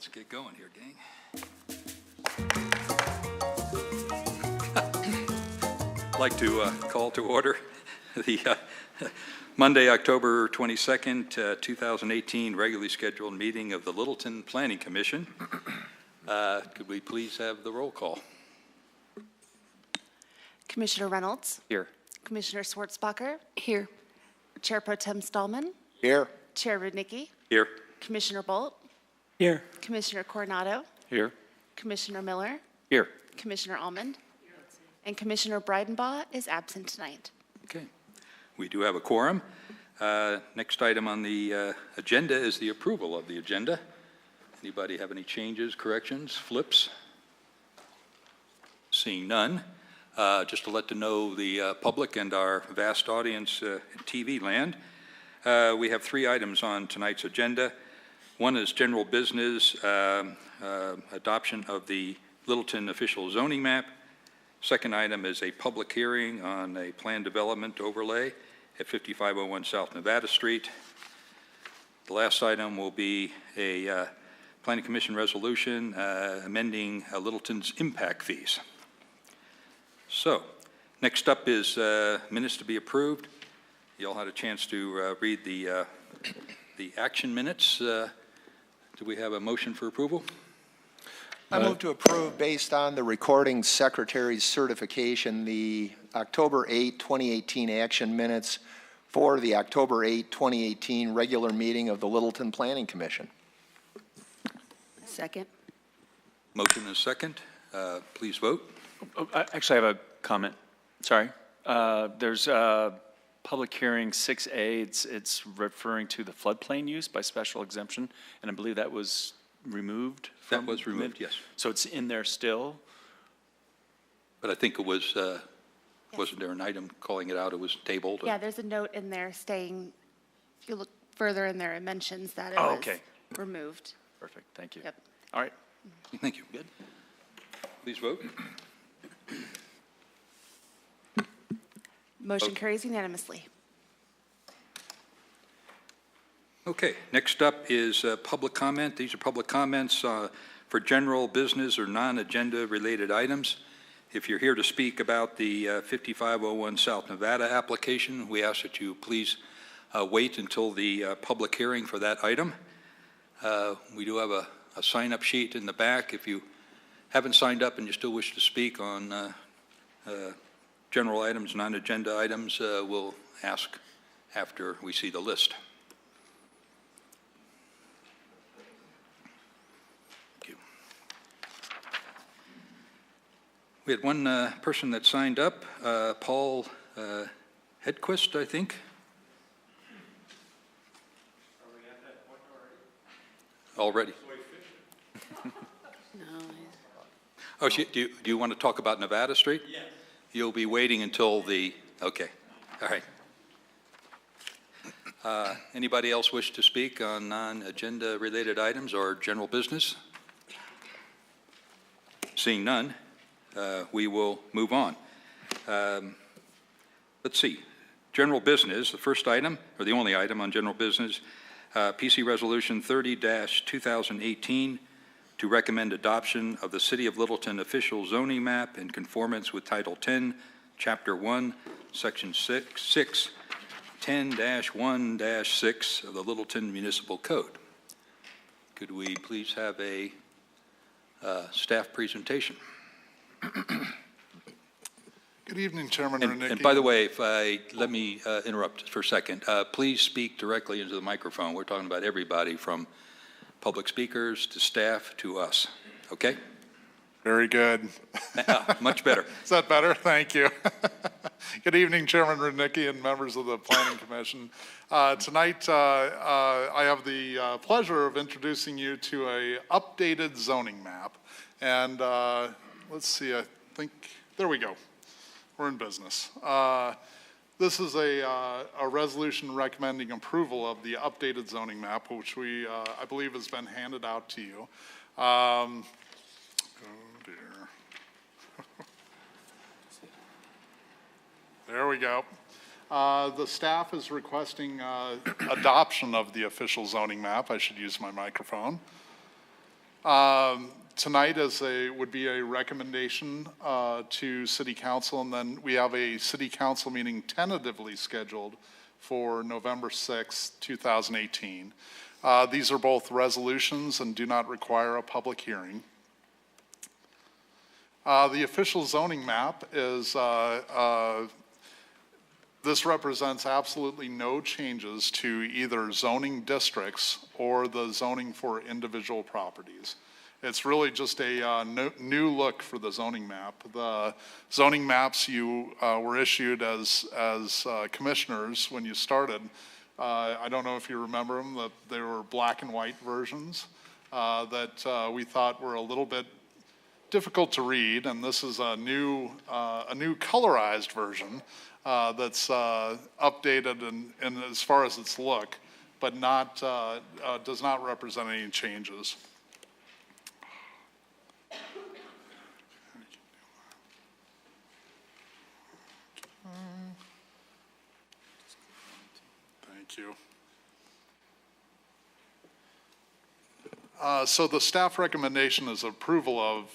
Let's get going here, gang. I'd like to call to order the Monday, October 22nd, 2018 regularly scheduled meeting of the Littleton Planning Commission. Could we please have the roll call? Commissioner Reynolds. Here. Commissioner Schwartzbacher. Here. Chair Pro Tem Stallman. Here. Chair Rudnicki. Here. Commissioner Bolt. Here. Commissioner Coronado. Here. Commissioner Miller. Here. Commissioner Almond. And Commissioner Breidenbaugh is absent tonight. Okay. We do have a quorum. Next item on the agenda is the approval of the agenda. Anybody have any changes, corrections, flips? Seeing none. Just to let to know the public and our vast audience in TV land, we have 3 items on tonight's agenda. One is general business, adoption of the Littleton official zoning map. Second item is a public hearing on a planned development overlay at 5501 South Nevada Street. The last item will be a Planning Commission resolution amending Littleton's impact fees. So, next up is minutes to be approved. You all had a chance to read the action minutes. Do we have a motion for approval? I move to approve, based on the recording secretary's certification, the October 8, 2018 action minutes for the October 8, 2018 regular meeting of the Littleton Planning Commission. Second. Motion and second. Please vote. Oh, actually, I have a comment. Sorry. There's public hearing 6A. It's referring to the floodplain use by special exemption, and I believe that was removed. That was removed, yes. So it's in there still? But I think it was, wasn't there an item calling it out? It was tabled? Yeah, there's a note in there stating, if you look further in there, it mentions that it Oh, was okay. removed. Perfect. Thank you. Yep. All right. Thank you. Good. Please vote. Motion carries unanimously. Okay, next up is public comment. These are public comments for general business or non-agenda related items. If you're here to speak about the 5501 South Nevada application, we ask that you please wait until the public hearing for that item. We do have a sign-up sheet in the back. If you haven't signed up and you still wish to speak on general items, non-agenda items, we'll ask after we see the list. Thank you. We had one person that signed up, Paul Hedquist, I think. Are we at that point already? Already. Oh, do you want to talk about Nevada Street? Yes. You'll be waiting until the, okay, all right. Anybody else wish to speak on non-agenda related items or general business? Seeing none, we will move on. Let's see, general business, the first item, or the only item on general business, PC Resolution 30-2018, to recommend adoption of the City of Littleton official zoning map in conformance with Title 10, Chapter 1, Section 6, 10-1-6 of the Littleton Municipal Code. Could we please have a staff presentation? Good evening, Chairman Rudnicki. And by the way, let me interrupt for a second. Please speak directly into the microphone. We're talking about everybody from public speakers to staff to us, okay? Very good. Much better. Is that better? Thank you. Good evening, Chairman Rudnicki and members of the Planning Commission. Tonight, I have the pleasure of introducing you to a updated zoning map. And let's see, I think, there we go. We're in business. This is a resolution recommending approval of the updated zoning map, which I believe has been handed out to you. Oh dear. There we go. The staff is requesting adoption of the official zoning map. I should use my microphone. Tonight would be a recommendation to City Council, and then we have a City Council meeting tentatively scheduled for November 6th, 2018. These are both resolutions and do not require a public hearing. The official zoning map is, this represents absolutely no changes to either zoning districts or the zoning for individual properties. It's really just a new look for the zoning map. The zoning maps you were issued as commissioners when you started, I don't know if you remember them, that they were black and white versions that we thought were a little bit difficult to read, and this is a new colorized version that's updated in as far as its look, but does not represent any changes. Thank you. So the staff recommendation is approval of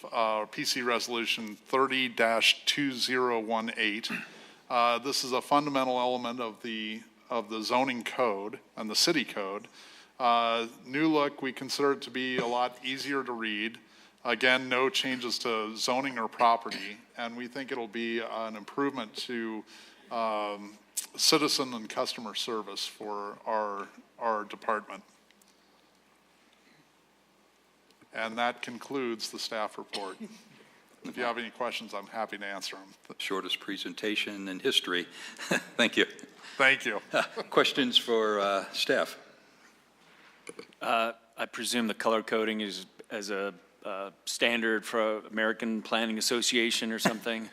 PC Resolution 30-2018. This is a fundamental element of the zoning code and the city code. New look, we consider it to be a lot easier to read. Again, no changes to zoning or property, and we think it'll be an improvement to citizen and customer service for our department. And that concludes the staff report. If you have any questions, I'm happy to answer them. Shortest presentation in history. Thank you. Thank you. Questions for staff? I presume the color coding is as a standard for American Planning Association or something?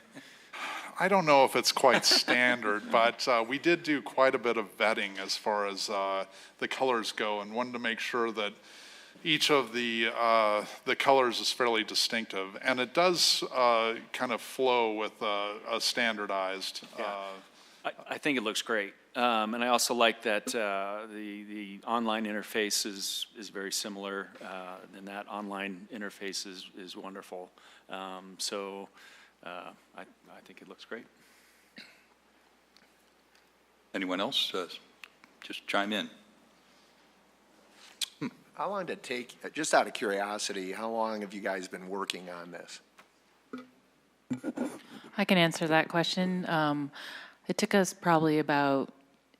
I don't know if it's quite standard, but we did do quite a bit of vetting as far as the colors go, and wanted to make sure that each of the colors is fairly distinctive, and it does kind of flow with a standardized. I think it looks great, and I also like that the online interface is very similar, and that online interface is wonderful. So I think it looks great. Anyone else? Just chime in. How long did it take, just out of curiosity, how long have you guys been working on this? I can answer that question. It took us probably about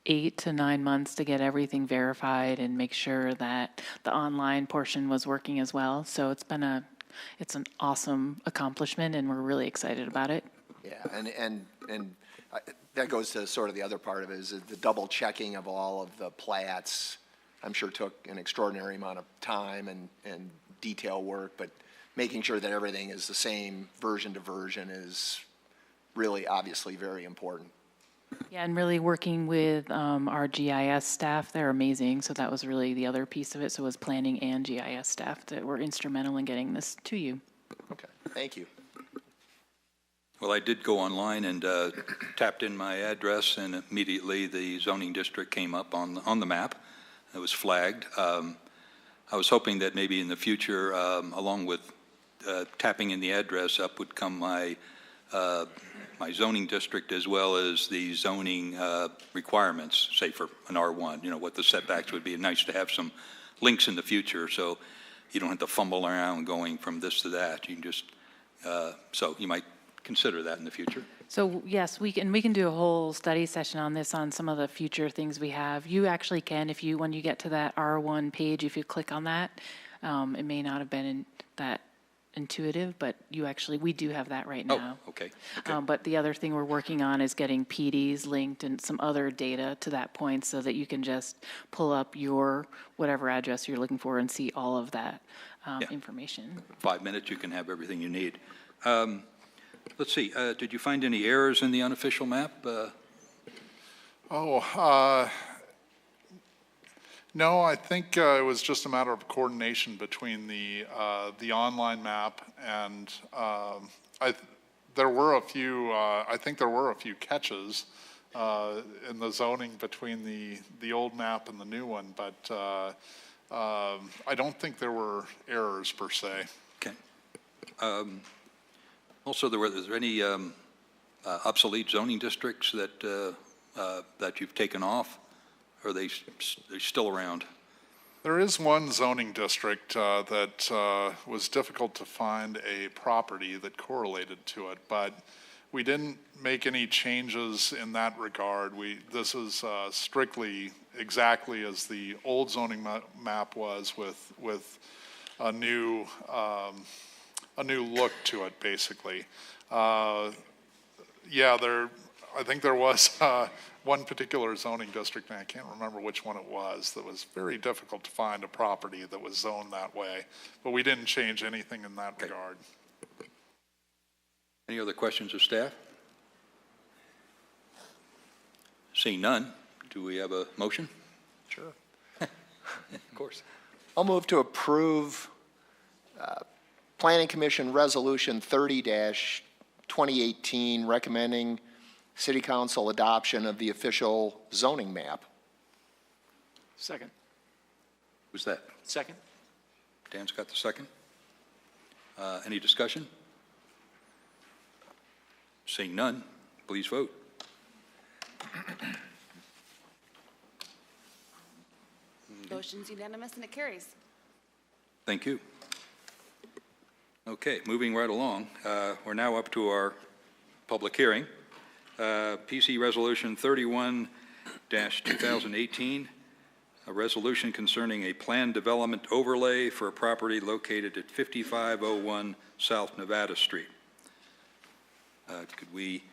8 to 9 months to get everything verified and make sure that the online portion was working as well. So it's an awesome accomplishment, and we're really excited about it. Yeah, and that goes to sort of the other part of it, is the double checking of all of the plats. I'm sure took an extraordinary amount of time and detail work, but making sure that everything is the same version to version is really obviously very important. Yeah, and really working with our GIS staff, they're amazing. So that was really the other piece of it. So it was planning and GIS staff that were instrumental in getting this to you. Okay, thank you. Well, I did go online and tapped in my address, and immediately the zoning district came up on the map. It was flagged. I was hoping that maybe in the future, along with tapping in the address, up would come my zoning district as well as the zoning requirements, say for an R1, what the setbacks would be. Nice to have some links in the future so you don't have to fumble around going from this to that. You can just, so you might consider that in the future. So yes, we can do a whole study session on this, on some of the future things we have. You actually can, when you get to that R1 page, if you click on that, it may not have been that intuitive, but we do have that right now. Oh, okay. But the other thing we're working on is getting PDs linked and some other data to that point so that you can just pull up your whatever address you're looking for and see all of that information. 5 minutes, you can have everything you need. Let's see, did you find any errors in the unofficial map? No, I think it was just a matter of coordination between the online map and there were a few. I think there were a few catches in the zoning between the old map and the new one, but I don't think there were errors per se. Okay. Also, is there any obsolete zoning districts that you've taken off? Or are they still around? There is one zoning district that was difficult to find a property that correlated to it, but we didn't make any changes in that regard. This is strictly exactly as the old zoning map was, with a new look to it, basically. Yeah, I think there was one particular zoning district, and I can't remember which one it was, that was very difficult to find a property that was zoned that way. But we didn't change anything in that regard. Any other questions of staff? Seeing none, do we have a motion? Sure. Of course. I'll move to approve Planning Commission Resolution 30-2018, recommending City Council adoption of the official zoning map. Second. Who's that? Second. Dan's got the second. Any discussion? Seeing none, please vote. Motion's unanimous and it carries. Thank you. Okay, moving right along, we're now up to our public hearing. PC Resolution 31-2018, a resolution concerning a planned development overlay for a property located at 5501 South Nevada Street. Could we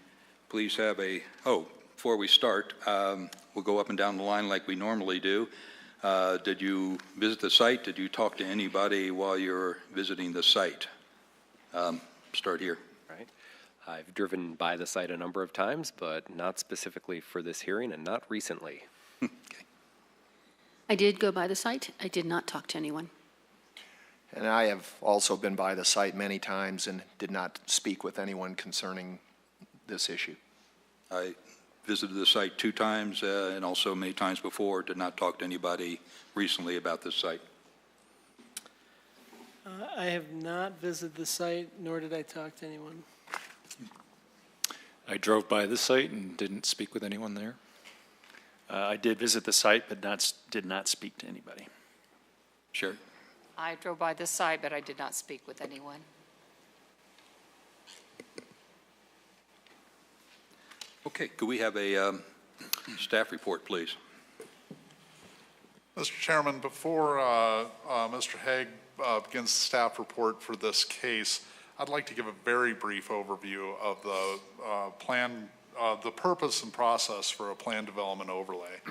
please have before we start, we'll go up and down the line like we normally do. Did you visit the site? Did you talk to anybody while you're visiting the site? Start here. Right. I've driven by the site a number of times, but not specifically for this hearing and not recently. Okay. I did go by the site. I did not talk to anyone. And I have also been by the site many times and did not speak with anyone concerning this issue. I visited the site 2 times and also many times before, did not talk to anybody recently about this site. I have not visited the site, nor did I talk to anyone. I drove by the site and didn't speak with anyone there. I did visit the site, but did not speak to anybody. Sure. I drove by the site, but I did not speak with anyone. Okay, could we have a staff report, please? Mr. Chairman, before Mr. Hague begins the staff report for this case, I'd like to give a very brief overview of the the purpose and process for a plan development overlay.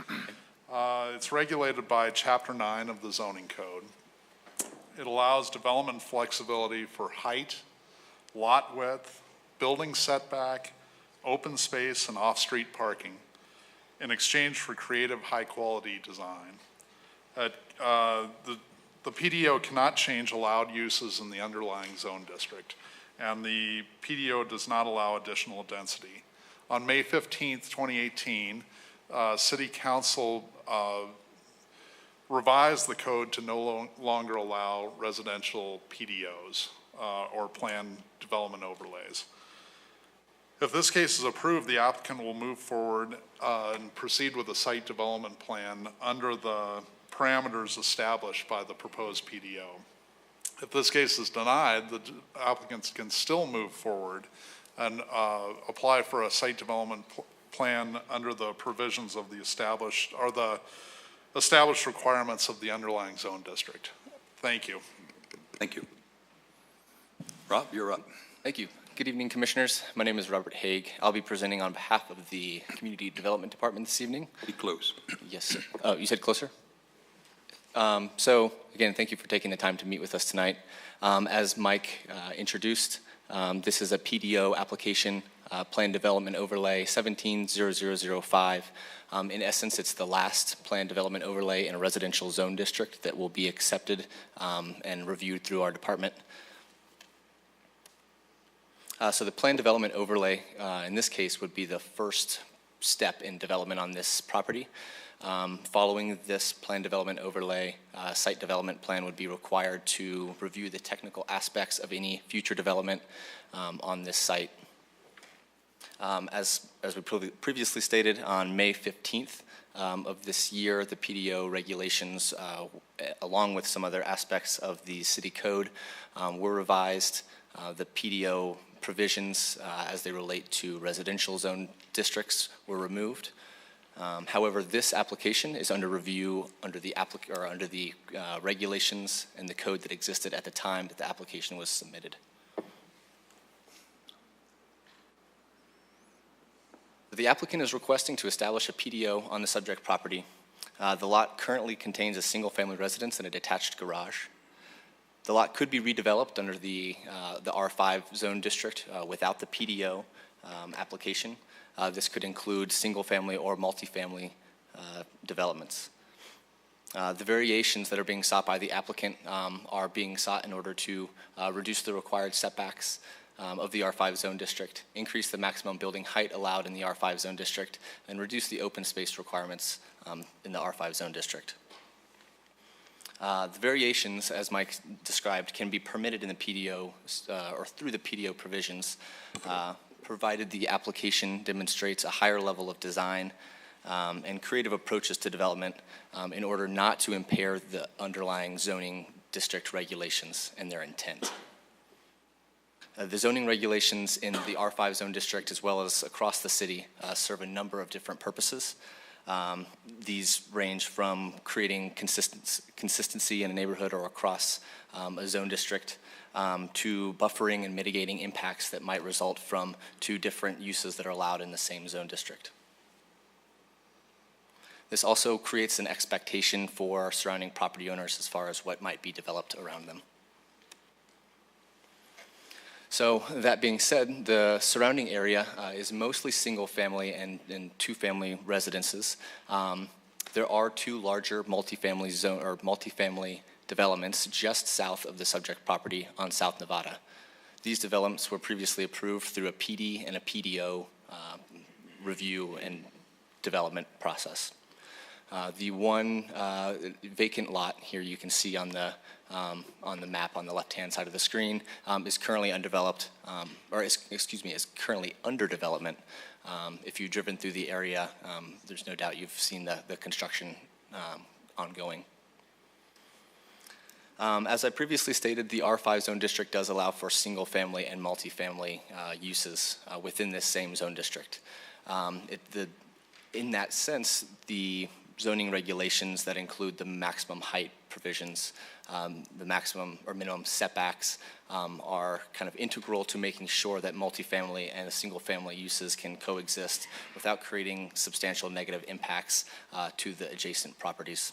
It's regulated by Chapter 9 of the Zoning Code. It allows development flexibility for height, lot width, building setback, open space, and off-street parking in exchange for creative, high-quality design. The PDO cannot change allowed uses in the underlying zone district, and the PDO does not allow additional density. On May 15th, 2018, City Council revised the code to no longer allow residential PDOs or planned development overlays. If this case is approved, the applicant will move forward and proceed with a site development plan under the parameters established by the proposed PDO. If this case is denied, the applicants can still move forward and apply for a site development plan under the provisions of the established requirements of the underlying zone district. Thank you. Thank you. Rob, you're up. Thank you. Good evening, Commissioners. My name is Robert Hague. I'll be presenting on behalf of the Community Development Department this evening. Be close. Yes, sir. Oh, you said closer? So, again, thank you for taking the time to meet with us tonight. As Mike introduced, this is a PDO application, Plan Development Overlay 170005. In essence, it's the last Plan Development Overlay in a residential zone district that will be accepted and reviewed through our department. So the Plan Development Overlay, in this case, would be the first step in development on this property. Following this plan development overlay, site development plan would be required to review the technical aspects of any future development on this site. As we previously stated, on May 15th of this year, the PDO regulations, along with some other aspects of the city code, were revised. The PDO provisions as they relate to residential zone districts were removed. However, this application is under review under the regulations and the code that existed at the time that the application was submitted. The applicant is requesting to establish a PDO on the subject property. The lot currently contains a single-family residence and a detached garage. The lot could be redeveloped under the R5 zone district without the PDO application. This could include single-family or multifamily developments. The variations that are being sought by the applicant are being sought in order to reduce the required setbacks of the R5 zone district, increase the maximum building height allowed in the R5 zone district, and reduce the open space requirements in the R5 zone district. The variations, as Mike described, can be permitted in the PDO or through the PDO provisions, provided the application demonstrates a higher level of design and creative approaches to development in order not to impair the underlying zoning district regulations and their intent. The zoning regulations in the R5 zone district, as well as across the city, serve a number of different purposes. These range from creating consistency in a neighborhood or across a zone district to buffering and mitigating impacts that might result from two different uses that are allowed in the same zone district. This also creates an expectation for surrounding property owners as far as what might be developed around them. So that being said, the surrounding area is mostly single-family and two-family residences. There are two larger multifamily developments just south of the subject property on South Nevada. These developments were previously approved through a PD and a PDO review and development process. The one vacant lot here you can see on the map on the left-hand side of the screen is currently undeveloped, is currently under development. If you've driven through the area, there's no doubt you've seen the construction ongoing. As I previously stated, the R5 zone district does allow for single-family and multifamily uses within this same zone district. In that sense, the zoning regulations that include the maximum height provisions, the maximum or minimum setbacks are kind of integral to making sure that multifamily and single-family uses can coexist without creating substantial negative impacts to the adjacent properties.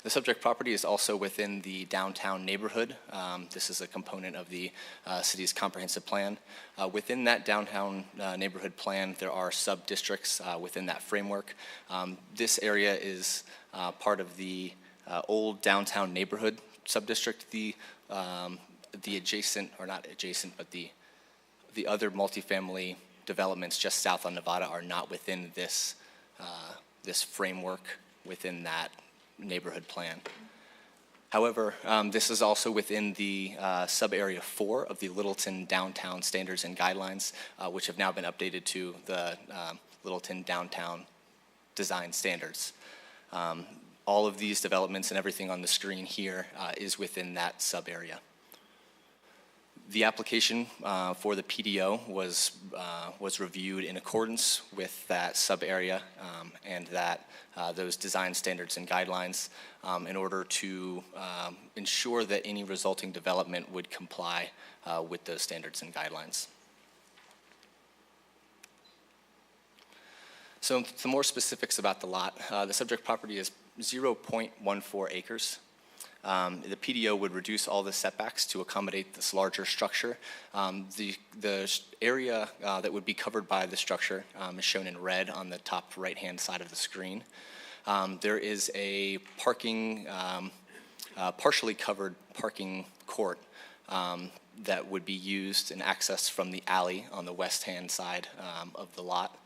The subject property is also within the downtown neighborhood. This is a component of the city's comprehensive plan. Within that downtown neighborhood plan, there are sub-districts within that framework. This area is part of the old downtown neighborhood sub-district. The adjacent, or not adjacent, but the other multifamily developments just south on Nevada are not within this framework within that neighborhood plan. However, this is also within the sub-area 4 of the Littleton Downtown Standards and Guidelines, which have now been updated to the Littleton Downtown Design Standards. All of these developments and everything on the screen here is within that sub-area. The application for the PDO was reviewed in accordance with that sub-area and those design standards and guidelines in order to ensure that any resulting development would comply with those standards and guidelines. So some more specifics about the lot. The subject property is 0.14 acres. The PDO would reduce all the setbacks to accommodate this larger structure. The area that would be covered by the structure is shown in red on the top right-hand side of the screen. There is a partially covered parking court that would be used and accessed from the alley on the west-hand side of the lot.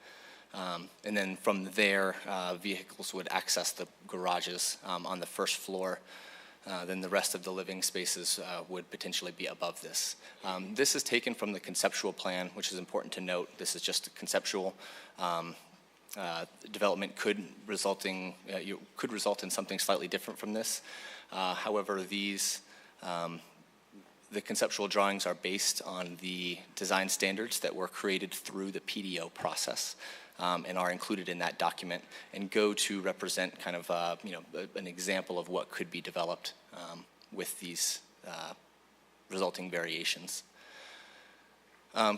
And then from there, vehicles would access the garages on the first floor. Then the rest of the living spaces would potentially be above this. This is taken from the conceptual plan, which is important to note. This is just conceptual. Development could result in something slightly different from this. However, the conceptual drawings are based on the design standards that were created through the PDO process and are included in that document and go to represent kind of an example of what could be developed with these resulting variations.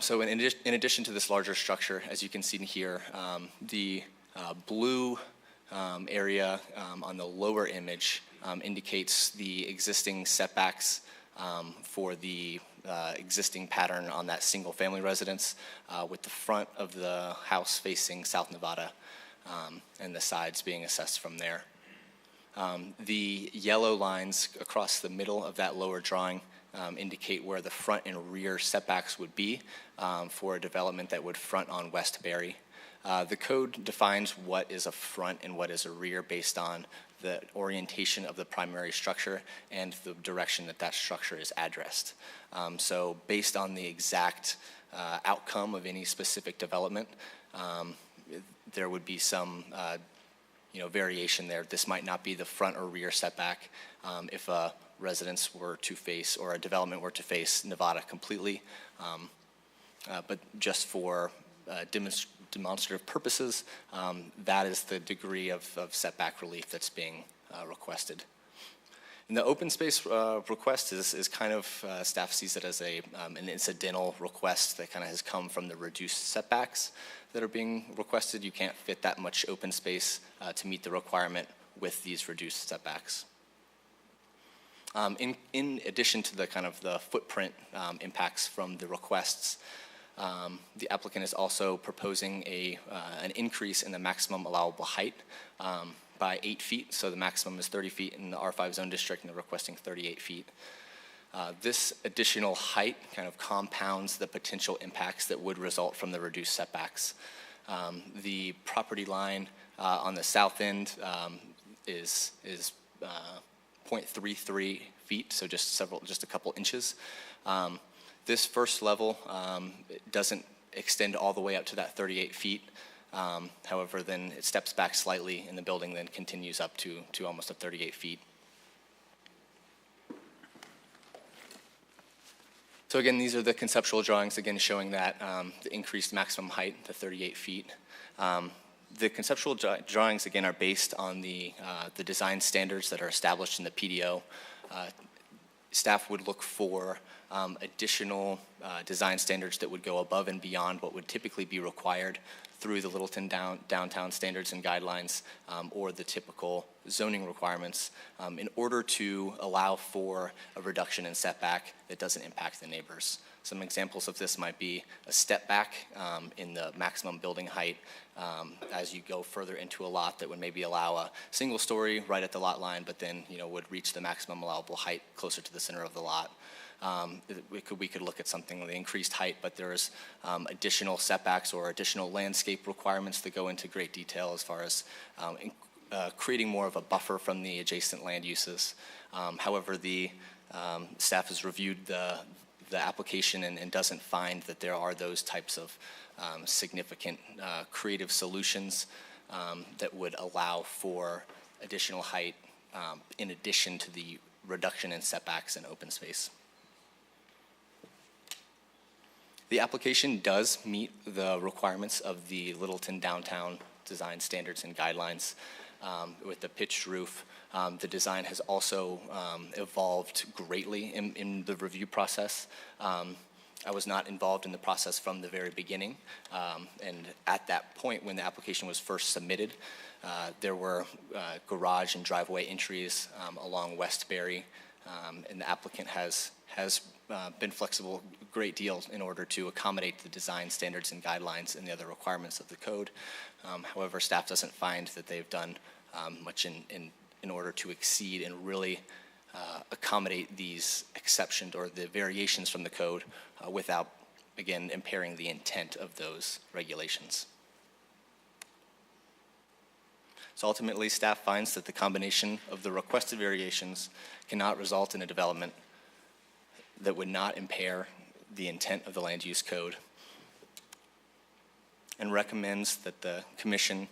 So in addition to this larger structure, as you can see here, the blue area on the lower image indicates the existing setbacks for the existing pattern on that single-family residence, with the front of the house facing South Nevada and the sides being assessed from there. The yellow lines across the middle of that lower drawing indicate where the front and rear setbacks would be for a development that would front on West Berry. The code defines what is a front and what is a rear based on the orientation of the primary structure and the direction that that structure is addressed. So based on the exact outcome of any specific development, there would be some variation there. This might not be the front or rear setback if a residence were to face or a development were to face Nevada completely, but just for demonstrative purposes, that is the degree of setback relief that's being requested. And the open space request is kind of, staff sees it as an incidental request that kind of has come from the reduced setbacks that are being requested. You can't fit that much open space to meet the requirement with these reduced setbacks. In addition to the kind of the footprint impacts from the requests, the applicant is also proposing an increase in the maximum allowable height by 8 feet. So the maximum is 30 feet in the R5 zone district, and they're requesting 38 feet. This additional height kind of compounds the potential impacts that would result from the reduced setbacks. The property line on the south end is 0.33 feet, so just a couple inches. This first level doesn't extend all the way up to that 38 feet. However, then it steps back slightly in the building, then continues up to almost 38 feet. So again, these are the conceptual drawings, again showing that the increased maximum height to 38 feet. The conceptual drawings, again, are based on the design standards that are established in the PDO. Staff would look for additional design standards that would go above and beyond what would typically be required through the Littleton downtown standards and guidelines or the typical zoning requirements in order to allow for a reduction in setback that doesn't impact the neighbors. Some examples of this might be a step back in the maximum building height as you go further into a lot that would maybe allow a single story right at the lot line, but then would reach the maximum allowable height closer to the center of the lot. We could look at something with increased height, but there's additional setbacks or additional landscape requirements that go into great detail as far as creating more of a buffer from the adjacent land uses. However, the staff has reviewed the application and doesn't find that there are those types of significant creative solutions that would allow for additional height in addition to the reduction in setbacks and open space. The application does meet the requirements of the Littleton downtown design standards and guidelines with the pitched roof. The design has also evolved greatly in the review process. I was not involved in the process from the very beginning, and at that point when the application was first submitted, there were garage and driveway entries along West Berry, and the applicant has been flexible a great deal in order to accommodate the design standards and guidelines and the other requirements of the code. However, staff doesn't find that they've done much in order to exceed and really accommodate these exceptions or the variations from the code without, again, impairing the intent of those regulations. So ultimately, staff finds that the combination of the requested variations cannot result in a development that would not impair the intent of the land use code, and recommends that the commission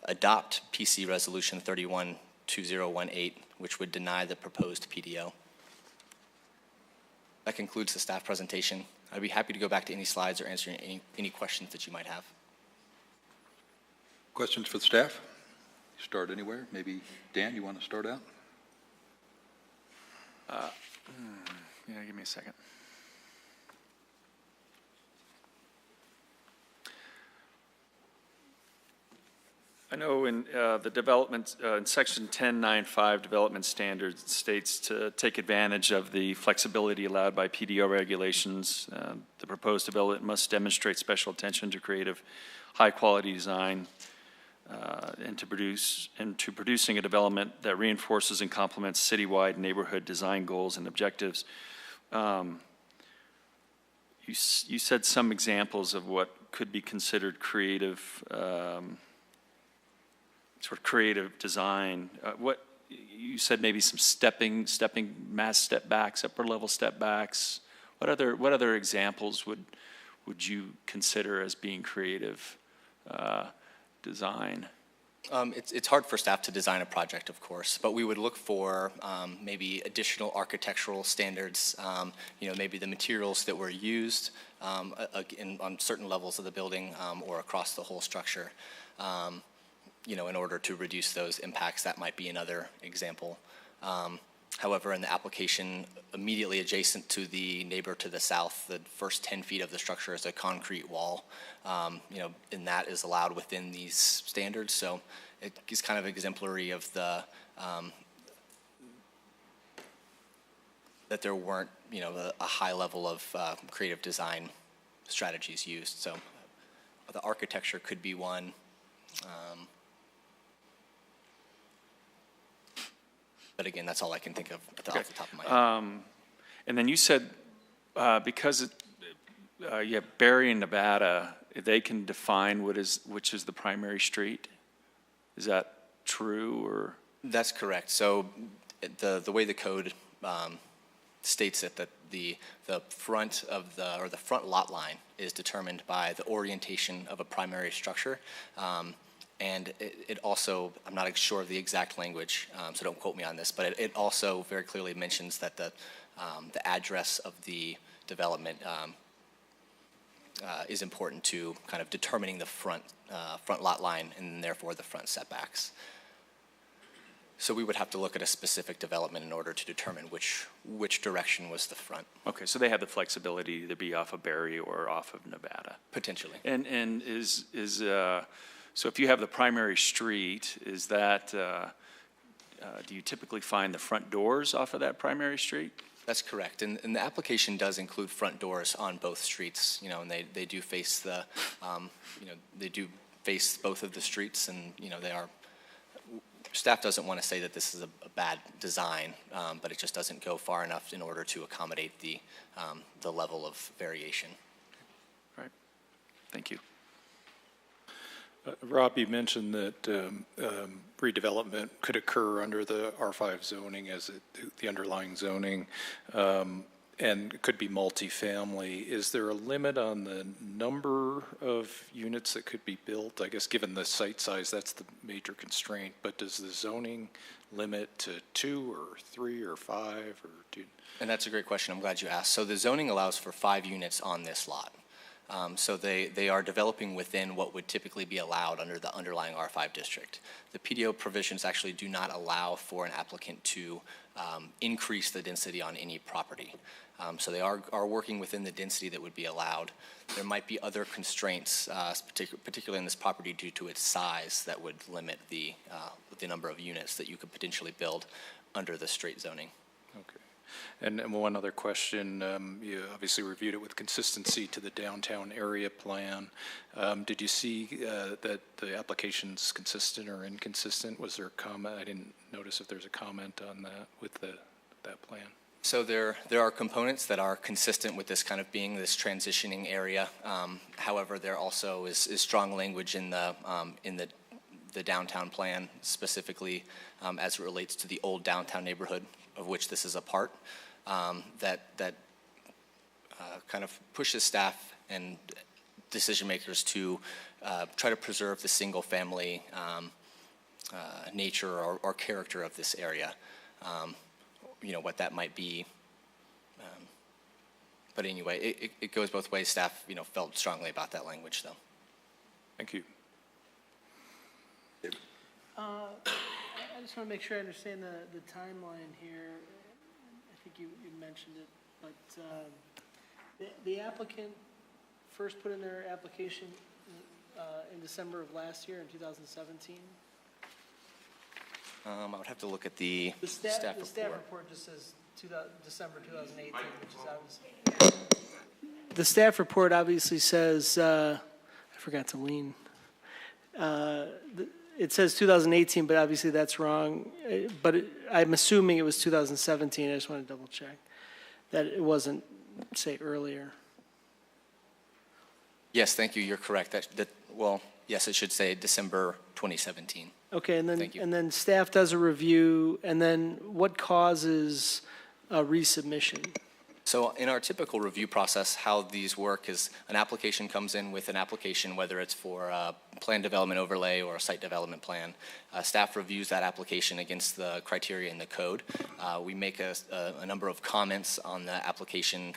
adopt PC Resolution 312018, which would deny the proposed PDO. That concludes the staff presentation. I'd be happy to go back to any slides or answer any questions that you might have. Questions for the staff? Start anywhere. Maybe, Dan, you want to start out? Yeah, give me a second. I know in the development, in section 1095 development standards, it states to take advantage of the flexibility allowed by PDO regulations. The proposed development must demonstrate special attention to creative, high-quality design and to producing a development that reinforces and complements citywide neighborhood design goals and objectives. You said some examples of what could be considered creative, sort of creative design. What you said, maybe some stepping mass step backs, upper level step backs. What other examples would you consider as being creative design? It's hard for staff to design a project, of course, but we would look for maybe additional architectural standards, maybe the materials that were used on certain levels of the building or across the whole structure, in order to reduce those impacts. That might be another example. However, in the application immediately adjacent to the neighbor to the south, the first 10 feet of the structure is a concrete wall, and that is allowed within these standards. So it is kind of exemplary of the, that there weren't, a high level of creative design strategies used. So the architecture could be one. But again, that's all I can think of off the top of my head. And then you said because you have Barry and Nevada, they can define which is the primary street. Is that true, or? That's correct. So the way the code states it, that the front of the front lot line is determined by the orientation of a primary structure. And it also, I'm not sure of the exact language, so don't quote me on this, but it also very clearly mentions that the address of the development is important to kind of determining the front lot line and therefore the front setbacks. So we would have to look at a specific development in order to determine which direction was the front. Okay, so they have the flexibility to either be off of Barry or off of Nevada. Potentially. And so if you have the primary street, is that, do you typically find the front doors off of that primary street? That's correct, and the application does include front doors on both streets, and they do face the, they do face both of the streets, and they are. Staff doesn't want to say that this is a bad design, but it just doesn't go far enough in order to accommodate the level of variation. Right. Thank you. Rob, you mentioned that redevelopment could occur under the R5 zoning as the underlying zoning, and it could be multifamily. Is there a limit on the number of units that could be built? I guess given the site size, that's the major constraint, but does the zoning limit to 2 or 3 or 5 or 2? And that's a great question. I'm glad you asked. So the zoning allows for 5 units on this lot. So they are developing within what would typically be allowed under the underlying R5 district. The PDO provisions actually do not allow for an applicant to increase the density on any property. So they are working within the density that would be allowed. There might be other constraints, particularly in this property due to its size, that would limit the number of units that you could potentially build under the straight zoning. Okay. And one other question, you obviously reviewed it with consistency to the downtown area plan. Did you see that the application's consistent or inconsistent? Was there a comment? I didn't notice if there's a comment on that with that plan. So there are components that are consistent with this kind of being this transitioning area. However, there also is strong language in the the downtown plan, specifically as it relates to the old downtown neighborhood, of which this is a part, that kind of pushes staff and decision makers to try to preserve the single-family nature or character of this area. What that might be. But anyway, it goes both ways. Staff, felt strongly about that language, though. Thank you. I just want to make sure I understand the timeline here. I think you mentioned it, but the applicant first put in their application in December of last year, in 2017? I would have to look at the staff report. The staff report just says December 2018, which is obviously. The staff report obviously says, I forgot to lean. It says 2018, but obviously that's wrong. But I'm assuming it was 2017. I just want to double check that it wasn't, say, earlier. Yes, thank you. You're correct. Well, yes, it should say December 2017. Okay, and Thank you. then staff does a review, and then what causes a resubmission? So in our typical review process, how these work is an application comes in with an application, whether it's for a plan development overlay or a site development plan. Staff reviews that application against the criteria in the code. We make a number of comments on the application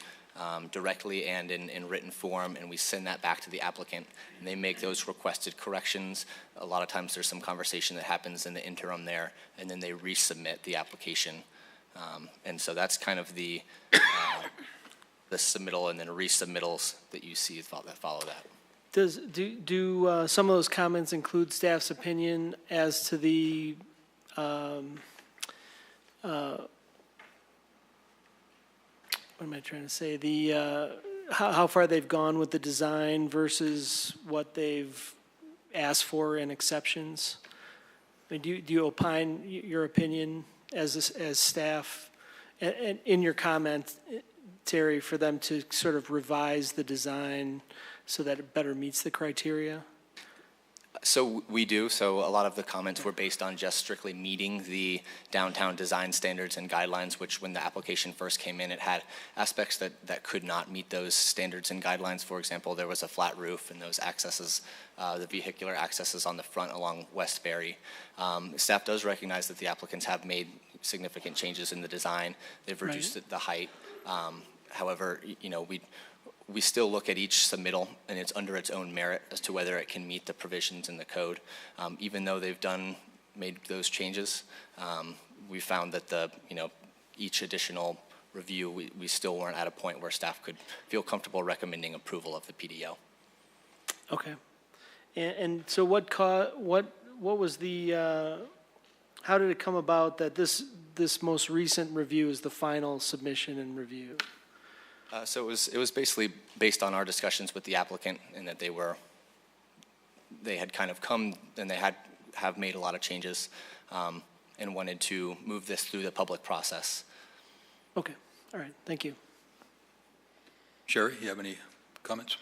directly and in written form, and we send that back to the applicant, and they make those requested corrections. A lot of times there's some conversation that happens in the interim there, and then they resubmit the application. And so that's kind of the submittal and then resubmittals that you see that follow that. Do some of those comments include staff's opinion as to the what am I trying to say? The how far they've gone with the design versus what they've asked for in exceptions? I mean, do you opine your opinion as staff, and in your comment, Terry, for them to sort of revise the design so that it better meets the criteria? So we do. So a lot of the comments were based on just strictly meeting the downtown design standards and guidelines, which when the application first came in, it had aspects that could not meet those standards and guidelines. For example, there was a flat roof and those accesses, the vehicular accesses on the front along West Berry. Staff does recognize that the applicants have made significant changes in the design. They've reduced the height. However, we still look at each submittal, and it's under its own merit as to whether it can meet the provisions in the code. Even though they've made those changes, we found that each additional review, we still weren't at a point where staff could feel comfortable recommending approval of the PDO. Okay, and so what was the? How did it come about that this most recent review is the final submission and review? So it was basically based on our discussions with the applicant, and that they had kind of come and they have made a lot of changes, and wanted to move this through the public process. Okay, all right, thank you. Sherry, you have any comments,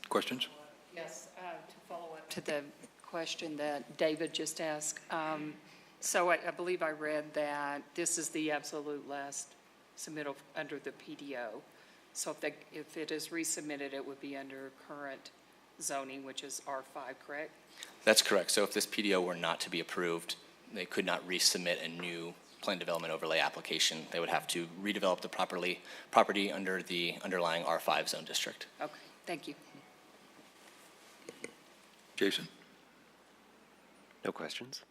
questions? Yes, to follow up to the question that David just asked. So I believe I read that this is the absolute last submittal under the PDO. So if it is resubmitted, it would be under current zoning, which is R5, correct? That's correct. So if this PDO were not to be approved, they could not resubmit a new plan development overlay application. They would have to redevelop the property under the underlying R5 zone district. Okay, thank you. Jason? No questions.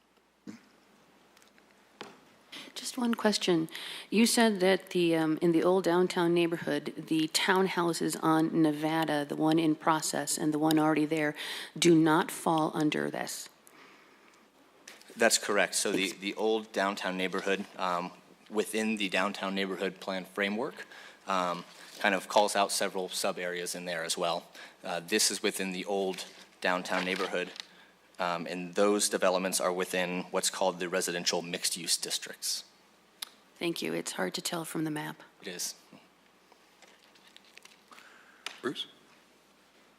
Just one question. You said that in the old downtown neighborhood, the townhouses on Nevada, the one in process and the one already there, do not fall under this. That's correct. So the old downtown neighborhood, within the downtown neighborhood plan framework, kind of calls out several sub-areas in there as well. This is within the old downtown neighborhood, and those developments are within what's called the residential mixed-use districts. Thank you. It's hard to tell from the map. It is. Bruce?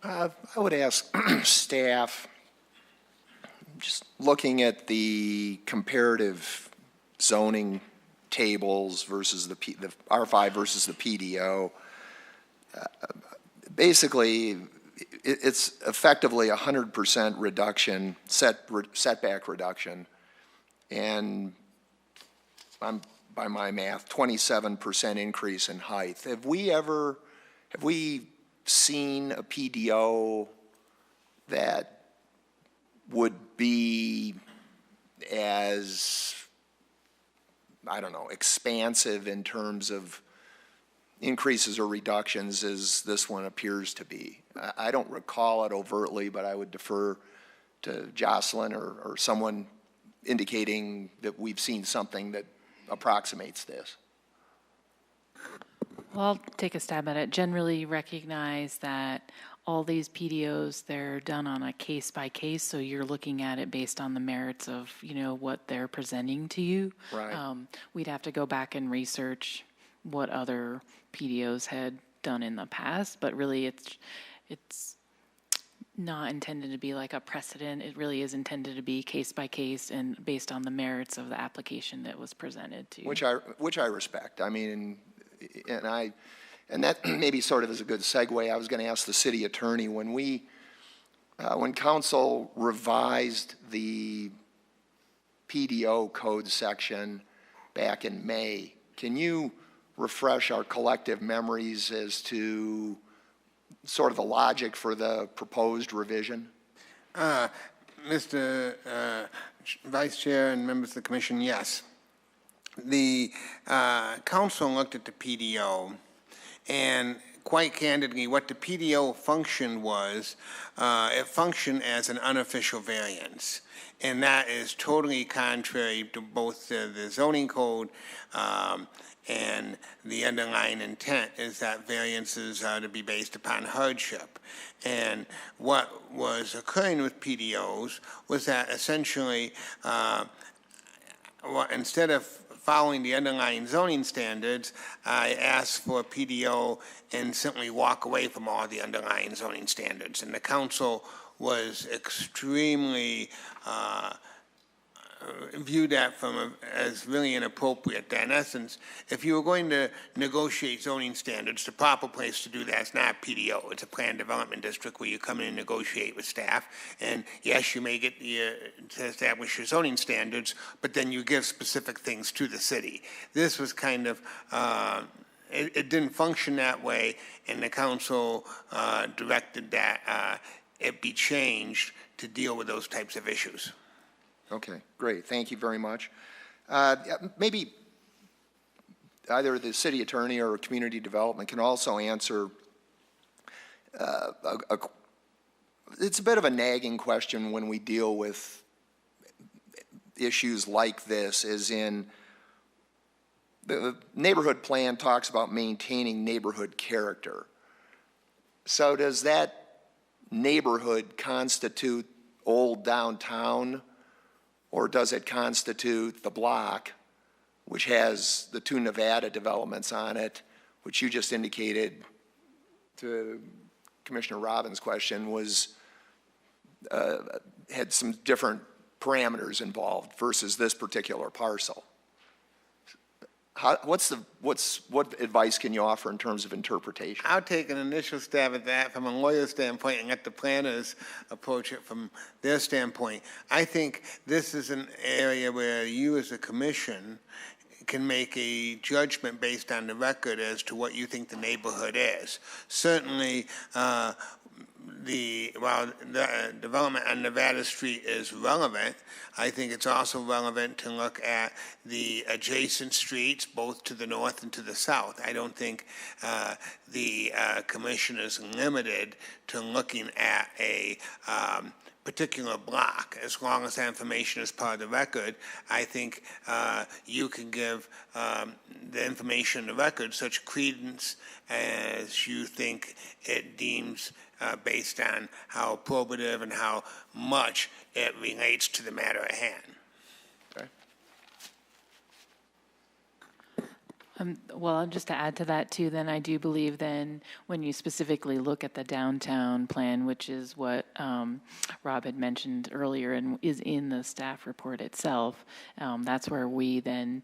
I would ask staff, just looking at the comparative zoning tables versus the R5 versus the PDO, basically, it's effectively 100% reduction, setback reduction, and by my math, 27% increase in height. Have we seen a PDO that would be as, I don't know, expansive in terms of increases or reductions as this one appears to be? I don't recall it overtly, but I would defer to Jocelyn or someone indicating that we've seen something that approximates this. Well, I'll take a stab at it. Generally recognize that all these PDOs, they're done on a case by case, so you're looking at it based on the merits of, what they're presenting to you. Right. We'd have to go back and research what other PDOs had done in the past, but really it's not intended to be like a precedent. It really is intended to be case by case and based on the merits of the application that was presented to you. Which I respect. I mean, and that maybe sort of is a good segue. I was going to ask the city attorney, when council revised the PDO code section back in May, can you refresh our collective memories as to sort of the logic for the proposed revision? Mr. Vice Chair and members of the commission, yes. The council looked at the PDO, and quite candidly, what the PDO function was, it functioned as an unofficial variance. And that is totally contrary to both the zoning code and the underlying intent is that variances are to be based upon hardship. And what was occurring with PDOs was that essentially, instead of following the underlying zoning standards, I asked for a PDO and simply walk away from all the underlying zoning standards. And the council was extremely viewed that as really inappropriate. In essence, if you were going to negotiate zoning standards, the proper place to do that is not PDO. It's a planned development district where you come in and negotiate with staff. And yes, you may get to establish your zoning standards, but then you give specific things to the city. This was kind of, it didn't function that way, and the council directed that it be changed to deal with those types of issues. Okay, great. Thank you very much. Maybe either the city attorney or community development can also answer it's a bit of a nagging question when we deal with issues like this, as in the neighborhood plan talks about maintaining neighborhood character. So does that neighborhood constitute old downtown, or does it constitute the block, which has the two Nevada developments on it, which you just indicated to Commissioner Robbins' question had some different parameters involved versus this particular parcel? What advice can you offer in terms of interpretation? I'll take an initial stab at that from a lawyer's standpoint and let the planners approach it from their standpoint. I think this is an area where you as a commission can make a judgment based on the record as to what you think the neighborhood is. Certainly, while the development on Nevada Street is relevant, I think it's also relevant to look at the adjacent streets, both to the north and to the south. I don't think the commission is limited to looking at a particular block. As long as that information is part of the record, I think you can give the information in the record such credence as you think it deems based on how probative and how much it relates to the matter at hand. Okay. Well, just to add to that too, then I do believe then when you specifically look at the downtown plan, which is what Rob had mentioned earlier and is in the staff report itself, that's where we then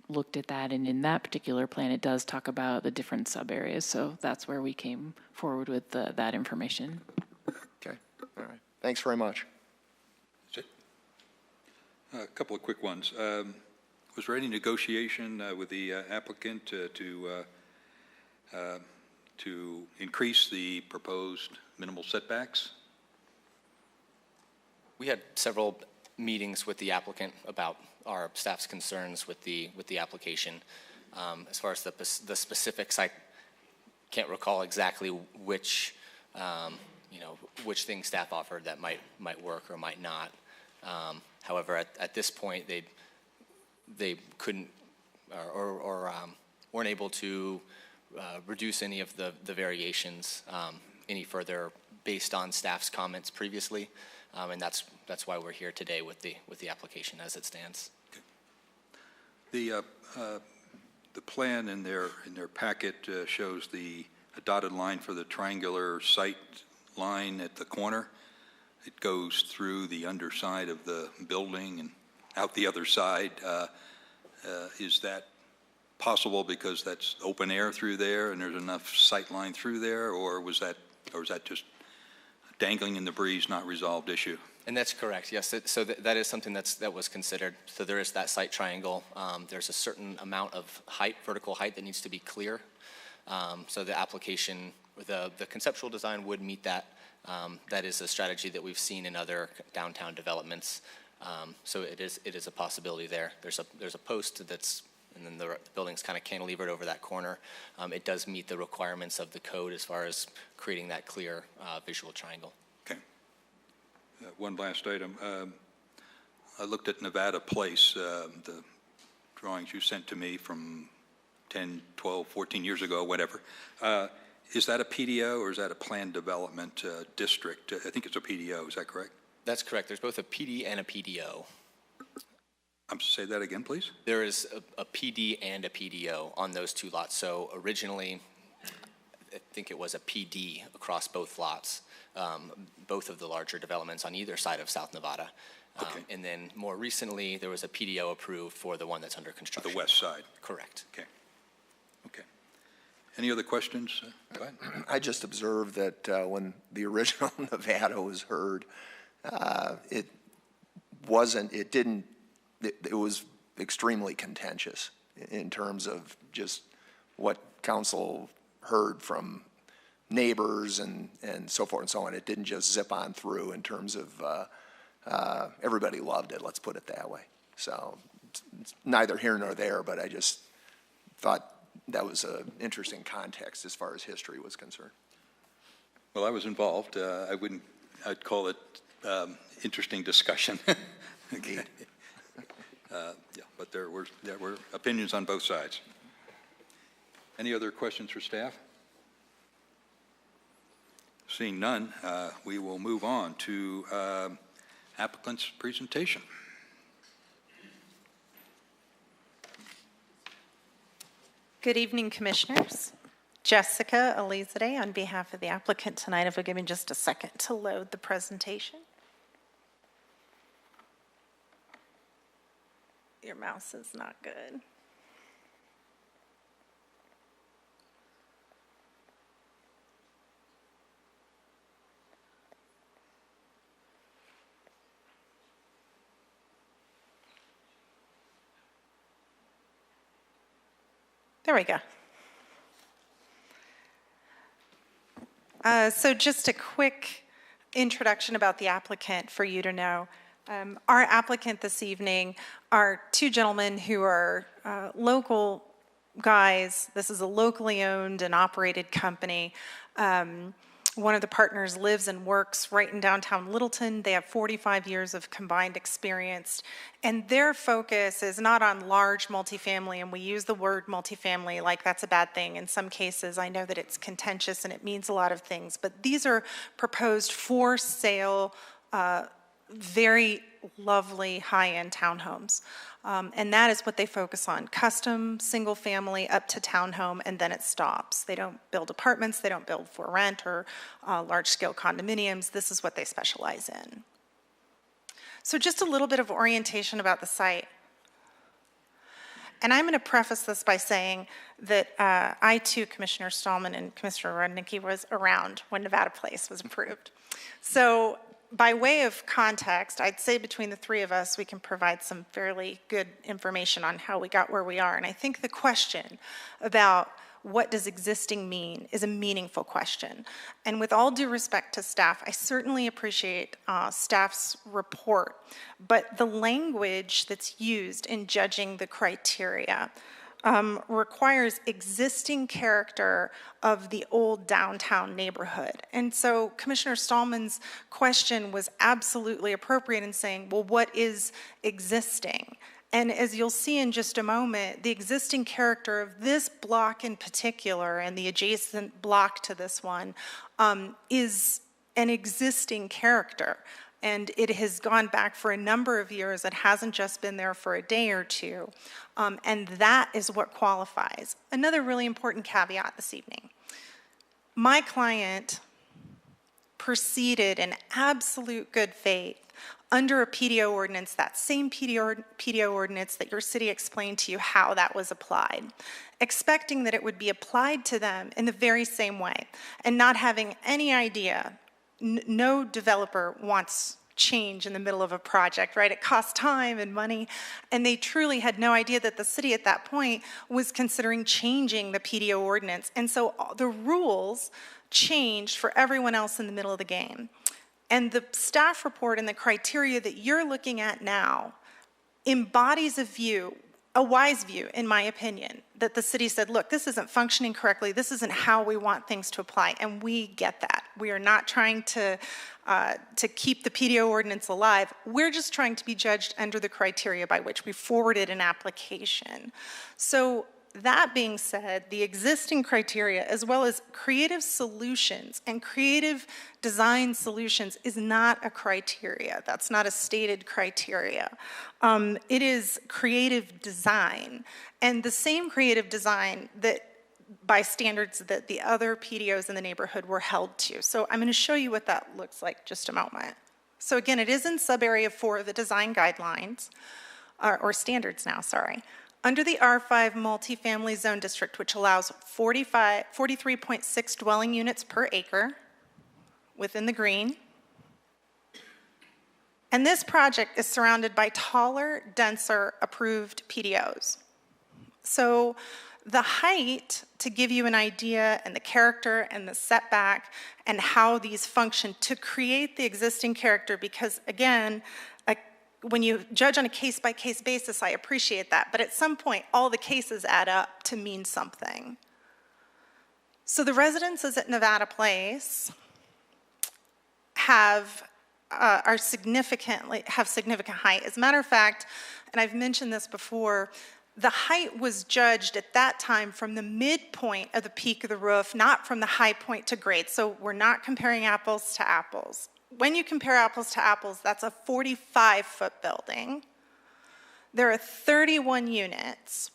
looked at that. And in that particular plan, it does talk about the different sub areas. So that's where we came forward with that information. Okay, all right. Thanks very much. That's it. A couple of quick ones. Was there any negotiation with the applicant to increase the proposed minimal setbacks? We had several meetings with the applicant about our staff's concerns with the application. As far as the specifics, I can't recall exactly which which things staff offered that might work or might not. However, at this point, they couldn't or weren't able to reduce any of the variations any further based on staff's comments previously, and that's why we're here today with the application as it stands. Okay. The plan in their packet shows a dotted line for the triangular sight line at the corner. It goes through the underside of the building and out the other side. Is that possible because that's open air through there and there's enough sight line through there, or is that just dangling in the breeze, not resolved issue? And that's correct, yes. So that is something that was considered. So there is that sight triangle. There's a certain amount of height, vertical height, that needs to be clear. So the application, the conceptual design would meet that. That is a strategy that we've seen in other downtown developments. So it is a possibility there. There's a post that's, and then the building's kind of cantilevered over that corner. It does meet the requirements of the code as far as creating that clear visual triangle. Okay. One last item. I looked at Nevada Place, the drawings you sent to me from 10, 12, 14 years ago, whatever. Is that a PDO or is that a planned development district? I think it's a PDO, is that correct? That's correct. There's both a PD and a PDO. Say that again, please. There is a PD and a PDO on those two lots. So originally, I think it was a PD across both lots, both of the larger developments on either side of South Nevada. Okay. And then more recently, there was a PDO approved for the one that's under construction. The west side. Correct. Okay. Okay. Any other questions? Go ahead. I just observed that when the original Nevada was heard, it was extremely contentious in terms of just what council heard from neighbors and so forth and so on. It didn't just zip on through in terms of everybody loved it, let's put it that way. So it's neither here nor there, but I just thought that was an interesting context as far as history was concerned. Well, I was involved. I'd call it interesting discussion. Indeed. Yeah, but there were opinions on both sides. Any other questions for staff? Seeing none, we will move on to applicant's presentation. Good evening, Commissioners. Jessica Elizade on behalf of the applicant tonight. If you'll give me just a second to load the presentation. Your mouse is not good. There we go. So just a quick introduction about the applicant for you to know. Our applicant this evening are two gentlemen who are local guys. This is a locally owned and operated company. One of the partners lives and works right in downtown Littleton. They have 45 years of combined experience, and their focus is not on large multifamily, and we use the word multifamily like that's a bad thing. In some cases, I know that it's contentious and it means a lot of things, but these are proposed for sale, very lovely high-end townhomes. And that is what they focus on, custom, single-family, up to townhome, and then it stops. They don't build apartments, they don't build for rent or large-scale condominiums. This is what they specialize in. So just a little bit of orientation about the site. And I'm going to preface this by saying that I, too, Commissioner Stallman and Commissioner Rudnicki, was around when Nevada Place was approved. So by way of context, I'd say between the three of us, we can provide some fairly good information on how we got where we are. And I think the question about what does existing mean is a meaningful question. And with all due respect to staff, I certainly appreciate staff's report, but the language that's used in judging the criteria requires existing character of the old downtown neighborhood. And so Commissioner Stallman's question was absolutely appropriate in saying, well, what is existing? And as you'll see in just a moment, the existing character of this block in particular and the adjacent block to this one is an existing character. And it has gone back for a number of years. It hasn't just been there for a day or two. And that is what qualifies. Another really important caveat this evening. My client proceeded in absolute good faith under a PDO ordinance, that same PDO ordinance that your city explained to you how that was applied, expecting that it would be applied to them in the very same way, and not having any idea. No developer wants change in the middle of a project, right? It costs time and money, and they truly had no idea that the city at that point was considering changing the PDO ordinance. And so the rules changed for everyone else in the middle of the game. And the staff report and the criteria that you're looking at now embodies a view, a wise view, in my opinion, that the city said, look, this isn't functioning correctly. This isn't how we want things to apply. And we get that. We are not trying to keep the PDO ordinance alive. We're just trying to be judged under the criteria by which we forwarded an application. So that being said, the existing criteria, as well as creative solutions and creative design solutions, is not a criteria. That's not a stated criteria. It is creative design, and the same creative design that by standards that the other PDOs in the neighborhood were held to. So I'm going to show you what that looks like just a moment. So again, it is in sub-area 4 of the design guidelines, or standards now, sorry. Under the R5 multifamily zone district, which allows 43.6 dwelling units per acre within the green. And this project is surrounded by taller, denser, approved PDOs. So the height, to give you an idea, and the character and the setback and how these function to create the existing character, because again, when you judge on a case-by-case basis, I appreciate that, but at some point, all the cases add up to mean something. So the residences at Nevada Place have significant height. As a matter of fact, and I've mentioned this before, the height was judged at that time from the midpoint of the peak of the roof, not from the high point to grade. So we're not comparing apples to apples. When you compare apples to apples, that's a 45-foot building. There are 31 units,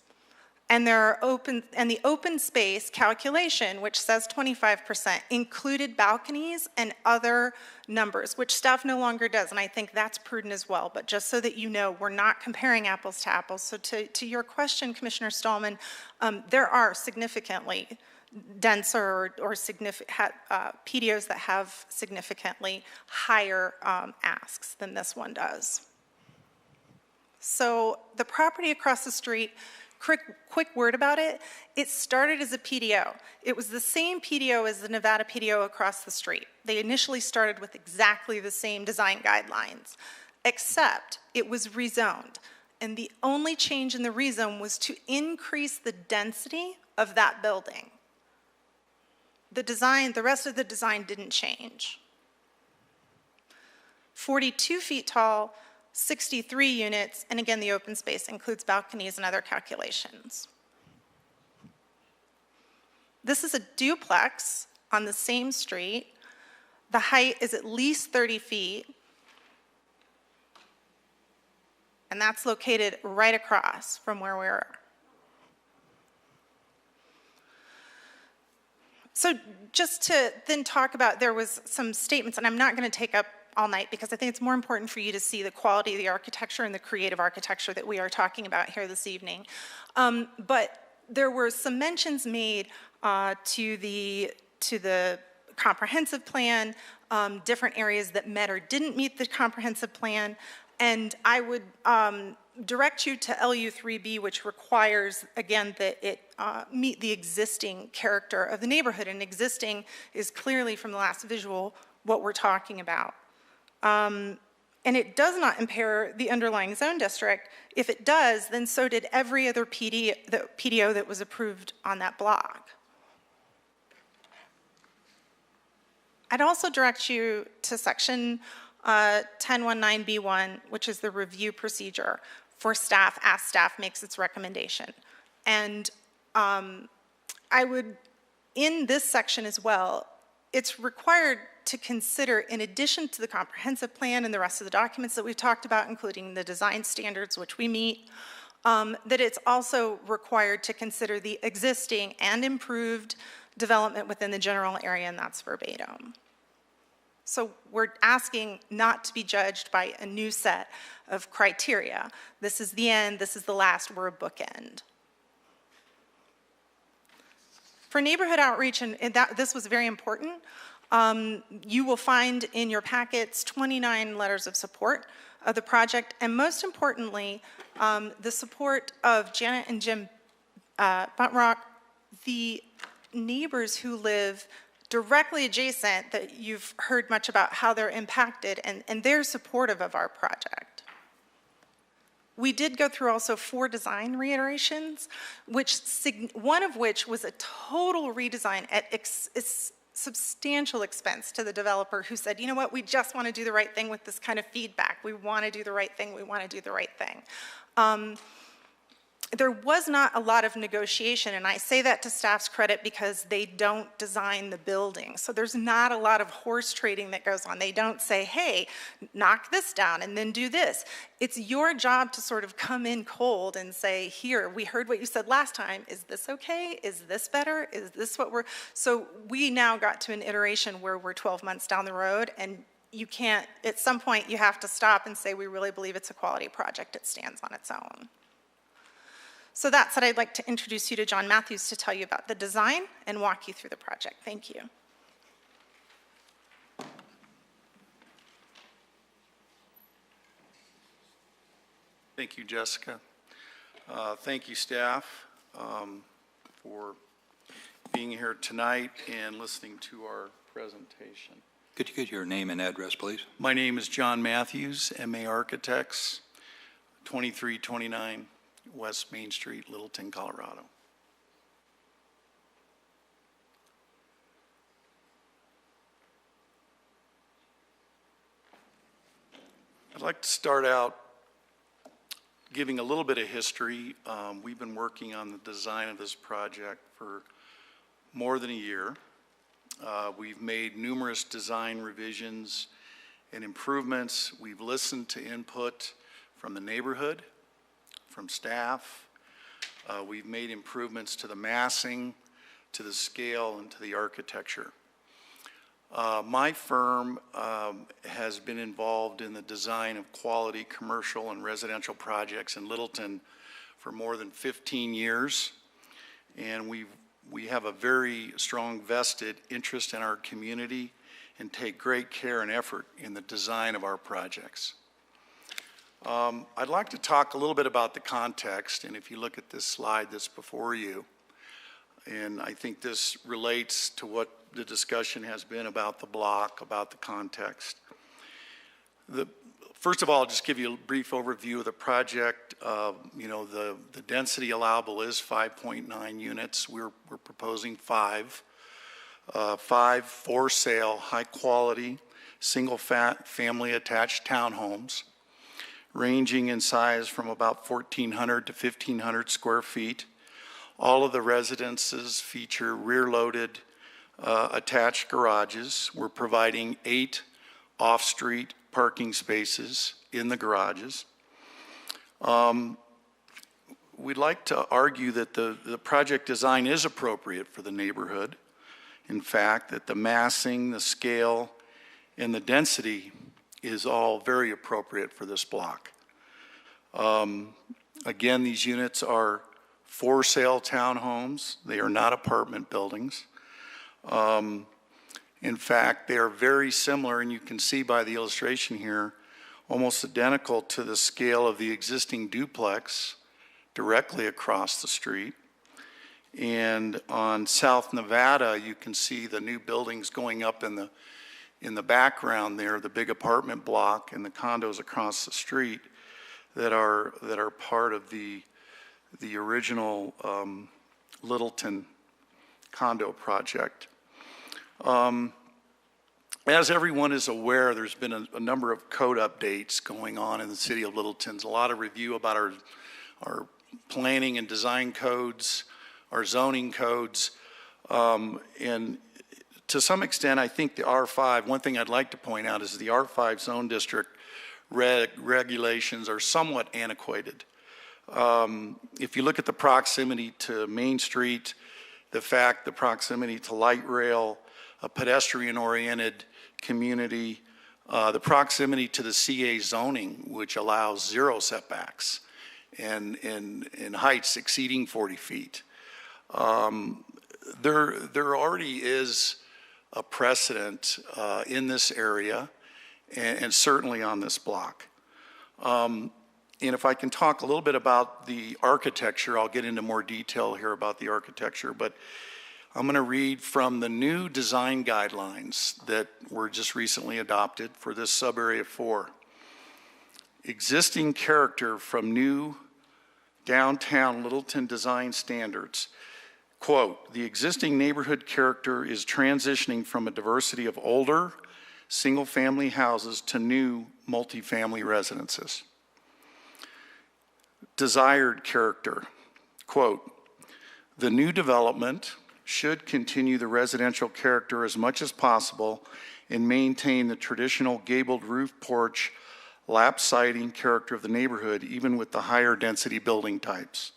and the open space calculation, which says 25%, included balconies and other numbers, which staff no longer does, and I think that's prudent as well. But just so that you know, we're not comparing apples to apples. So to your question, Commissioner Stallman, there are significantly denser or significant PDOs that have significantly higher asks than this one does. So the property across the street, quick word about it, it started as a PDO. It was the same PDO as the Nevada PDO across the street. They initially started with exactly the same design guidelines, except it was rezoned. And the only change in the rezone was to increase the density of that building. The rest of the design didn't change. 42 feet tall, 63 units, and again, the open space includes balconies and other calculations. This is a duplex on the same street. The height is at least 30 feet. and that's located right across from where we are. So just to then talk about, there was some statements, and I'm not going to take up all night because I think it's more important for you to see the quality of the architecture and the creative architecture that we are talking about here this evening. But there were some mentions made to the comprehensive plan, different areas that met or didn't meet the comprehensive plan, and I would direct you to LU3B, which requires, again, that it meet the existing character of the neighborhood, and existing is clearly from the last visual what we're talking about. And it does not impair the underlying zone district. If it does, then so did every other PDO that was approved on that block. I'd also direct you to section 1019B1, which is the review procedure for staff as staff makes its recommendation. And I would, in this section as well, it's required to consider, in addition to the comprehensive plan and the rest of the documents that we've talked about, including the design standards, which we meet, that it's also required to consider the existing and improved development within the general area, and that's verbatim. So we're asking not to be judged by a new set of criteria. This is the end, this is the last, we're a bookend. For neighborhood outreach, and this was very important, you will find in your packets 29 letters of support of the project, and most importantly, the support of Janet and Jim Buntrock, the neighbors who live directly adjacent, that you've heard much about how they're impacted, and they're supportive of our project. We did go through also 4 design reiterations, one of which was a total redesign at substantial expense to the developer, who said, you know what, we just want to do the right thing with this kind of feedback. We want to do the right thing, we want to do the right thing. There was not a lot of negotiation, and I say that to staff's credit because they don't design the building. So there's not a lot of horse trading that goes on. They don't say, hey, knock this down and then do this. It's your job to sort of come in cold and say, here, we heard what you said last time. Is this okay? Is this better? Is this what we're... So we now got to an iteration where we're 12 months down the road, and you can't, at some point, you have to stop and say, we really believe it's a quality project. It stands on its own. So that said, I'd like to introduce you to John Matthews to tell you about the design and walk you through the project. Thank you. Thank you, Jessica. Thank you, staff, for being here tonight and listening to our presentation. Could you get your name and address, please? My name is John Matthews, MA Architects, 2329 West Main Street, Littleton, Colorado. I'd like to start out giving a little bit of history. We've been working on the design of this project for more than a year. We've made numerous design revisions and improvements. We've listened to input from the neighborhood, from staff. We've made improvements to the massing, to the scale, and to the architecture. My firm has been involved in the design of quality commercial and residential projects in Littleton for more than 15 years, and we have a very strong vested interest in our community and take great care and effort in the design of our projects. I'd like to talk a little bit about the context, and if you look at this slide that's before you, and I think this relates to what the discussion has been about the block, about the context. First of all, I'll just give you a brief overview of the project. The density allowable is 5.9 units. We're proposing 5. 5 for sale, high quality, single family attached townhomes, ranging in size from about 1,400 to 1,500 square feet. All of the residences feature rear-loaded attached garages. We're providing 8 off-street parking spaces in the garages. We'd like to argue that the project design is appropriate for the neighborhood. In fact, that the massing, the scale, and the density is all very appropriate for this block. Again, these units are for sale townhomes. They are not apartment buildings. In fact, they are very similar, and you can see by the illustration here, almost identical to the scale of the existing duplex directly across the street. And on South Nevada, you can see the new buildings going up in the background there, the big apartment block and the condos across the street that are part of the original Littleton condo project. As everyone is aware, there's been a number of code updates going on in the city of Littleton. There's a lot of review about our planning and design codes, our zoning codes, and to some extent, I think the R5, one thing I'd like to point out is the R5 zone district regulations are somewhat antiquated. If you look at the proximity to Main Street, the proximity to light rail, a pedestrian-oriented community, the proximity to the CA zoning, which allows 0 setbacks and heights exceeding 40 feet. There already is a precedent in this area and certainly on this block. And if I can talk a little bit about the architecture, I'll get into more detail here about the architecture, but I'm going to read from the new design guidelines that were just recently adopted for this sub-area 4. Existing character from new downtown Littleton design standards. Quote, the existing neighborhood character is transitioning from a diversity of older single-family houses to new multifamily residences. Desired character. Quote, the new development should continue the residential character as much as possible and maintain the traditional gabled roof porch, lap siding character of the neighborhood, even with the higher density building types.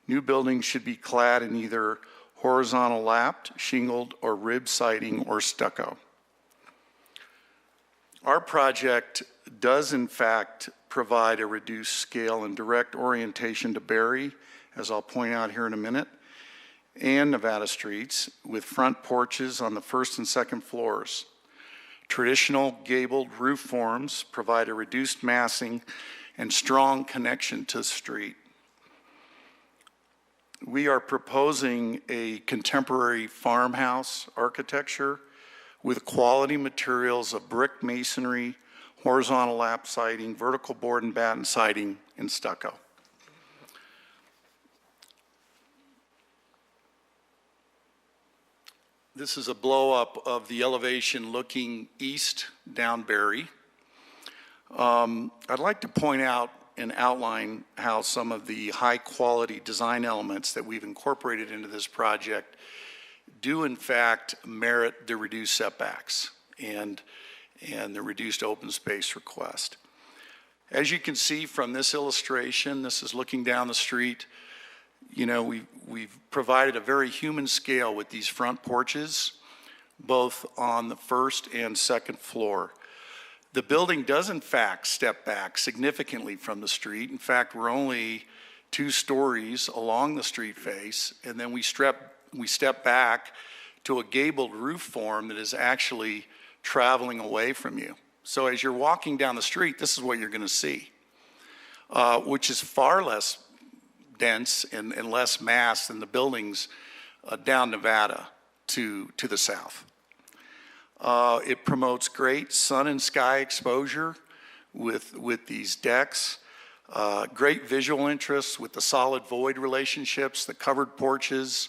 New buildings should be clad in either horizontal lapped, shingled, or rib siding or stucco. Our project does in fact provide a reduced scale and direct orientation to Berry, as I'll point out here in a minute, and Nevada streets with front porches on the first and second floors. Traditional gabled roof forms provide a reduced massing and strong connection to the street. We are proposing a contemporary farmhouse architecture with quality materials of brick masonry, horizontal lap siding, vertical board and batten siding, and stucco. This is a blow-up of the elevation looking east down Berry. I'd like to point out and outline how some of the high-quality design elements that we've incorporated into this project do in fact merit the reduced setbacks and the reduced open space request. As you can see from this illustration, this is looking down the street. You know, we've provided a very human scale with these front porches, both on the first and second floor. The building does in fact step back significantly from the street. In fact, we're only 2 stories along the street face, and then we step back to a gabled roof form that is actually traveling away from you. So as you're walking down the street, this is what you're going to see, which is far less dense and less mass than the buildings down Nevada to the south. It promotes great sun and sky exposure with these decks, great visual interests with the solid void relationships, the covered porches.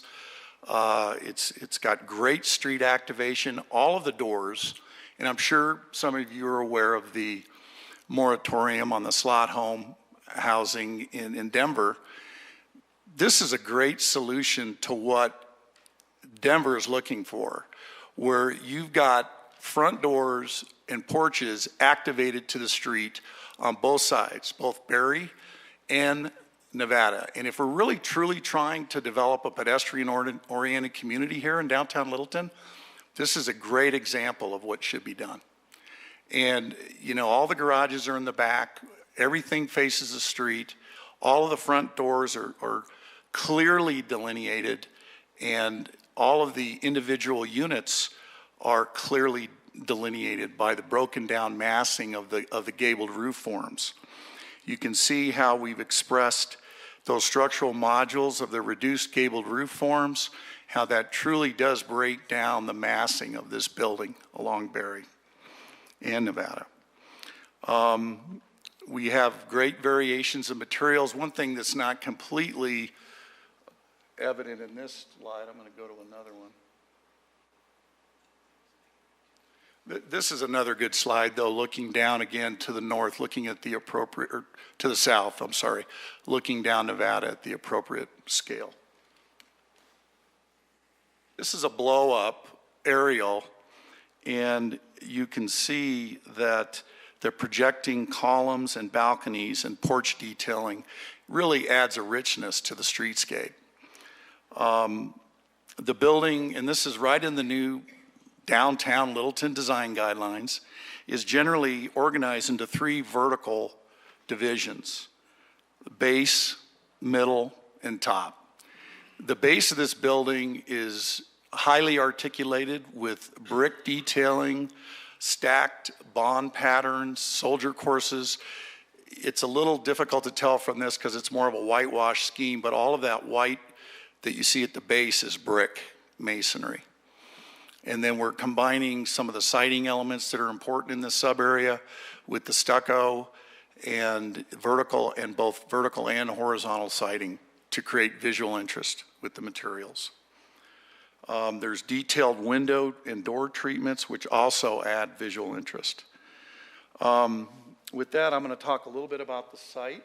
It's got great street activation, all of the doors, and I'm sure some of you are aware of the moratorium on the slot home housing in Denver. This is a great solution to what Denver is looking for, where you've got front doors and porches activated to the street on both sides, both Berry and Nevada. And if we're really truly trying to develop a pedestrian-oriented community here in downtown Littleton, this is a great example of what should be done. And, you know, all the garages are in the back, everything faces the street, all of the front doors are clearly delineated, and all of the individual units are clearly delineated by the broken down massing of the gabled roof forms. You can see how we've expressed those structural modules of the reduced gabled roof forms, how that truly does break down the massing of this building along Berry and Nevada. We have great variations of materials. One thing that's not completely evident in this slide, I'm going to go to another one. This is another good slide, though, looking down again to the north, looking at the appropriate, or to the south, I'm sorry, looking down Nevada at the appropriate scale. This is a blow-up aerial, and you can see that the projecting columns and balconies and porch detailing really adds a richness to the streetscape. The building, and this is right in the new downtown Littleton design guidelines, is generally organized into 3 vertical divisions: base, middle, and top. The base of this building is highly articulated with brick detailing, stacked bond patterns, soldier courses. It's a little difficult to tell from this because it's more of a whitewash scheme, but all of that white that you see at the base is brick masonry. And then we're combining some of the siding elements that are important in this sub-area with the stucco and both vertical and horizontal siding to create visual interest with the materials. There's detailed window and door treatments, which also add visual interest. With that, I'm going to talk a little bit about the site.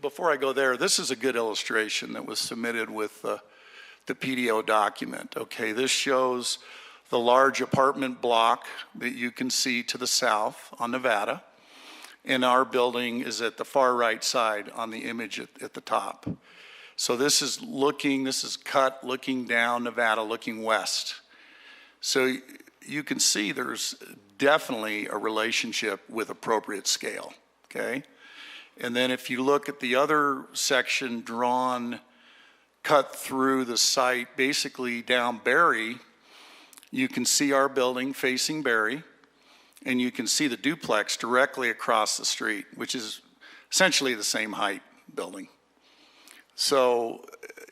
Before I go there, this is a good illustration that was submitted with the PDO document. Okay, this shows the large apartment block that you can see to the south on Nevada, and our building is at the far right side on the image at the top. So this is cut looking down Nevada, looking west. So you can see there's definitely a relationship with appropriate scale, okay? And then if you look at the other section cut through the site, basically down Berry, you can see our building facing Berry, and you can see the duplex directly across the street, which is essentially the same height building. So,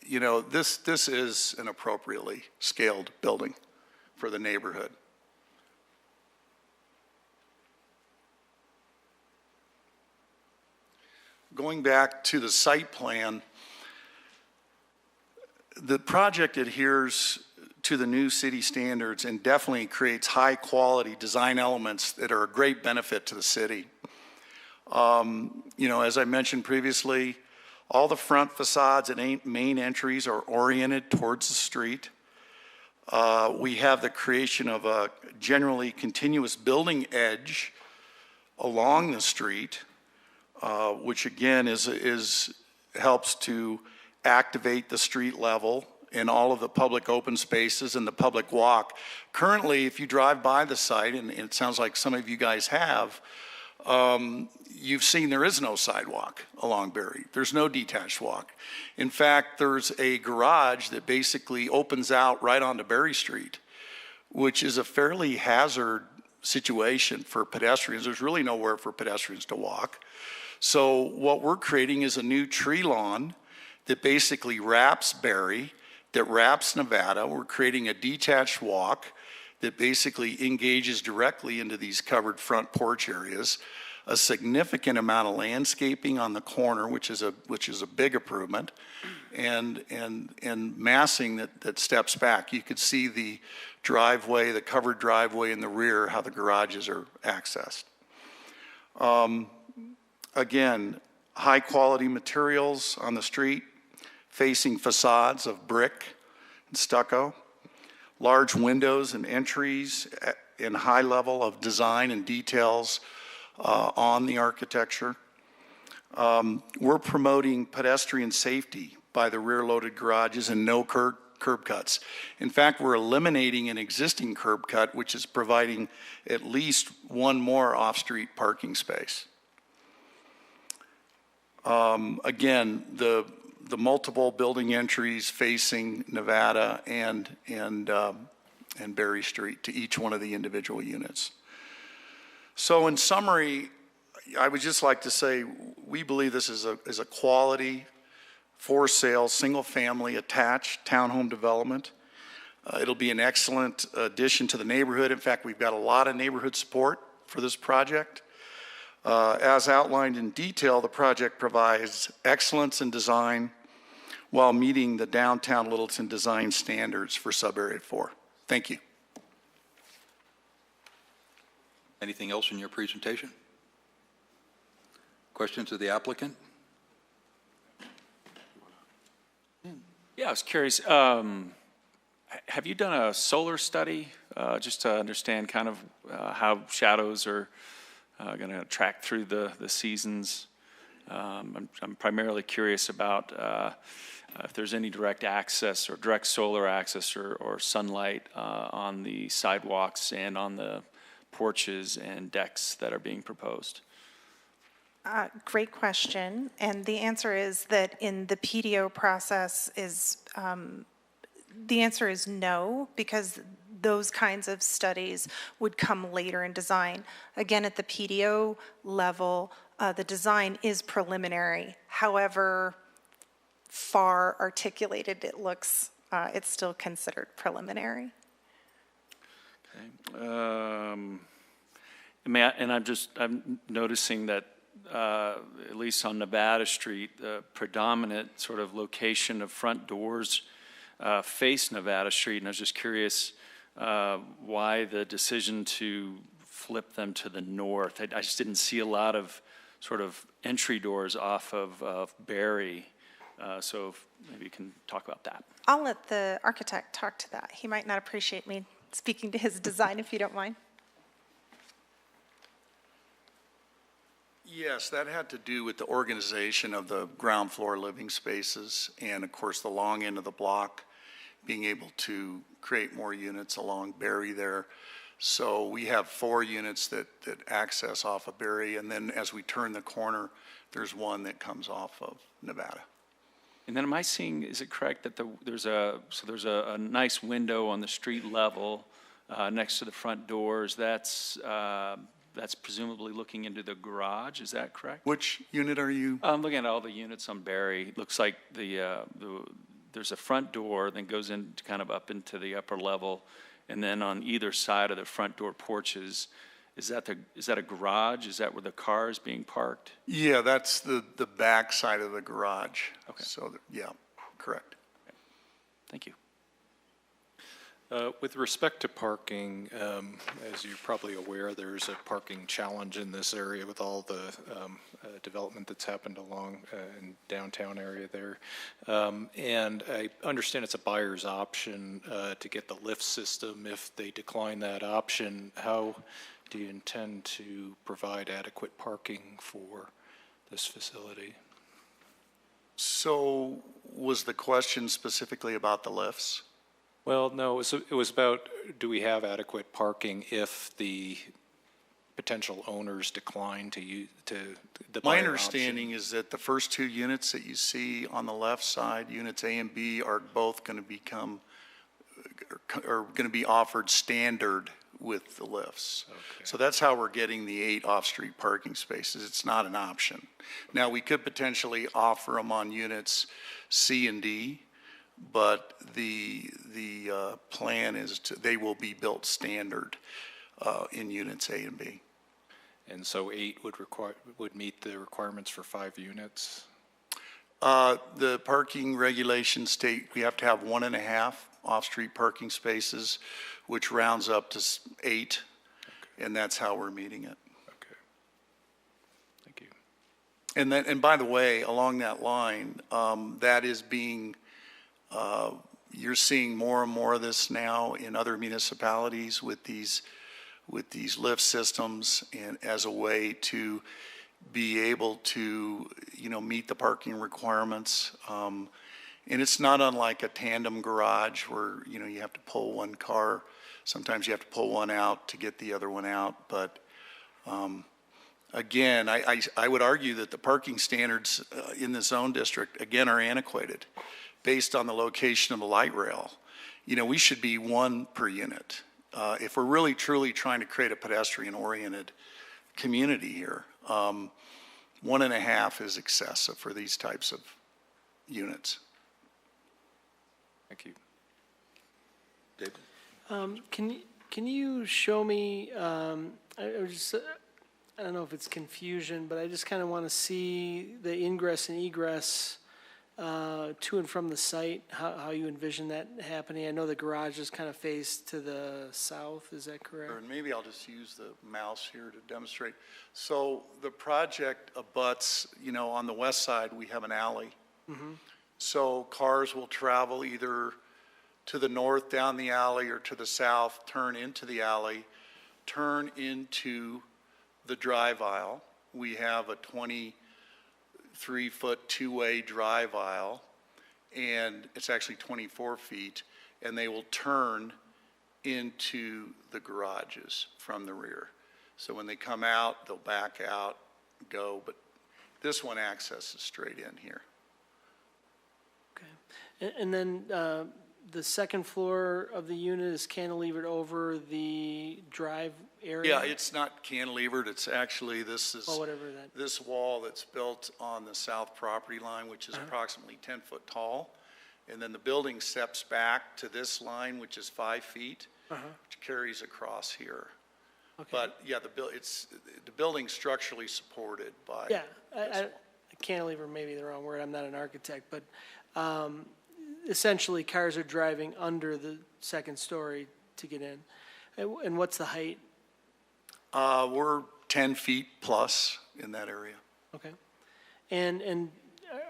you know, this is an appropriately scaled building for the neighborhood. Going back to the site plan, the project adheres to the new city standards and definitely creates high quality design elements that are a great benefit to the city. You know, as I mentioned previously, all the front facades and main entries are oriented towards the street. We have the creation of a generally continuous building edge along the street, which again helps to activate the street level in all of the public open spaces and the public walk. Currently, if you drive by the site, and it sounds like some of you guys have, you've seen there is no sidewalk along Berry. There's no detached walk. In fact, there's a garage that basically opens out right onto Berry Street, which is a fairly hazard situation for pedestrians. There's really nowhere for pedestrians to walk. So what we're creating is a new tree lawn that basically wraps Berry, that wraps Nevada. We're creating a detached walk that basically engages directly into these covered front porch areas. A significant amount of landscaping on the corner, which is a big improvement, and massing that steps back. You could see the driveway, the covered driveway in the rear, how the garages are accessed. Again, high quality materials on the street, facing facades of brick and stucco, large windows and entries and high level of design and details on the architecture. We're promoting pedestrian safety by the rear-loaded garages and no curb cuts. In fact, we're eliminating an existing curb cut, which is providing at least one more off-street parking space. Again, the multiple building entries facing Nevada and Berry Street to each one of the individual units. So in summary, I would just like to say we believe this is a quality, for sale, single-family attached townhome development. It'll be an excellent addition to the neighborhood. In fact, we've got a lot of neighborhood support for this project. As outlined in detail, the project provides excellence in design while meeting the downtown Littleton design standards for Sub-Area 4. Thank you. Anything else in your presentation? Questions of the applicant? Yeah, I was curious, have you done a solar study just to understand kind of how shadows are going to track through the seasons? I'm primarily curious about if there's any direct access or direct solar access or sunlight on the sidewalks and on the porches and decks that are being proposed. Great question, and the answer is that in the PDO process the answer is no, because those kinds of studies would come later in design. Again, at the PDO level, the design is preliminary. However far articulated it looks, it's still considered preliminary. Okay. I'm noticing that at least on Nevada Street, the predominant sort of location of front doors face Nevada Street, and I was just curious why the decision to flip them to the north. I just didn't see a lot of sort of entry doors off of Berry, so maybe you can talk about that. I'll let the architect talk to that. He might not appreciate me speaking to his design, if you don't mind. Yes, that had to do with the organization of the ground floor living spaces and, of course, the long end of the block, being able to create more units along Berry there. So we have 4 units that access off of Berry, and then as we turn the corner, there's one that comes off of Nevada. And then am I seeing, is it correct that there's a nice window on the street level next to the front doors? That's presumably looking into the garage, is that correct? Which unit are you? I'm looking at all the units on Berry. Looks like there's a front door that goes in kind of up into the upper level, and then on either side of the front door porches, is that a garage? Is that where the car is being parked? Yeah, that's the back side of the garage. Okay. So, yeah, correct. Okay. Thank you. With respect to parking, as you're probably aware, there's a parking challenge in this area with all the development that's happened along in downtown area there. And I understand it's a buyer's option to get the lift system. If they decline that option, how do you intend to provide adequate parking for this facility? So was the question specifically about the lifts? Well, no, it was about, do we have adequate parking if the potential owners decline to use the buyer My understanding is that the first 2 units that you see on the left side, units A and B, are both going to be offered standard with the lifts. Okay. So that's how we're getting the 8 off-street parking spaces. It's not an option. Now, we could potentially offer them on units C and D, but the plan is they will be built standard in units A and B. And so 8 would meet the requirements for 5 units? The parking regulations state we have to have 1.5 off-street parking spaces, which rounds up to 8, okay. And that's how we're meeting it. Okay. Thank you. And by the way, along that line, that is being you're seeing more and more of this now in other municipalities with these with these lift systems and as a way to be able to, meet the parking requirements. And it's not unlike a tandem garage where, you have to pull one car. Sometimes you have to pull one out to get the other one out. But again, I would argue that the parking standards in the zone district, again, are antiquated based on the location of the light rail. We should be 1 per unit. If we're really truly trying to create a pedestrian-oriented community here, 1.5 is excessive for these types of units. Thank you. David? Can you show me, I don't know if it's confusion, but I just kind of want to see the ingress and egress to and from the site, how you envision that happening. I know the garage is kind of faced to the south, is that correct? And maybe I'll just use the mouse here to demonstrate. So the project abuts, on the west side, we have an alley. Mm-hmm. So cars will travel either to the north down the alley or to the south, turn into the alley, turn into the drive aisle. We have a 23-foot two-way drive aisle, and it's actually 24 feet, and they will turn into the garages from the rear. So when they come out, they'll back out, go, but this one accesses straight in here. Okay. And then the second floor of the unit is cantilevered over the drive area? Yeah, it's not cantilevered, it's actually, this is, this wall that's built on the south property line, which is approximately 10 foot tall. And then the building steps back to this line, which is 5 feet, which carries across here. Okay. But yeah, the building's structurally supported by. Yeah, cantilever may be the wrong word, I'm not an architect, but essentially cars are driving under the second story to get in. And what's the height? We're 10 feet plus in that area. Okay. And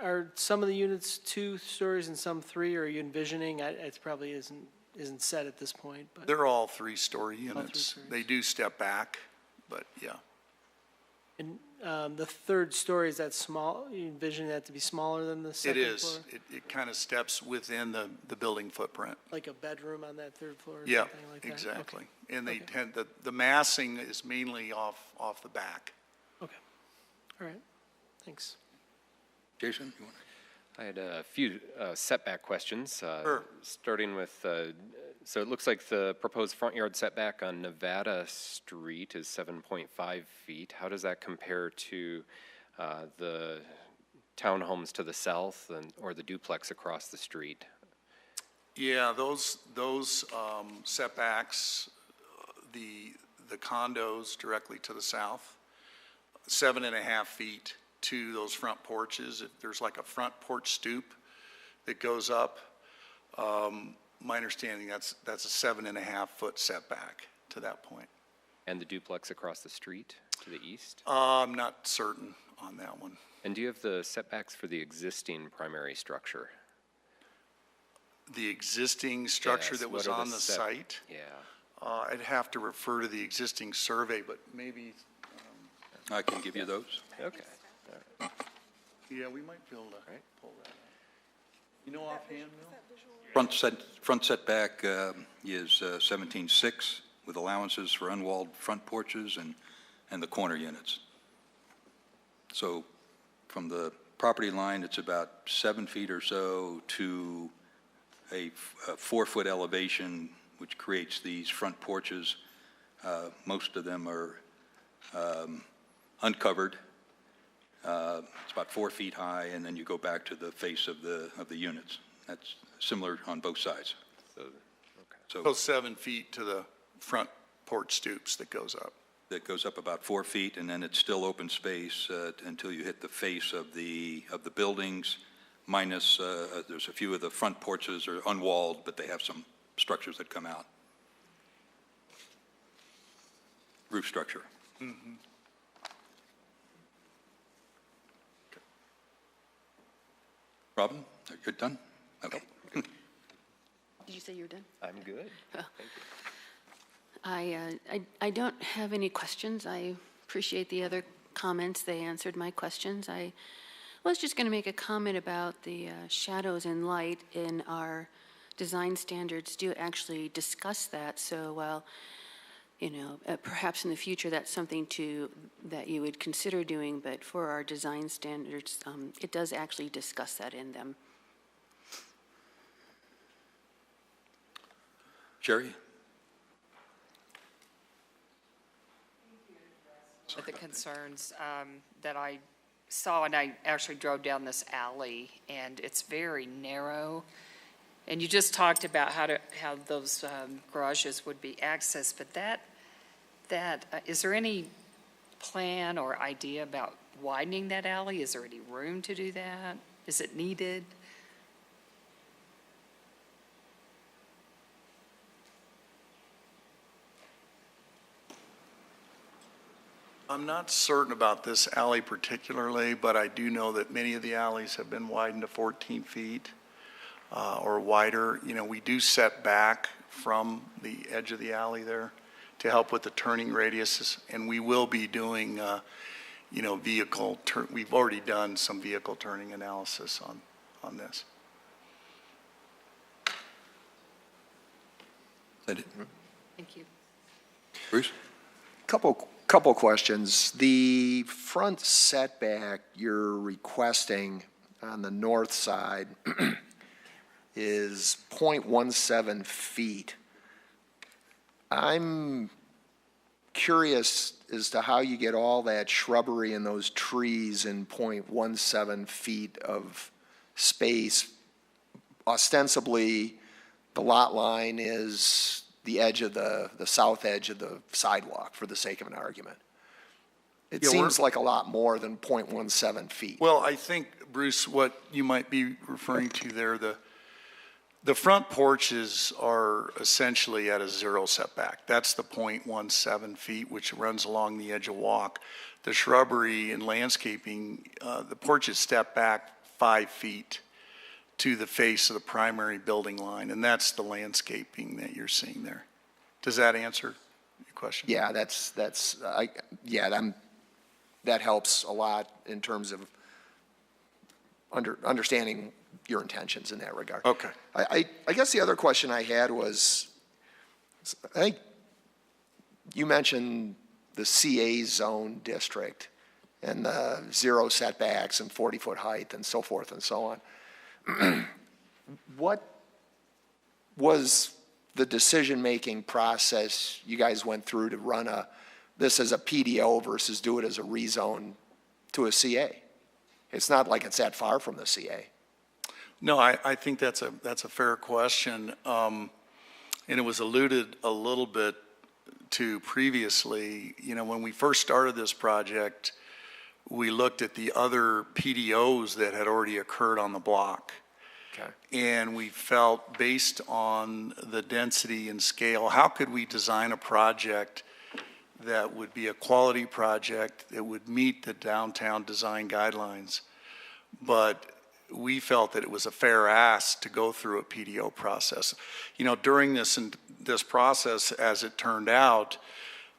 are some of the units 2 stories and some 3, or are you envisioning, it probably isn't set at this point, but. They're all 3-story units. 3 stories. They do step back, but yeah. And the third story, is that small, you envision that to be smaller than the second floor? It is. It kind of steps within the building footprint. Like a bedroom on that third floor or Yeah, something like that? exactly. Okay. And they tend, the massing is mainly off the back. Okay. All right. Thanks. Jason, you want to? I had a few setback questions. Sure. Starting with, so it looks like the proposed front yard setback on Nevada Street is 7.5 feet. How does that compare to the townhomes to the south or the duplex across the street? Yeah, those setbacks, the condos directly to the south, 7.5 feet to those front porches. If there's like a front porch stoop that goes up, my understanding that's a 7.5 foot setback to that point. And the duplex across the street to the east? I'm not certain on that one. And do you have the setbacks for the existing primary structure? The existing structure Yes, that was what are on the site? Yeah. I'd have to refer to the existing survey, but maybe. I can give you those. Okay. All right. Yeah, we might be able to pull that out. You know offhand, Bill? Front setback is 17.6 with allowances for unwalled front porches and the corner units. So from the property line, it's about 7 feet or so to a 4-foot elevation, which creates these front porches. Most of them are uncovered. It's about 4 feet high, and then you go back to the face of the units. That's similar on both sides. So 7 feet to the front porch stoops that goes up. That goes up about 4 feet, and then it's still open space until you hit the face of the buildings. Minus, there's a few of the front porches are unwalled, but they have some structures that come out. Roof structure. Mm-hmm. Robin, are you done? Okay. Did you say you're done? I'm good. Oh. Thank I don't have any questions. I appreciate the other comments. They answered my questions. I was just going to make a comment about the shadows and light in our design standards do actually discuss that. So while, perhaps in the future that's something that you would consider doing, but for our design standards, it does actually discuss that in them. Jerry? The concerns that I saw, and I actually drove down this alley, and it's very narrow. And you just talked about how those garages would be accessed, but is there any plan or idea about widening that alley? Is there any room to do that? Is it needed? I'm not certain about this alley particularly, but I do know that many of the alleys have been widened to 14 feet or wider. We do set back from the edge of the alley there to help with the turning radiuses, and we will be doing, we've already done some vehicle turning analysis on this. Is that it? Thank you. Bruce? Couple questions. The front setback you're requesting on the north side is 0.17 feet. I'm curious as to how you get all that shrubbery and those trees in 0.17 feet of space. Ostensibly, the lot line is the edge of the south edge of the sidewalk, for the sake of an argument. It seems like a lot more than 0.17 feet. Well, I think, Bruce, what you might be referring to there, the front porches are essentially at a zero setback. That's the 0.17 feet, which runs along the edge of walk. The shrubbery and landscaping, the porches step back 5 feet to the face of the primary building line, and that's the landscaping that you're seeing there. Does that answer your question? Yeah, that helps a lot in terms of understanding your intentions in that regard. Okay. I guess the other question I had was, I think you mentioned the CA zone district and the zero setbacks and 40-foot height and so forth and so on. What was the decision-making process you guys went through to run this as a PDO versus do it as a rezone to a CA? It's not like it's that far from the CA. No, I think that's a fair question. And it was alluded a little bit to previously. When we first started this project, we looked at the other PDOs that had already occurred on the block. Okay. And we felt, based on the density and scale, how could we design a project that would be a quality project that would meet the downtown design guidelines? But we felt that it was a fair ask to go through a PDO process. During this process, as it turned out,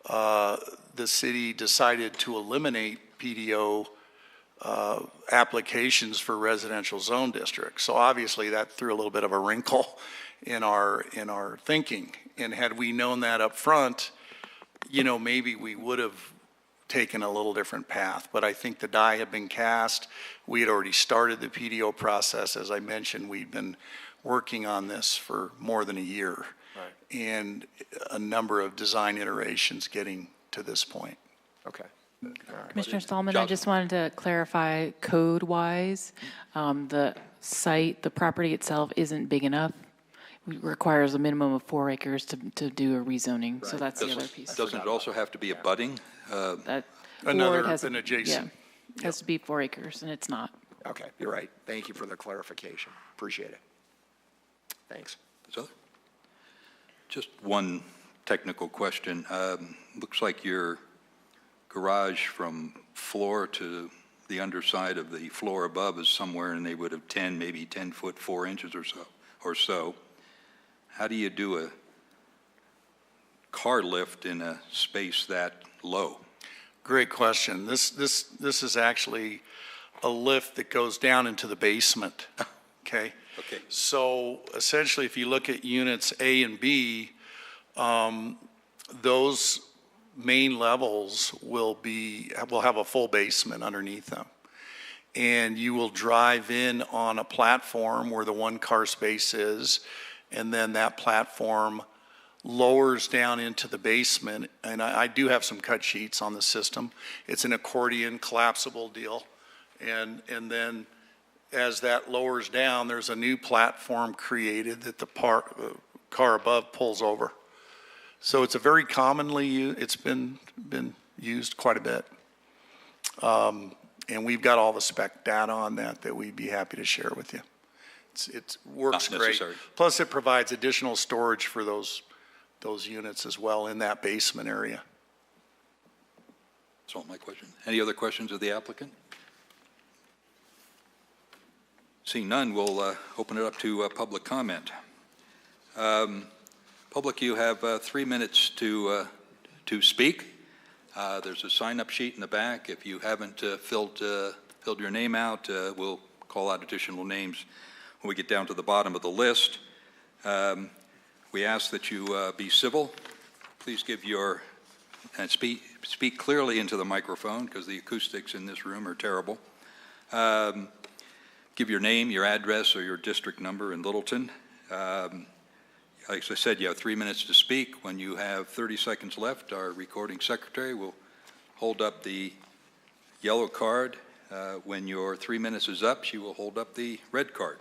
the city decided to eliminate PDO applications for residential zone districts. So obviously that threw a little bit of a wrinkle in our thinking. And had we known that up front, maybe we would have taken a little different path. But I think the die had been cast. We had already started the PDO process. As I mentioned, we've been working on this for more than a year. Right. And a number of design iterations getting to this point. Okay. Commissioner Stallman, I just wanted to clarify code-wise, the site, the property itself isn't big enough. It requires a minimum of 4 acres to do a rezoning, so that's the other piece. Doesn't it also have to be abutting? An adjacent. It has to be 4 acres, and it's not. Okay, you're right. Thank you for the clarification. Appreciate it. Thanks. So, just one technical question. Looks like your garage from floor to the underside of the floor above is somewhere in the neighborhood of 10, maybe 10 foot 4 inches or so. How do you do car lift in a space that low? Great question. This is actually a lift that goes down into the basement, okay? Okay. So essentially, if you look at units A and B, those main levels will have a full basement underneath them. And you will drive in on a platform where the one car space is, and then that platform lowers down into the basement. And I do have some cut sheets on the system. It's an accordion collapsible deal. And then as that lowers down, there's a new platform created that the car above pulls over. So it's a very commonly used, it's been used quite a bit. And we've got all the spec data on that we'd be happy to share with you. It works Not great. necessary. Plus it provides additional storage for those units as well in that basement area. That's all my question. Any other questions of the applicant? Seeing none, we'll open it up to public comment. Public, you have 3 minutes to speak. There's a sign-up sheet in the back. If you haven't filled your name out, we'll call out additional names when we get down to the bottom of the list. We ask that you be civil. Please give and speak clearly into the microphone because the acoustics in this room are terrible. Give your name, your address, or your district number in Littleton. Like I said, you have 3 minutes to speak. When you have 30 seconds left, our recording secretary will hold up the yellow card. When your 3 minutes is up, she will hold up the red card.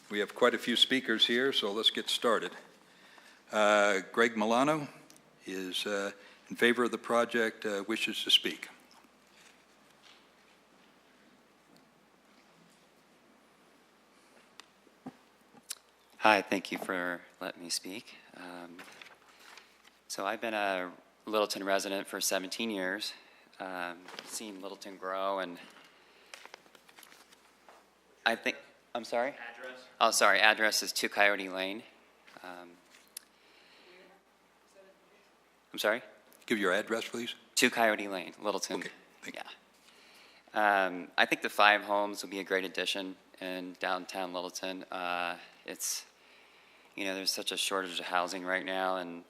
We have quite a few speakers here, so let's get started. Greg Milano is in favor of the project, wishes to speak. Hi, thank you for letting me speak. So I've been a Littleton resident for 17 years, seen Littleton grow, and I think, I'm sorry? Address? Oh, sorry, address is 2 Coyote Lane. I'm sorry? Give your address, please. 2 Coyote Lane, Littleton. Okay, thank you. Yeah. I think the 5 homes will be a great addition in downtown Littleton. There's such a shortage of housing right now, and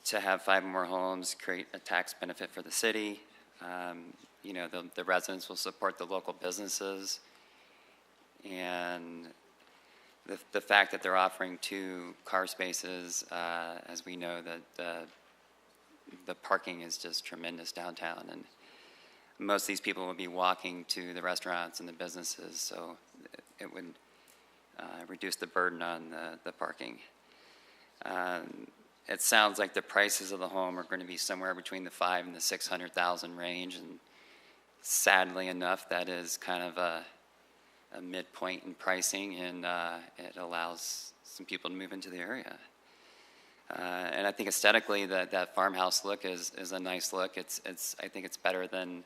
to have 5 more homes create a tax benefit for the city. The residents will support the local businesses, and the fact that they're offering 2 car spaces, as we know that the parking is just tremendous downtown, and most of these people will be walking to the restaurants and the businesses, so it would reduce the burden on the parking. It sounds like the prices of the home are going to be somewhere between the $500,000 and the $600,000 range, and sadly enough, that is kind of a midpoint in pricing, and it allows some people to move into the area. And I think aesthetically, that farmhouse look is a nice look. I think it's better than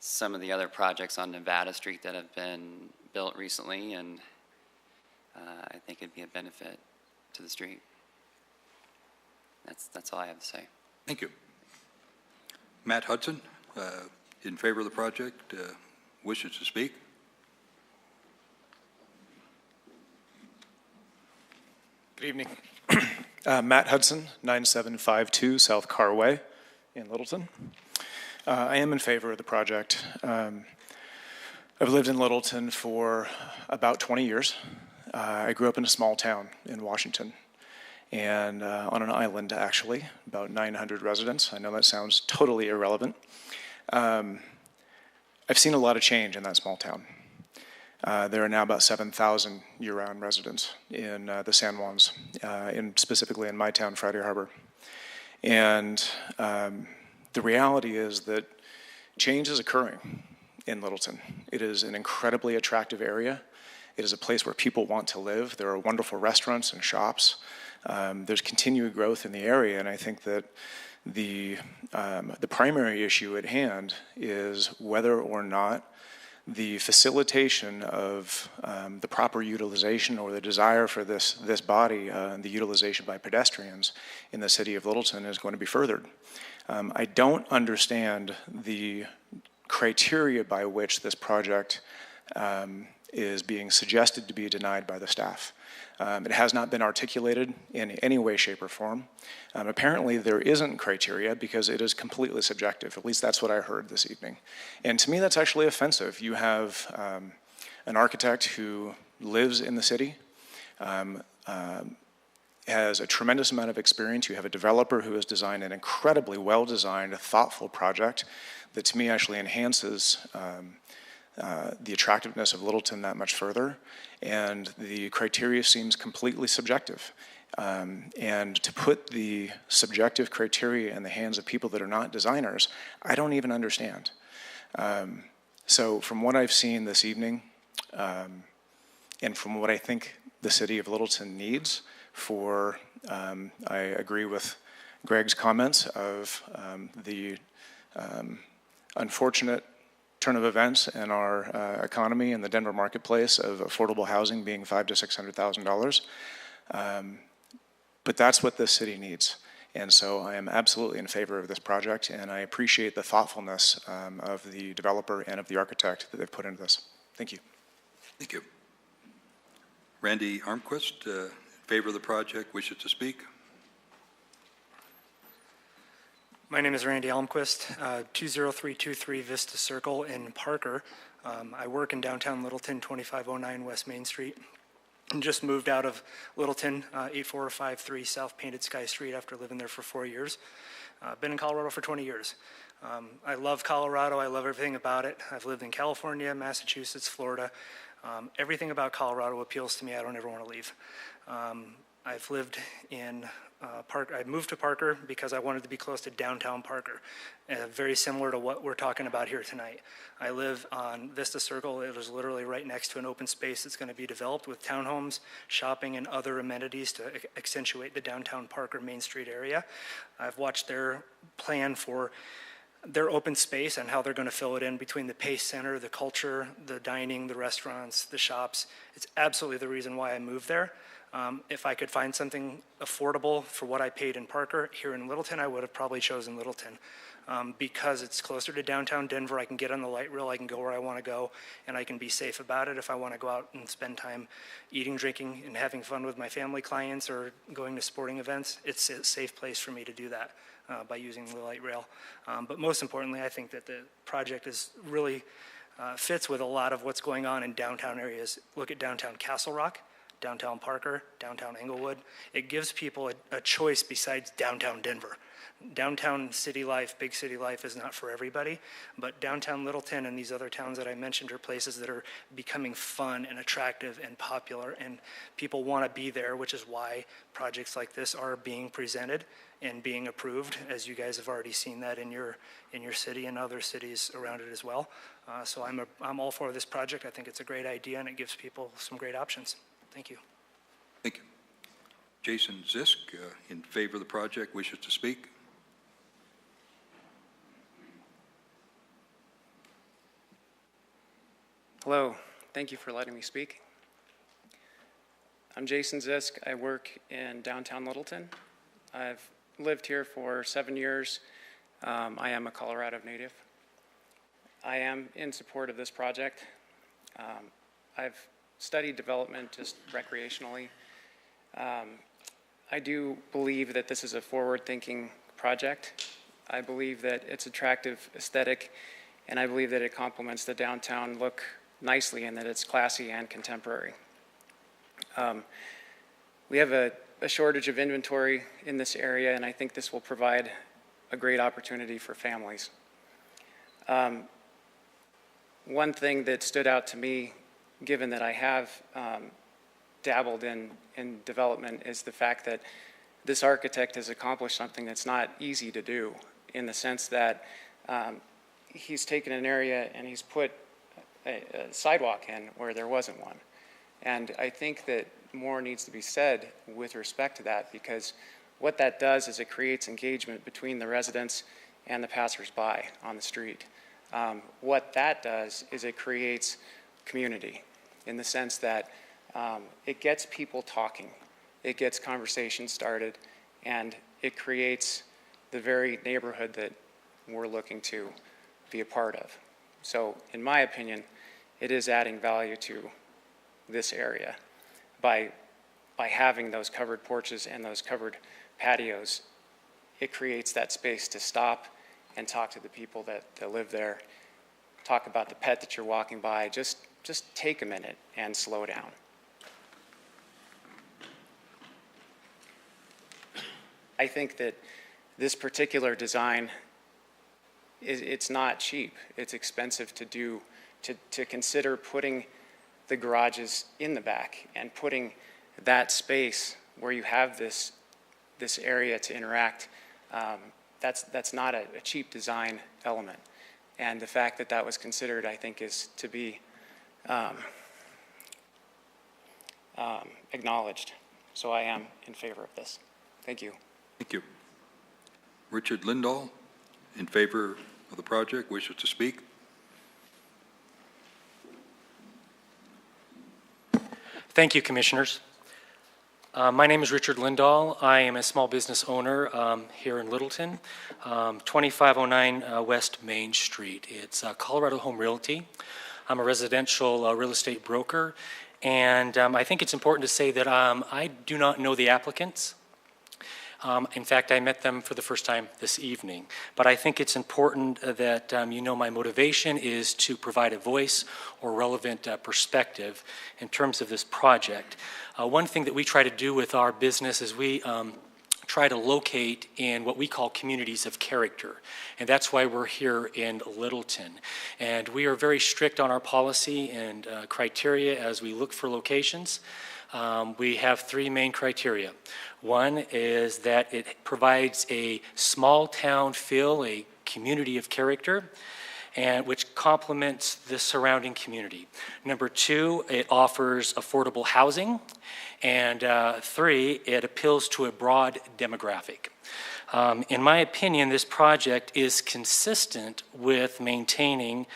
some of the other projects on Nevada Street that have been built recently, and I think it'd be a benefit to the street. That's all I have to say. Thank you. Matt Hudson, in favor of the project, wishes to speak. Good evening. Matt Hudson, 9752 South Carway in Littleton. I am in favor of the project. I've lived in Littleton for about 20 years. I grew up in a small town in Washington, and on an island, actually, about 900 residents. I know that sounds totally irrelevant. I've seen a lot of change in that small town. There are now about 7,000 year-round residents in the San Juans, specifically in my town, Friday Harbor. And the reality is that change is occurring in Littleton. It is an incredibly attractive area. It is a place where people want to live. There are wonderful restaurants and shops. There's continued growth in the area, and I think that the primary issue at hand is whether or not the facilitation of the proper utilization or the desire for this body, the utilization by pedestrians in the city of Littleton is going to be furthered. I don't understand the criteria by which this project is being suggested to be denied by the staff. It has not been articulated in any way, shape, or form. Apparently, there isn't criteria because it is completely subjective. At least that's what I heard this evening. And to me, that's actually offensive. You have an architect who lives in the city, has a tremendous amount of experience. You have a developer who has designed an incredibly well-designed, thoughtful project that to me actually enhances the attractiveness of Littleton that much further, and the criteria seems completely subjective. And to put the subjective criteria in the hands of people that are not designers, I don't even understand. So from what I've seen this evening, and from what I think the city of Littleton needs for, I agree with Greg's comments of the unfortunate turn of events in our economy and the Denver marketplace of affordable housing being $500,000 to $600,000. But that's what this city needs. And so I am absolutely in favor of this project, and I appreciate the thoughtfulness of the developer and of the architect that they've put into this. Thank you. Thank you. Randy Armquist, in favor of the project, wishes to speak. My name is Randy Almquist, 20323 Vista Circle in Parker. I work in downtown Littleton, 2509 West Main Street. And just moved out of Littleton, 8453 South Painted Sky Street after living there for 4 years. Been in Colorado for 20 years. I love Colorado. I love everything about it. I've lived in California, Massachusetts, Florida. Everything about Colorado appeals to me. I don't ever want to leave. I've lived in I moved to Parker because I wanted to be close to downtown Parker, very similar to what we're talking about here tonight. I live on Vista Circle. It is literally right next to an open space that's going to be developed with townhomes, shopping, and other amenities to accentuate the downtown Parker Main Street area. I've watched their plan for their open space and how they're going to fill it in between the Pace Center, the culture, the dining, the restaurants, the shops. It's absolutely the reason why I moved there. If I could find something affordable for what I paid in Parker here in Littleton, I would have probably chosen Littleton. Because it's closer to downtown Denver, I can get on the light rail, I can go where I want to go, and I can be safe about it. If I want to go out and spend time eating, drinking, and having fun with my family clients or going to sporting events, it's a safe place for me to do that by using the light rail. But most importantly, I think that the project is really fits with a lot of what's going on in downtown areas. Look at downtown Castle Rock, downtown Parker, downtown Englewood. It gives people a choice besides downtown Denver. Downtown city life, big city life is not for everybody, but downtown Littleton and these other towns that I mentioned are places that are becoming fun and attractive and popular, and people want to be there, which is why projects like this are being presented and being approved, as you guys have already seen that in your city and other cities around it as well. So I'm all for this project. I think it's a great idea, and it gives people some great options. Thank you. Thank you. Jason Zisk, in favor of the project, wishes to speak. Hello, thank you for letting me speak. I'm Jason Zisk. I work in downtown Littleton. I've lived here for 7 years. I am a Colorado native. I am in support of this project. I've studied development just recreationally. I do believe that this is a forward-thinking project. I believe that it's attractive aesthetic, and I believe that it complements the downtown look nicely and that it's classy and contemporary. We have a shortage of inventory in this area, and I think this will provide a great opportunity for families. One thing that stood out to me, given that I have dabbled in development, is the fact that this architect has accomplished something that's not easy to do, in the sense that he's taken an area and he's put a sidewalk in where there wasn't one. And I think that more needs to be said with respect to that, because what that does is it creates engagement between the residents and the passersby on the street. What that does is it creates community in the sense that it gets people talking, it gets conversation started, and it creates the very neighborhood that we're looking to be a part of. So in my opinion, it is adding value to this area by having those covered porches and those covered patios. It creates that space to stop and talk to the people that live there, talk about the pet that you're walking by. Just take a minute and slow down. I think that this particular design, it's not cheap. It's expensive to do, to consider putting the garages in the back and putting that space where you have this area to interact. That's not a cheap design element. And the fact that that was considered, I think, is to be acknowledged. So I am in favor of this. Thank you. Thank you. Richard Lindahl, in favor of the project, wishes to speak. Thank you, Commissioners. My name is Richard Lindahl. I am a small business owner here in Littleton, 2509 West Main Street. It's Colorado Home Realty. I'm a residential real estate broker, and I think it's important to say that I do not know the applicants. In fact, I met them for the first time this evening. But I think it's important that you know my motivation is to provide a voice or relevant perspective in terms of this project. One thing that we try to do with our business is we try to locate in what we call communities of character. And that's why we're here in Littleton. And we are very strict on our policy and criteria as we look for locations. We have three main criteria. One is that it provides a small town feel, a community of character, and which complements the surrounding community. Number two, it offers affordable housing. And three, it appeals to a broad demographic. In my opinion, this project is consistent with maintaining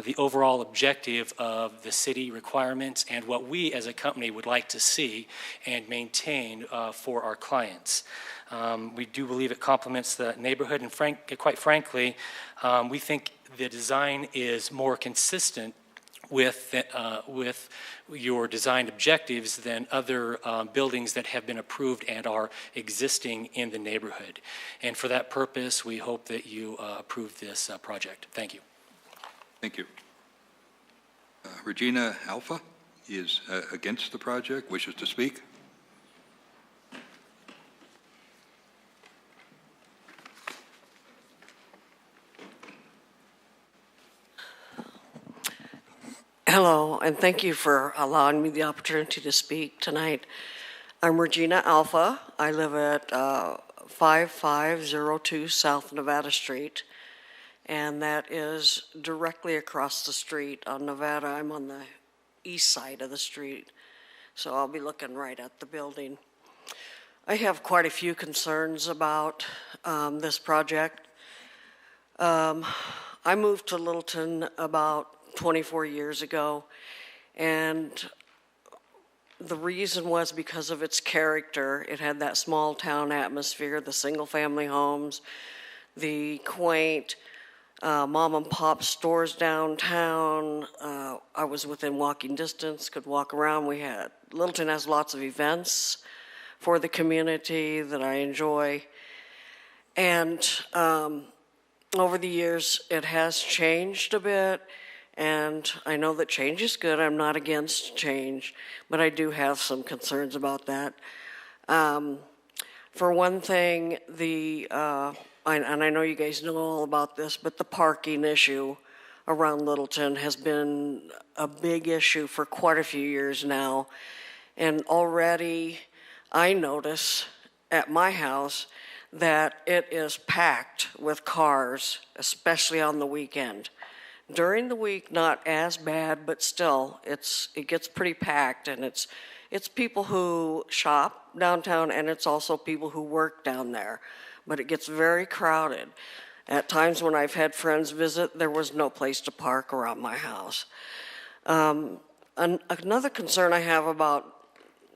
the overall objective of the city requirements and what we as a company would like to see and maintain for our clients. We do believe it complements the neighborhood, and quite frankly, we think the design is more consistent with your design objectives than other buildings that have been approved and are existing in the neighborhood. And for that purpose, we hope that you approve this project. Thank you. Thank you. Regina Alpha is against the project, wishes to speak. Hello, and thank you for allowing me the opportunity to speak tonight. I'm Regina Alpha. I live at 5502 South Nevada Street, and that is directly across the street on Nevada. I'm on the east side of the street, so I'll be looking right at the building. I have quite a few concerns about this project. I moved to Littleton about 24 years ago, and the reason was because of its character. It had that small town atmosphere, the single family homes, the quaint mom and pop stores downtown. I was within walking distance, could walk around. Littleton has lots of events for the community that I enjoy, and over the years it has changed a bit. And I know that change is good. I'm not against change, but I do have some concerns about that. For one thing, and I know you guys know all about this, but the parking issue around Littleton has been a big issue for quite a few years now. And already I notice at my house that it is packed with cars, especially on the weekend. During the week, not as bad, but still, it gets pretty packed, and it's people who shop downtown, and it's also people who work down there. But it gets very crowded. At times when I've had friends visit, there was no place to park around my house. Another concern I have about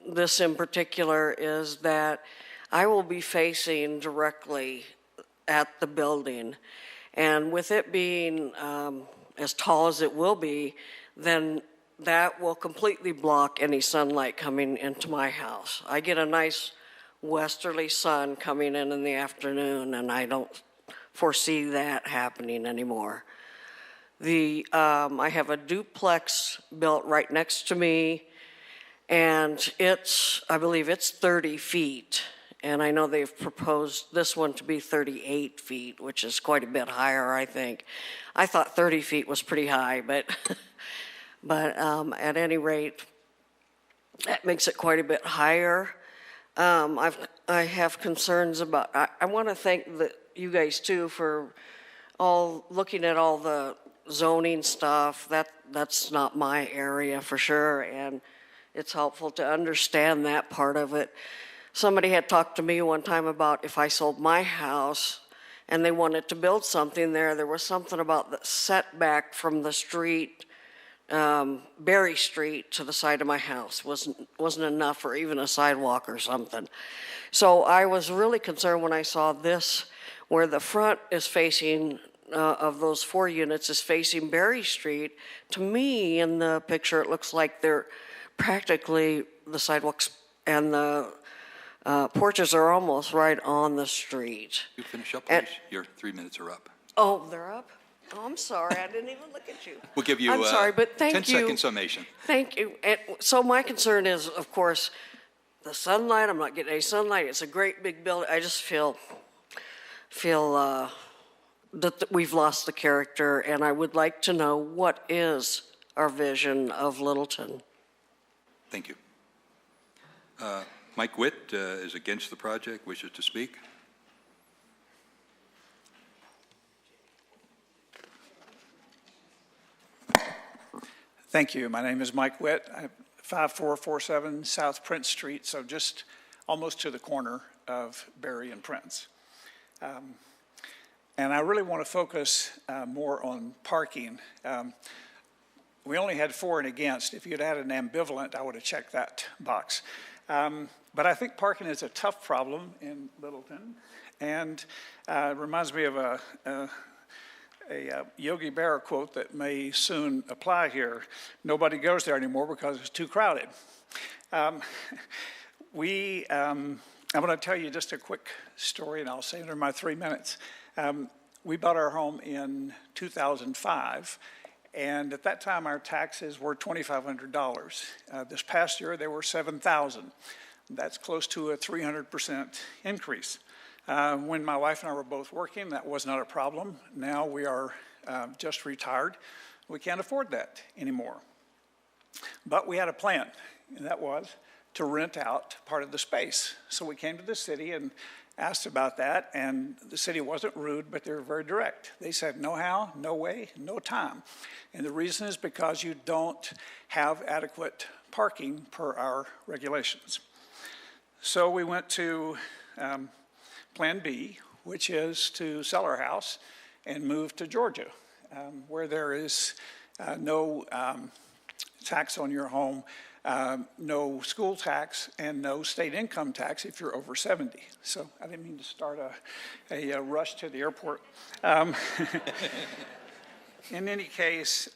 this in particular is that I will be facing directly at the building. And with it being as tall as it will be, then that will completely block any sunlight coming into my house. I get a nice westerly sun coming in the afternoon, and I don't foresee that happening anymore. I have a duplex built right next to me, and I believe it's 30 feet. And I know they've proposed this one to be 38 feet, which is quite a bit higher, I think. I thought 30 feet was pretty high, but at any rate, that makes it quite a bit higher. I have concerns about, I want to thank you guys too for looking at all the zoning stuff. That's not my area for sure, and it's helpful to understand that part of it. Somebody had talked to me one time about if I sold my house and they wanted to build something there was something about the setback from the street, Berry Street, to the side of my house wasn't enough for even a sidewalk or something. So I was really concerned when I saw this, where the front is facing, of those 4 units, is facing Berry Street. To me, in the picture, it looks like they're practically, the sidewalks and the porches are almost right on the street. You finish up, please. Your 3 minutes are up. Oh, they're up? Oh, I'm sorry, I didn't even look at you. We'll give you I'm sorry, but thank 10-second summation. Thank you. And so my concern is, of course, the sunlight. I'm not getting any sunlight. It's a great big building. I just feel that we've lost the character, and I would like to know what is our vision of Littleton. Thank you. Mike Witt is against the project, wishes to speak. Thank you. My name is Mike Witt. I'm 5447 South Prince Street, so just almost to the corner of Berry and Prince. And I really want to focus more on parking. We only had for and against. If you'd added an ambivalent, I would have checked that box. But I think parking is a tough problem in Littleton, and it reminds me of a Yogi Berra quote that may soon apply here. Nobody goes there anymore because it's too crowded. I'm going to tell you just a quick story, and I'll say it in my 3 minutes. We bought our home in 2005, and at that time our taxes were $2,500. This past year they were $7,000. That's close to a 300% increase. When my wife and I were both working, that was not a problem. Now we are just retired. We can't afford that anymore. But we had a plan, and that was to rent out part of the space. So we came to the city and asked about that, and the city wasn't rude, but they were very direct. They said, no how, no way, no time. And the reason is because you don't have adequate parking per our regulations. So we went to Plan B, which is to sell our house and move to Georgia, where there is no tax on your home, no school tax, and no state income tax if you're over 70. So I didn't mean to start a rush to the airport. In any case,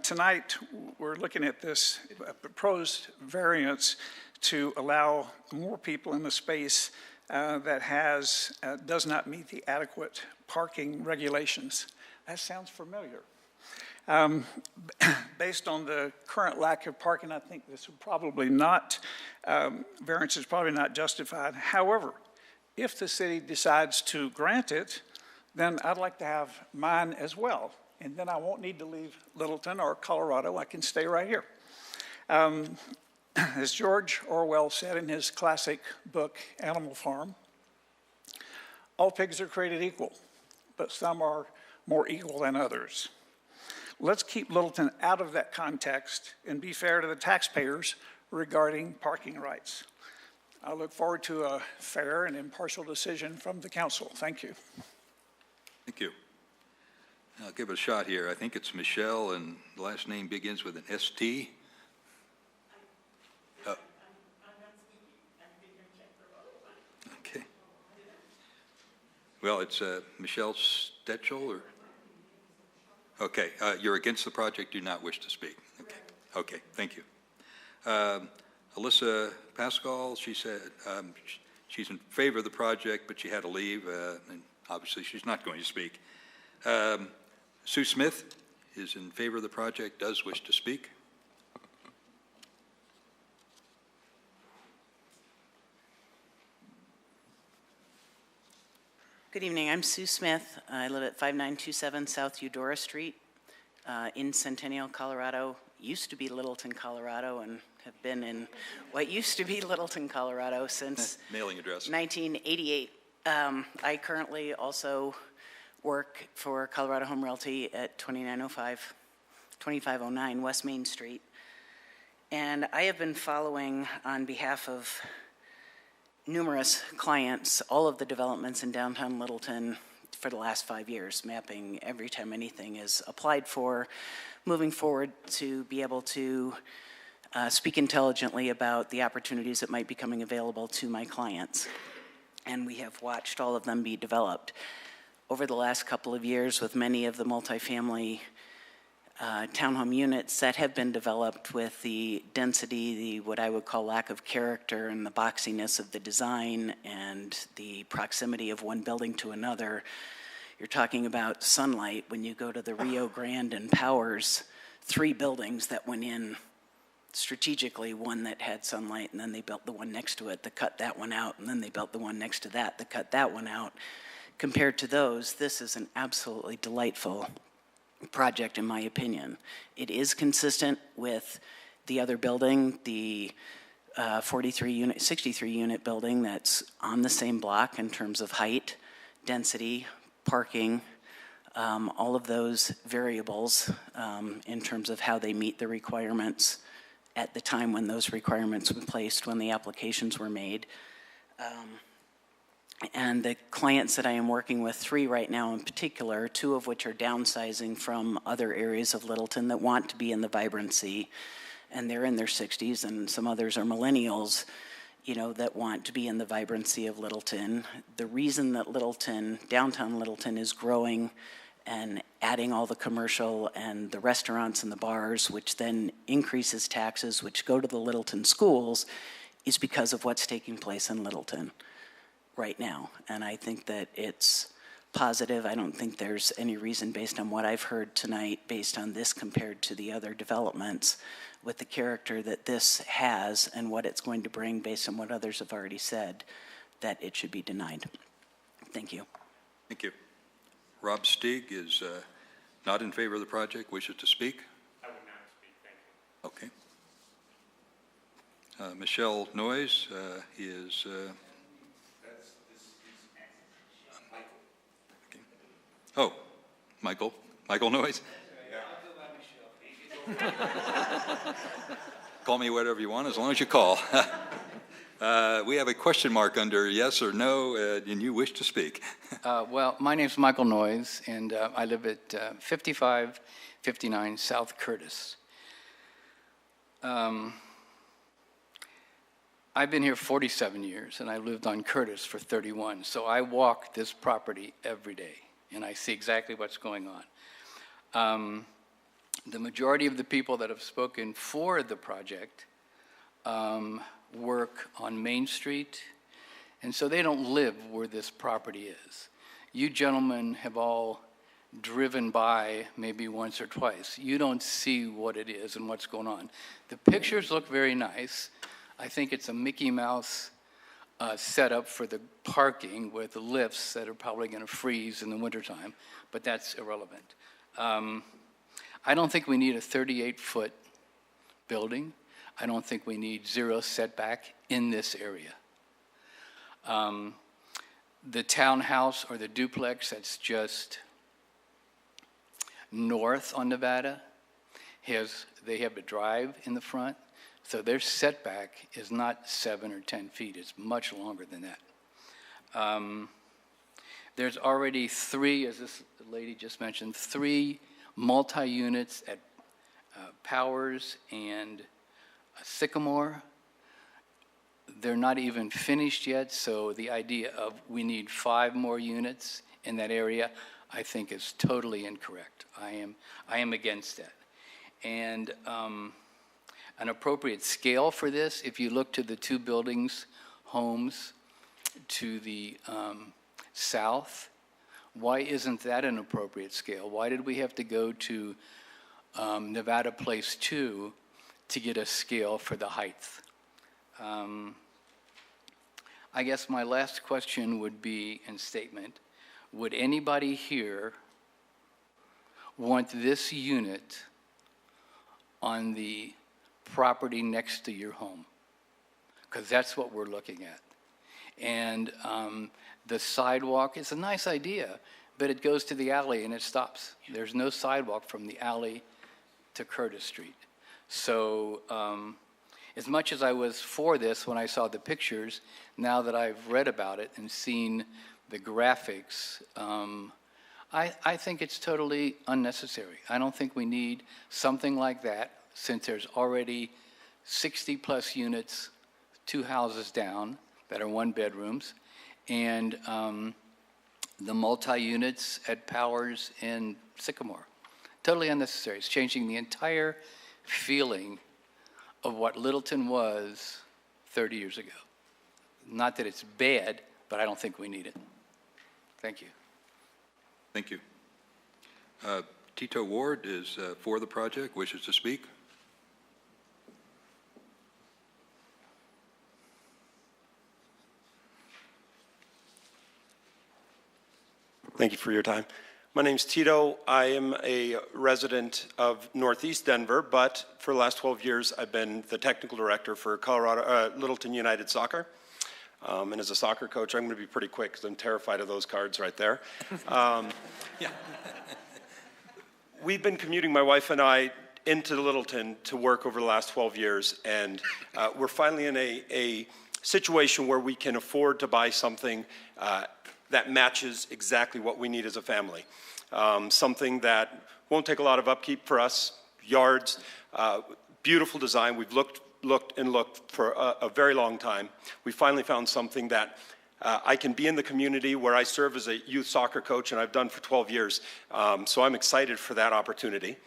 tonight we're looking at this proposed variance to allow more people in the space that does not meet the adequate parking regulations. That sounds familiar. Based on the current lack of parking, I think this would probably not, variance is probably not justified. However, if the city decides to grant it, then I'd like to have mine as well. And then I won't need to leave Littleton or Colorado. I can stay right here. As George Orwell said in his classic book, Animal Farm, all pigs are created equal, but some are more equal than others. Let's keep Littleton out of that context and be fair to the taxpayers regarding parking rights. I look forward to a fair and impartial decision from the council. Thank you. Thank you. I'll give it a shot here. I think it's Michelle, and the last name begins with an ST. Okay. Well, it's Michelle Stetchel, or? Okay, you're against the project, do not wish to speak. Okay, okay, thank you. Alyssa Pascal, she said she's in favor of the project, but she had to leave, and obviously she's not going to speak. Sue Smith is in favor of the project, does wish to speak. Good evening. I'm Sue Smith. I live at 5927 South Eudora Street in Centennial, Colorado. Used to be Littleton, Colorado, and have been in what used to be Littleton, Colorado since Mailing address. 1988. I currently also work for Colorado Home Realty at 2509 West Main Street. And I have been following on behalf of numerous clients all of the developments in downtown Littleton for the last 5 years, mapping every time anything is applied for, moving forward to be able to speak intelligently about the opportunities that might be coming available to my clients. And we have watched all of them be developed. Over the last couple of years, with many of the multifamily townhome units that have been developed with the density, the what I would call lack of character, and the boxiness of the design and the proximity of one building to another, you're talking about sunlight. When you go to the Rio Grande and Powers, 3 buildings that went in strategically, one that had sunlight, and then they built the one next to it that cut that one out, and then they built the one next to that that cut that one out. Compared to those, this is an absolutely delightful project, in my opinion. It is consistent with the other building, the 63 unit building that's on the same block in terms of height, density, parking, all of those variables in terms of how they meet the requirements at the time when those requirements were placed, when the applications were made. And the clients that I am working with, 3 right now in particular, 2 of which are downsizing from other areas of Littleton that want to be in the vibrancy, and they're in their 60s, and some others are millennials, you know, that want to be in the vibrancy of Littleton. The reason that Littleton, downtown Littleton, is growing and adding all the commercial and the restaurants and the bars, which then increases taxes, which go to the Littleton schools, is because of what's taking place in Littleton right now. And I think that it's positive. I don't think there's any reason, based on what I've heard tonight, based on this compared to the other developments, with the character that this has and what it's going to bring based on what others have already said, that it should be denied. Thank you. Thank you. Rob Stieg is not in favor of the project, wishes to speak? I would not speak, thank you. Okay. Michelle Noyes is... Oh, Michael Noyes. Call me whatever you want, as long as you call. We have a question mark under yes or no, and you wish to speak. Well, my name's Michael Noyes, and I live at 5559 South Curtis. I've been here 47 years, and I lived on Curtis for 31, so I walk this property every day, and I see exactly what's going on. The majority of the people that have spoken for the project work on Main Street, and so they don't live where this property is. You gentlemen have all driven by maybe once or twice. You don't see what it is and what's going on. The pictures look very nice. I think it's a Mickey Mouse setup for the parking with the lifts that are probably going to freeze in the wintertime, but that's irrelevant. I don't think we need a 38-foot building. I don't think we need 0 setback in this area. The townhouse or the duplex that's just north on Nevada, they have a drive in the front, so their setback is not 7 or 10 feet. It's much longer than that. There's already 3, as this lady just mentioned, 3 multi-units at Powers and Sycamore. They're not even finished yet, so the idea of we need 5 more units in that area, I think is totally incorrect. I am against that. And an appropriate scale for this, if you look to the 2 buildings, homes to the south, why isn't that an appropriate scale? Why did we have to go to Nevada Place 2 to get a scale for the height? I guess my last question would be, in statement, would anybody here want this unit on the property next to your home? Because that's what we're looking at. And the sidewalk is a nice idea, but it goes to the alley and it stops. There's no sidewalk from the alley to Curtis Street. So as much as I was for this when I saw the pictures, now that I've read about it and seen the graphics, I think it's totally unnecessary. I don't think we need something like that since there's already 60-plus units, 2 houses down that are 1-bedrooms, and the multi-units at Powers and Sycamore. Totally unnecessary. It's changing the entire feeling of what Littleton was 30 years ago. Not that it's bad, but I don't think we need it. Thank you. Thank you. Tito Ward is for the project, wishes to speak. Thank you for your time. My name's Tito. I am a resident of Northeast Denver, but for the last 12 years, I've been the technical director for Littleton United Soccer. And as a soccer coach, I'm going to be pretty quick because I'm terrified of those cards right there. We've been commuting, my wife and I, into Littleton to work over the last 12 years, and we're finally in a situation where we can afford to buy something that matches exactly what we need as a family. Something that won't take a lot of upkeep for us, yards, beautiful design. We've looked for a very long time. We finally found something that I can be in the community where I serve as a youth soccer coach, and I've done for 12 years. So I'm excited for that opportunity.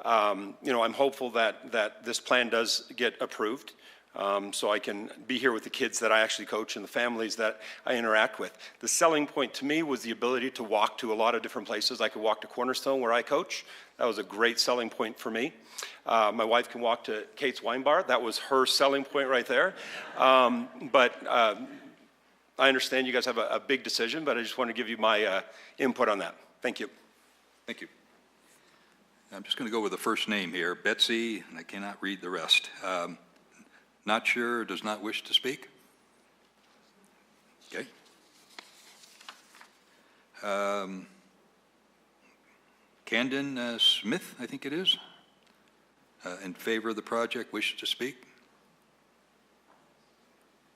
I'm hopeful that this plan does get approved. So I can be here with the kids that I actually coach and the families that I interact with. The selling point to me was the ability to walk to a lot of different places. I could walk to Cornerstone where I coach. That was a great selling point for me. My wife can walk to Kate's Wine Bar. That was her selling point right there. But I understand you guys have a big decision, but I just want to give you my input on that. Thank you. Thank you. I'm just going to go with the first name here, Betsy, and I cannot read the rest. Not sure, does not wish to speak? Okay. Camden Smith, I think it is, in favor of the project, wishes to speak?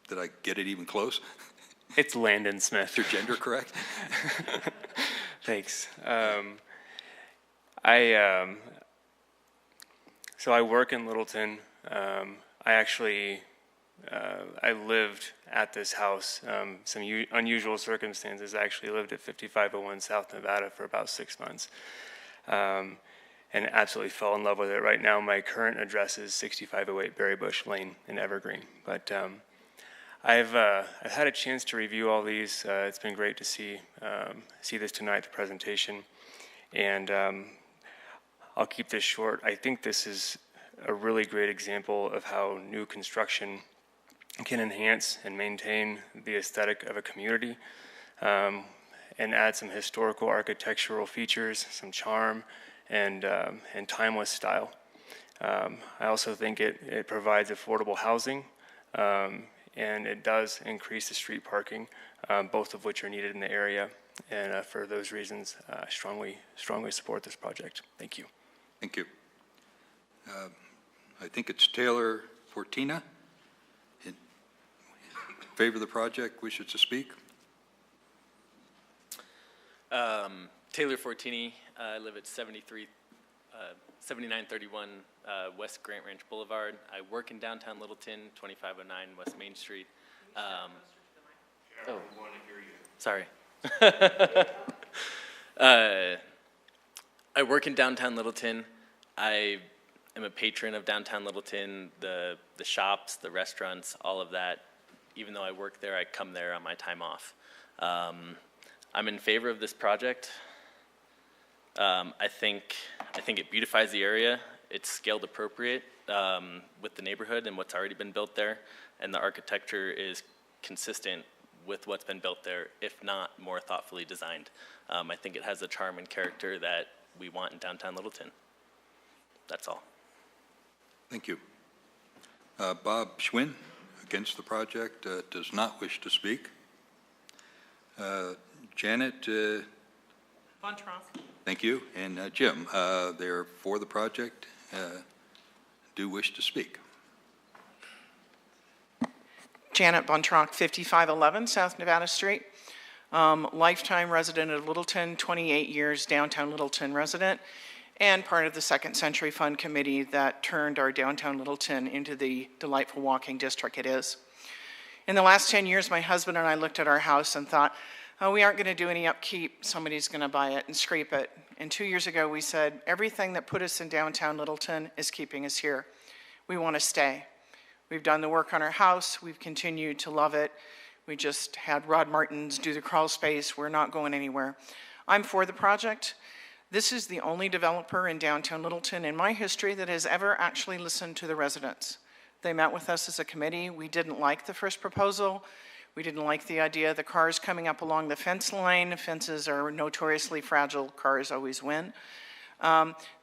Did I get it even close? It's Landon Smith. Is your gender correct? Thanks. So I work in Littleton. I lived at this house. Some unusual circumstances. I actually lived at 5501 South Nevada for about 6 months, and absolutely fell in love with it. Right now, my current address is 6508 Berry Bush Lane in Evergreen. But I've had a chance to review all these. It's been great to see this tonight, the presentation, and I'll keep this short. I think this is a really great example of how new construction can enhance and maintain the aesthetic of a community, and add some historical architectural features, some charm, and timeless style. I also think it provides affordable housing, and it does increase the street parking, both of which are needed in the area. And for those reasons, strongly support this project. Thank you. Thank you. I think it's Taylor Fortina. In favor of the project, wishes to speak? Taylor Fortini. I live at 7931 West Grant Ranch Boulevard. I work in downtown Littleton, 2509 West Main Street. Oh, sorry. I work in downtown Littleton. I am a patron of downtown Littleton, the shops, the restaurants, all of that. Even though I work there, I come there on my time off. I'm in favor of this project. I think it beautifies the area. It's scaled appropriate with the neighborhood and what's already been built there, and the architecture is consistent with what's been built there, if not more thoughtfully designed. I think it has the charm and character that we want in downtown Littleton. That's all. Thank you. Bob Schwinn, against the project, does not wish to speak. Janet? Von Tronk. Thank you. And Jim, they're for the project, do wish to speak. Janet Bontrock, 5511 South Nevada Street. Lifetime resident of Littleton, 28 years downtown Littleton resident, and part of the Second Century Fund Committee that turned our downtown Littleton into the delightful walking district it is. In the last 10 years, my husband and I looked at our house and thought, oh, we aren't going to do any upkeep. Somebody's going to buy it and scrape it. And 2 years ago, we said, everything that put us in downtown Littleton is keeping us here. We want to stay. We've done the work on our house. We've continued to love it. We just had Rod Martins do the crawl space. We're not going anywhere. I'm for the project. This is the only developer in downtown Littleton in my history that has ever actually listened to the residents. They met with us as a committee. We didn't like the first proposal. We didn't like the idea of the cars coming up along the fence line. Fences are notoriously fragile. Cars always win.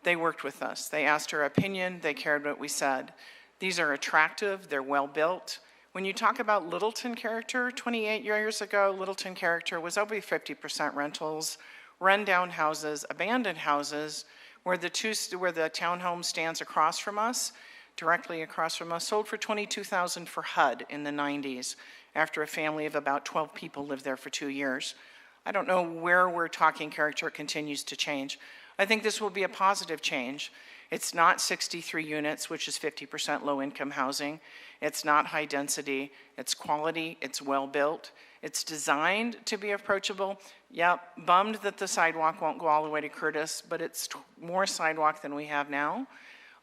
They worked with us. They asked our opinion. They cared what we said. These are attractive. They're well built. When you talk about Littleton character, 28 years ago, Littleton character was over 50% rentals, run-down houses, abandoned houses, where the townhome stands across from us, directly across from us, sold for $22,000 for HUD in the 90s, after a family of about 12 people lived there for 2 years. I don't know where we're talking character continues to change. I think this will be a positive change. It's not 63 units, which is 50% low-income housing. It's not high density. It's quality. It's well-built. It's designed to be approachable. Yep, bummed that the sidewalk won't go all the way to Curtis, but it's more sidewalk than we have now.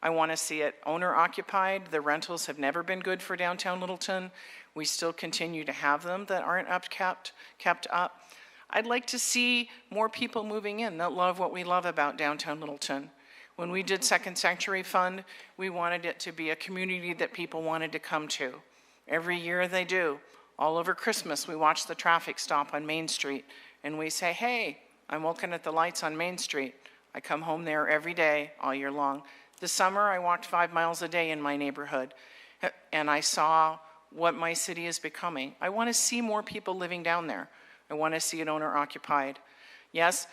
I want to see it owner-occupied. The rentals have never been good for downtown Littleton. We still continue to have them that aren't kept up. I'd like to see more people moving in that love what we love about downtown Littleton. When we did Second Century Fund, we wanted it to be a community that people wanted to come to. Every year they do. All over Christmas, we watch the traffic stop on Main Street, and we say, hey, I'm looking at the lights on Main Street. I come home there every day, all year long. This summer, I walked 5 miles a day in my neighborhood, and I saw what my city is becoming. I want to see more people living down there. I want to see it owner-occupied. Yes,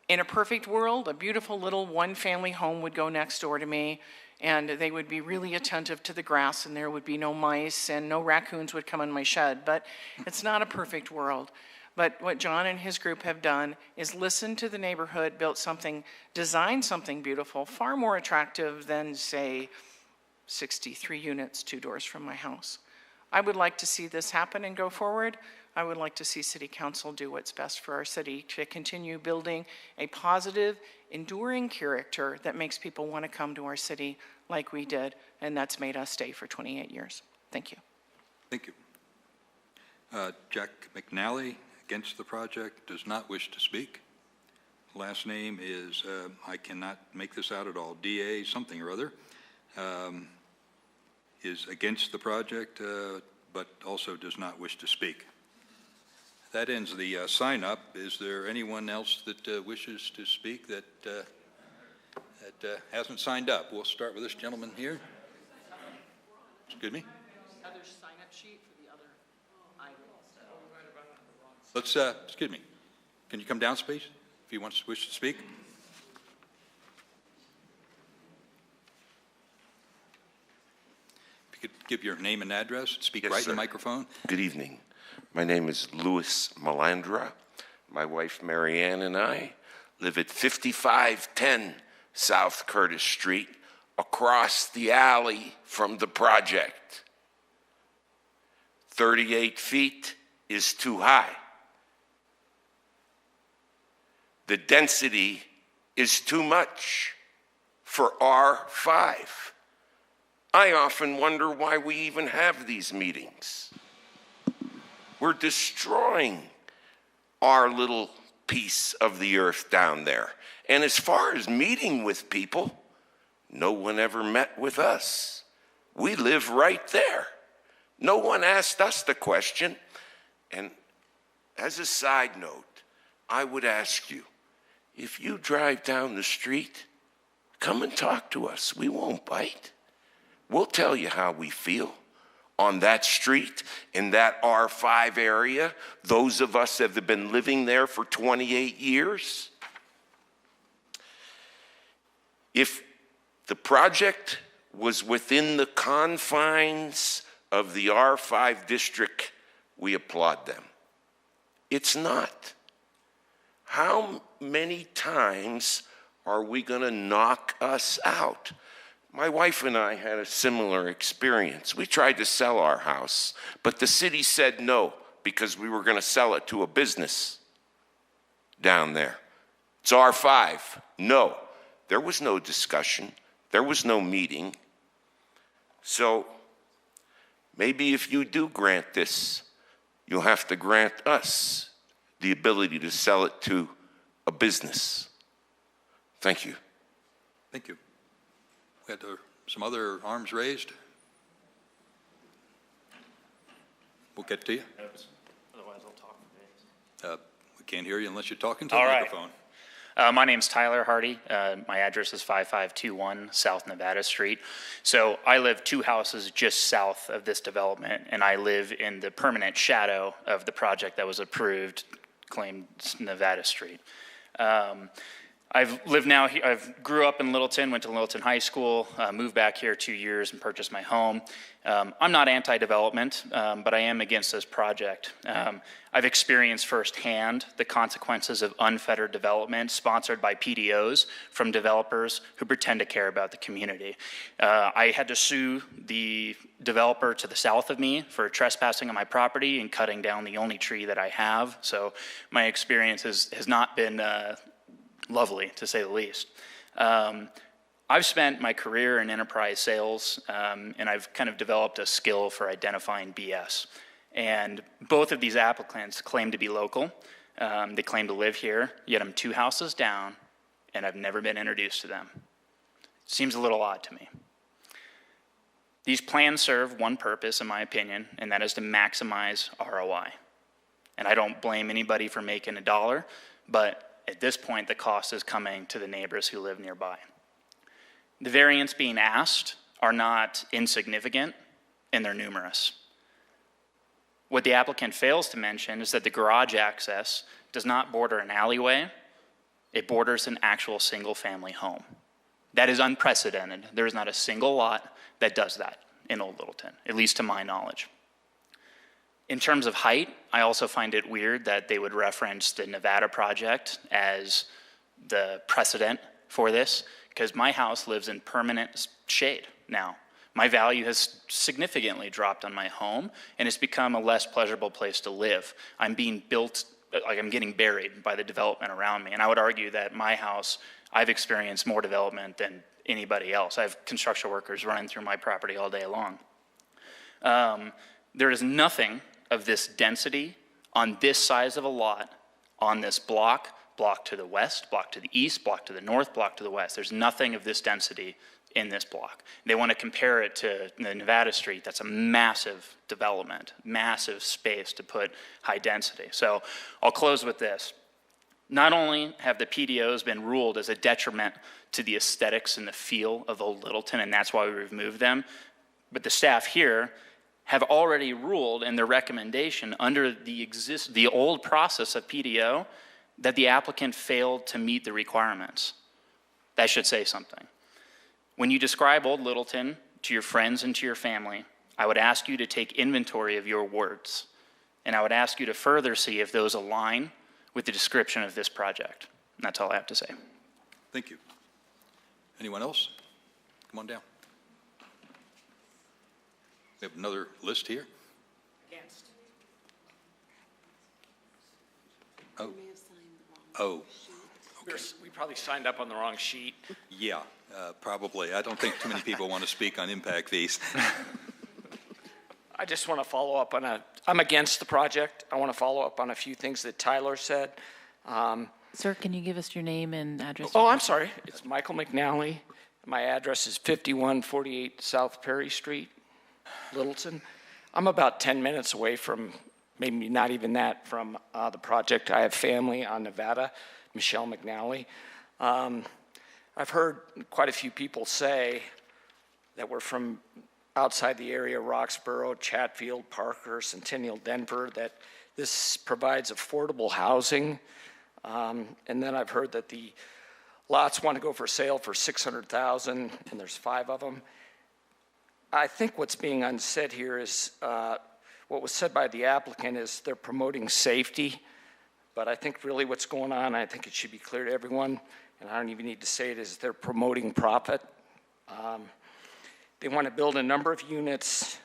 in a perfect world, a beautiful little one-family home would go next door to me, and they would be really attentive to the grass, and there would be no mice, and no raccoons would come in my shed. But it's not a perfect world. But what John and his group have done is listen to the neighborhood, built something, designed something beautiful, far more attractive than, say, 63 units 2 doors from my house. I would like to see this happen and go forward. I would like to see City Council do what's best for our city to continue building a positive, enduring character that makes people want to come to our city like we did, and that's made us stay for 28 years. Thank you. Thank you. Jack McNally, against the project, does not wish to speak. Last name is, I cannot make this out at all, D.A. something or other, is against the project, but also does not wish to speak. That ends the sign-up. Is there anyone else that wishes to speak that hasn't signed up? We'll start with this gentleman here. Excuse me? Other sign-up sheet for the other items. Let's, excuse me. Can you come down, please, if you wish to speak? If you could give your name and address, speak right in the microphone. Good evening. My name is Louis Malandra, My wife Marianne and I live at 5510 South Curtis Street, across the alley from the project. 38 feet is too high. The density is too much for R5. I often wonder why we even have these meetings. We're destroying our little piece of the earth down there. And as far as meeting with people, no one ever met with us. We live right there. No one asked us the question. And as a side note, I would ask you, if you drive down the street, come and talk to us. We won't bite. We'll tell you how we feel on that street, in that R5 area, those of us that have been living there for 28 years. If the project was within the confines of the R5 district, we applaud them. It's not. How many times are we going to knock us out? My wife and I had a similar experience. We tried to sell our house, but the city said no because we were going to sell it to a business down there. It's R5. No. There was no discussion. There was no meeting. So maybe if you do grant this, you'll have to grant us the ability to sell it to a business. Thank you. Thank you. We had some other arms raised. We'll get to you. Otherwise, I'll talk. We can't hear you unless you're talking to the All right. microphone. My name's Tyler Hardy. My address is 5521 South Nevada Street. So I live 2 houses just south of this development, and I live in the permanent shadow of the project that was approved, claimed Nevada Street. I've lived now, I've grew up in Littleton, went to Littleton High School, moved back here 2 years and purchased my home. I'm not anti-development, but I am against this project. I've experienced firsthand the consequences of unfettered development sponsored by PDOs from developers who pretend to care about the community. I had to sue the developer to the south of me for trespassing on my property and cutting down the only tree that I have. So my experience has not been lovely, to say the least. I've spent my career in enterprise sales, and I've kind of developed a skill for identifying BS. And both of these applicants claim to be local. They claim to live here, yet I'm 2 houses down, and I've never been introduced to them. Seems a little odd to me. These plans serve one purpose, in my opinion, and that is to maximize ROI. And I don't blame anybody for making $1, but at this point, the cost is coming to the neighbors who live nearby. The variants being asked are not insignificant, and they're numerous. What the applicant fails to mention is that the garage access does not border an alleyway, it borders an actual single-family home. That is unprecedented. There is not a single lot that does that in Old Littleton, at least to my knowledge. In terms of height, I also find it weird that they would reference the Nevada project as the precedent for this, because my house lives in permanent shade now. My value has significantly dropped on my home, and it's become a less pleasurable place to live. I'm being built, like I'm getting buried by the development around me. And I would argue that my house, I've experienced more development than anybody else. I have construction workers running through my property all day long. There is nothing of this density on this size of a lot on this block to the west, block to the east, block to the north, block to the west. There's nothing of this density in this block. They want to compare it to the Nevada Street. That's a massive development, massive space to put high density. So I'll close with this. Not only have the PDOs been ruled as a detriment to the aesthetics and the feel of Old Littleton, and that's why we removed them, but the staff here have already ruled in their recommendation under the old process of PDO that the applicant failed to meet the requirements. That should say something. When you describe Old Littleton to your friends and to your family, I would ask you to take inventory of your words, and I would ask you to further see if those align with the description of this project. And that's all I have to say. Thank you. Anyone else? Come on down. We have another list here. Against. Oh. Oh. We probably signed up on the wrong sheet. Yeah, probably. I don't think too many people want to speak on impact fees. I just want to follow up on I'm against the project. I want to follow up on a few things that Tyler said. Sir, can you give us your name and address? Oh, I'm sorry. It's Michael McNally. My address is 5148 South Perry Street, Littleton. I'm about 10 minutes away from, maybe not even that, from the project. I have family on Nevada, Michelle McNally. I've heard quite a few people say that we're from outside the area, Roxborough, Chatfield, Parker, Centennial, Denver, that this provides affordable housing. And then I've heard that the lots want to go for sale for $600,000, and there's 5 of them. I think what's being unsaid here is what was said by the applicant is they're promoting safety, but I think really what's going on, I think it should be clear to everyone, and I don't even need to say it, is they're promoting profit. They want to build a number of units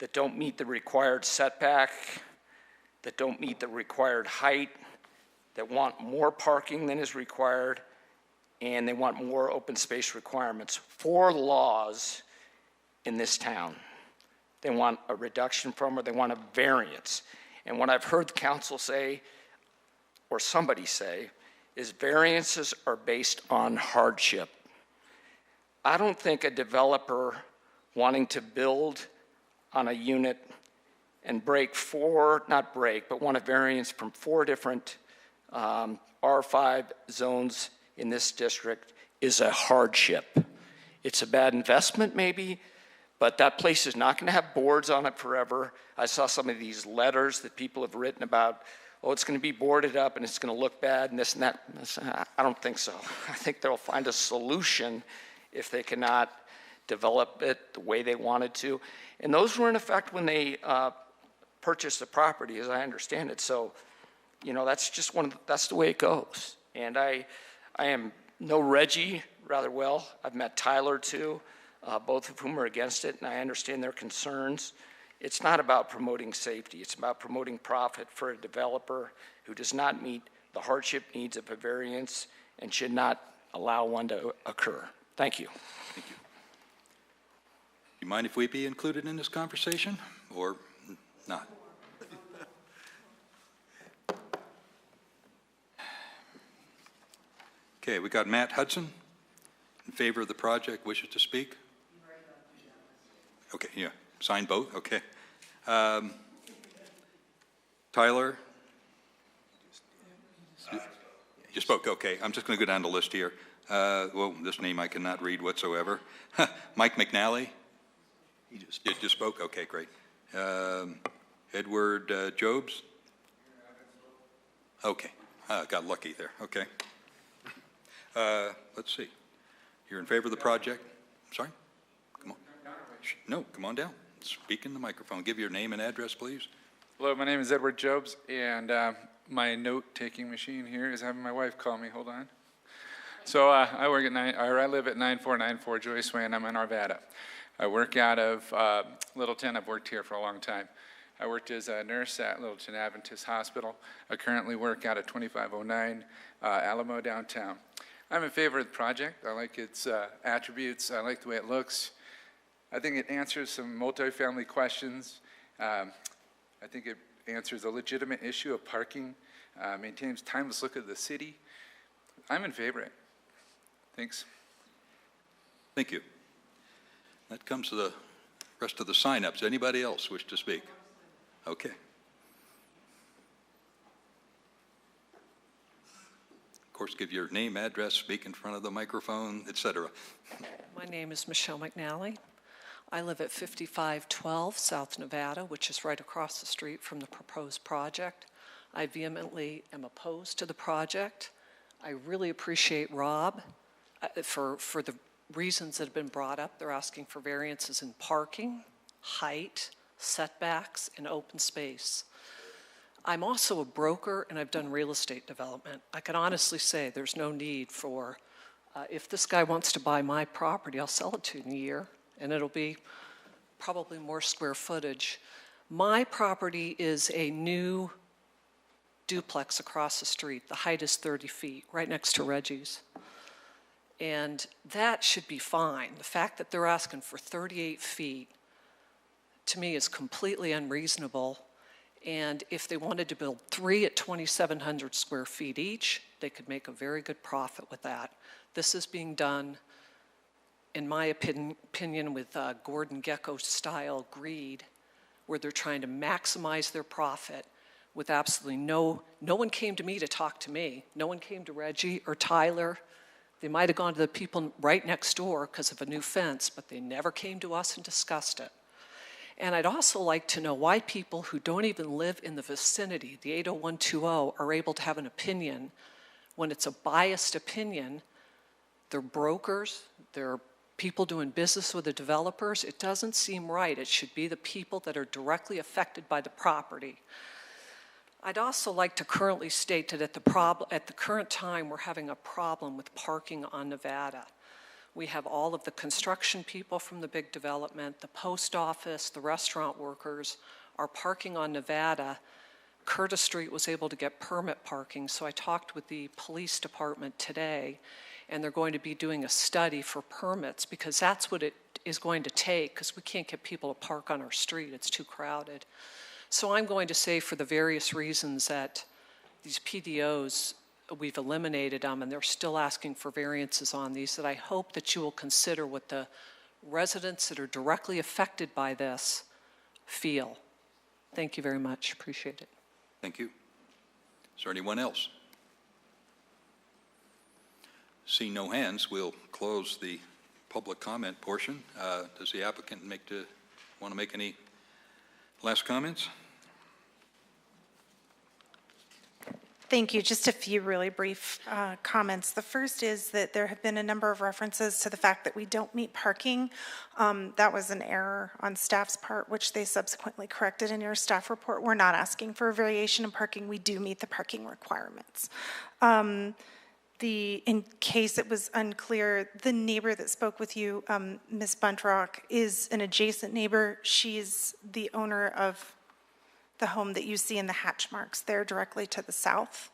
that don't meet the required setback, that don't meet the required height, that want more parking than is required, and they want more open space requirements. 4 laws in this town. They want a reduction from, or they want a variance. And what I've heard the council say, or somebody say, is variances are based on hardship. I don't think a developer wanting to build on a unit and want a variance from 4 different R5 zones in this district is a hardship. It's a bad investment maybe, but that place is not going to have boards on it forever. I saw some of these letters that people have written about, oh, it's going to be boarded up and it's going to look bad and this and that. I don't think so. I think they'll find a solution if they cannot develop it the way they wanted to. And those were in effect when they purchased the property, as I understand it. So, you know, that's just that's the way it goes. And I know Reggie rather well. I've met Tyler too, both of whom are against it, and I understand their concerns. It's not about promoting safety. It's about promoting profit for a developer who does not meet the hardship needs of a variance and should not allow one to occur. Thank you. Thank you. Do you mind if we be included in this conversation or not? Okay, we got Matt Hudson in favor of the project, wishes to speak. Okay, yeah, sign both, okay. Tyler? You spoke, okay. I'm just going to go down the list here. Well, this name I cannot read whatsoever. Mike McNally? You just spoke? Okay, great. Edward Jobs? Okay, got lucky there, okay. Let's see. You're in favor of the project? Sorry? Come on. No, come on down. Speak in the microphone. Give your name and address, please. Hello, my name is Edward Jobs, and my note-taking machine here is having my wife call me. Hold on. So I live at 9494 Joyce Way, and I'm in Arvada. I work out of Littleton. I've worked here for a long time. I worked as a nurse at Littleton Adventist Hospital. I currently work out of 2509 Alamo downtown. I'm in favor of the project. I like its attributes. I like the way it looks. I think it answers some multifamily questions. I think it answers a legitimate issue of parking, maintains timeless look of the city. I'm in favor of it. Thanks. Thank you. That comes to the rest of the sign-ups. Anybody else wish to speak? Okay. Of course, give your name, address, speak in front of the microphone, etc. My name is Michelle McNally. I live at 5512 South Nevada, which is right across the street from the proposed project. I vehemently am opposed to the project. I really appreciate Rob for the reasons that have been brought up. They're asking for variances in parking, height, setbacks, and open space. I'm also a broker and I've done real estate development. I can honestly say there's no need for, if this guy wants to buy my property, I'll sell it to him in a year and it'll be probably more square footage. My property is a new duplex across the street. The height is 30 feet, right next to Reggie's. And that should be fine. The fact that they're asking for 38 feet, to me, is completely unreasonable. And if they wanted to build 3 at 2,700 square feet each, they could make a very good profit with that. This is being done, in my opinion, with Gordon Gekko style greed, where they're trying to maximize their profit with absolutely no one came to me to talk to me. No one came to Reggie or Tyler. They might have gone to the people right next door because of a new fence, but they never came to us and discussed it. And I'd also like to know why people who don't even live in the vicinity, the 80120, are able to have an opinion when it's a biased opinion. They're brokers, they're people doing business with the developers. It doesn't seem right. It should be the people that are directly affected by the property. I'd also like to currently state that at the current time, we're having a problem with parking on Nevada. We have all of the construction people from the big development, the post office, the restaurant workers are parking on Nevada. Curtis Street was able to get permit parking, so I talked with the police department today, and they're going to be doing a study for permits because that's what it is going to take, because we can't get people to park on our street. It's too crowded. So I'm going to say, for the various reasons that these PDOs, we've eliminated them and they're still asking for variances on these, that I hope that you will consider what the residents that are directly affected by this feel. Thank you very much. Appreciate it. Thank you. Is there anyone else? See no hands, we'll close the public comment portion. Does the applicant want to make any last comments? Thank you. Just a few really brief comments. The first is that there have been a number of references to the fact that we don't meet parking. That was an error on staff's part, which they subsequently corrected in your staff report. We're not asking for a variation in parking. We do meet the parking requirements. In case it was unclear, the neighbor that spoke with you, Ms. Buntrock, is an adjacent neighbor. She's the owner of the home that you see in the hatch marks there directly to the south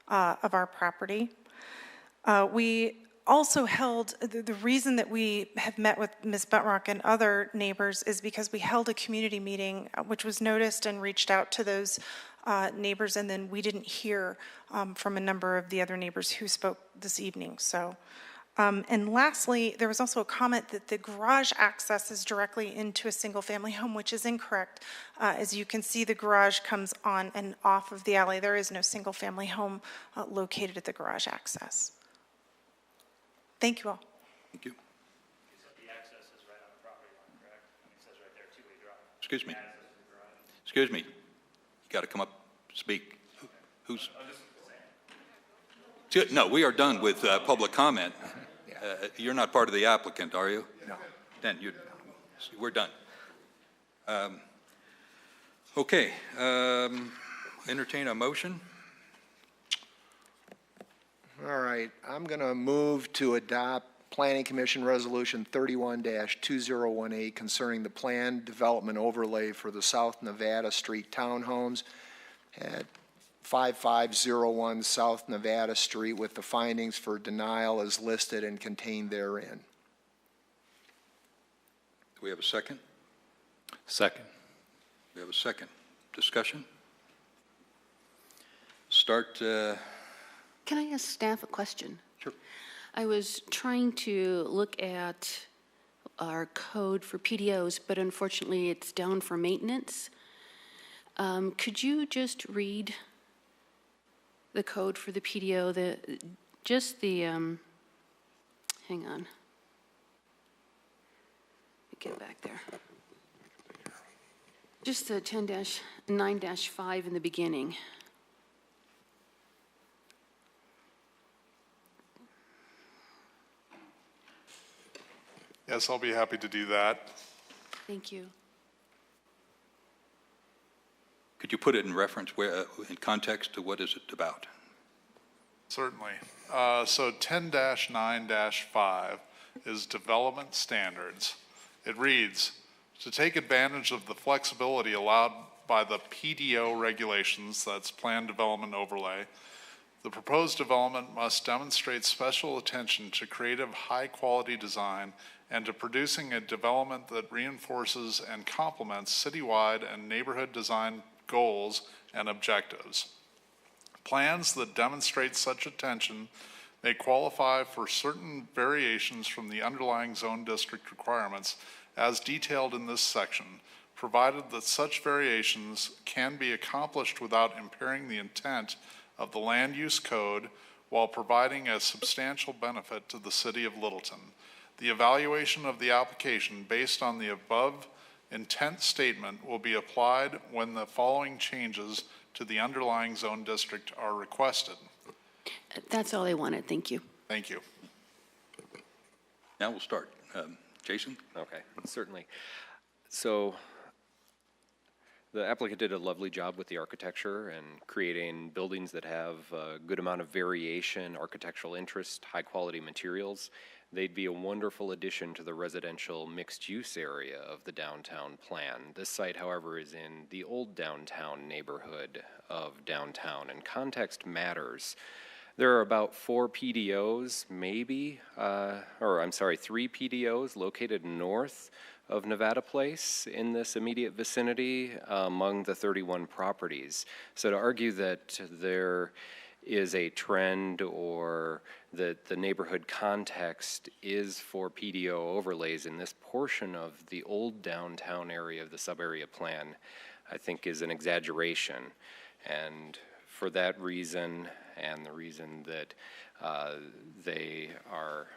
of our property. We also held, the reason that we have met with Ms. Buntrock and other neighbors is because we held a community meeting which was noticed and reached out to those neighbors, and then we didn't hear from a number of the other neighbors who spoke this evening. So. And lastly, there was also a comment that the garage access is directly into a single-family home, which is incorrect. As you can see, the garage comes on and off of the alley. There is no single-family home located at the garage access. Thank you all. Thank you. The access is right on the property line, correct? It says right there, two-way drive. Excuse me. Excuse me. You got to come up, speak. Who's? No, we are done with public comment. You're not part of the applicant, are you? No. Then we're done. Okay. Entertain a motion. All right. I'm going to move to adopt Planning Commission Resolution 31-2018 concerning the planned development overlay for the South Nevada Street townhomes at 5501 South Nevada Street, with the findings for denial as listed and contained therein. Do we have a second? Second. We have a second. Discussion? Start. Can I ask staff a question? Sure. I was trying to look at our code for PDOs, but unfortunately it's down for maintenance. Could you just read the code for the PDO, hang on. Get back there. Just the 10-9-5 in the beginning. Yes, I'll be happy to do that. Thank you. Could you put it in reference, in context to what is it about? Certainly. So 10-9-5 is development standards. It reads, to take advantage of the flexibility allowed by the PDO regulations, that's Plan Development Overlay, the proposed development must demonstrate special attention to creative, high-quality design and to producing a development that reinforces and complements citywide and neighborhood design goals and objectives. Plans that demonstrate such attention may qualify for certain variations from the underlying zone district requirements as detailed in this section, provided that such variations can be accomplished without impairing the intent of the land use code while providing a substantial benefit to the city of Littleton. The evaluation of the application based on the above intent statement will be applied when the following changes to the underlying zone district are requested. That's all I wanted. Thank you. Thank you. Now we'll start. Jason? Okay, certainly. So the applicant did a lovely job with the architecture and creating buildings that have a good amount of variation, architectural interest, high quality materials. They'd be a wonderful addition to the residential mixed-use area of the downtown plan. This site, however, is in the old downtown neighborhood of downtown, and context matters. There are about 4 PDOs, maybe, 3 PDOs located north of Nevada Place in this immediate vicinity among the 31 properties. So to argue that there is a trend or that the neighborhood context is for PDO overlays in this portion of the old downtown area of the sub-area plan, I think is an exaggeration. And for that reason, and the reason that they are,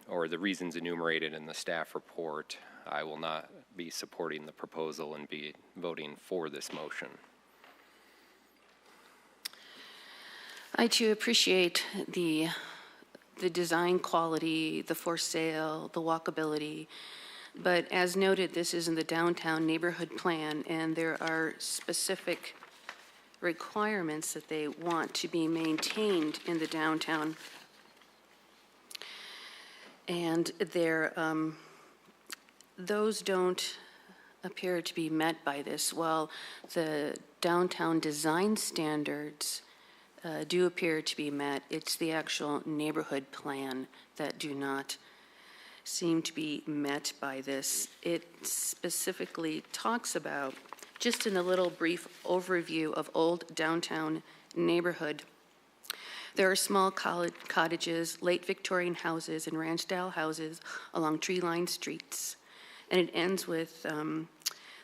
or the reasons enumerated in the staff report, I will not be supporting the proposal and be voting for this motion. I too appreciate the design quality, the for sale, the walkability. But as noted, this is in the downtown neighborhood plan, and there are specific requirements that they want to be maintained in the downtown. And those don't appear to be met by this. While the downtown design standards do appear to be met, it's the actual neighborhood plan that do not seem to be met by this. It specifically talks about, just in a little brief overview of old downtown neighborhood, there are small cottages, late Victorian houses, and ranch-style houses along tree-lined streets. And it ends with,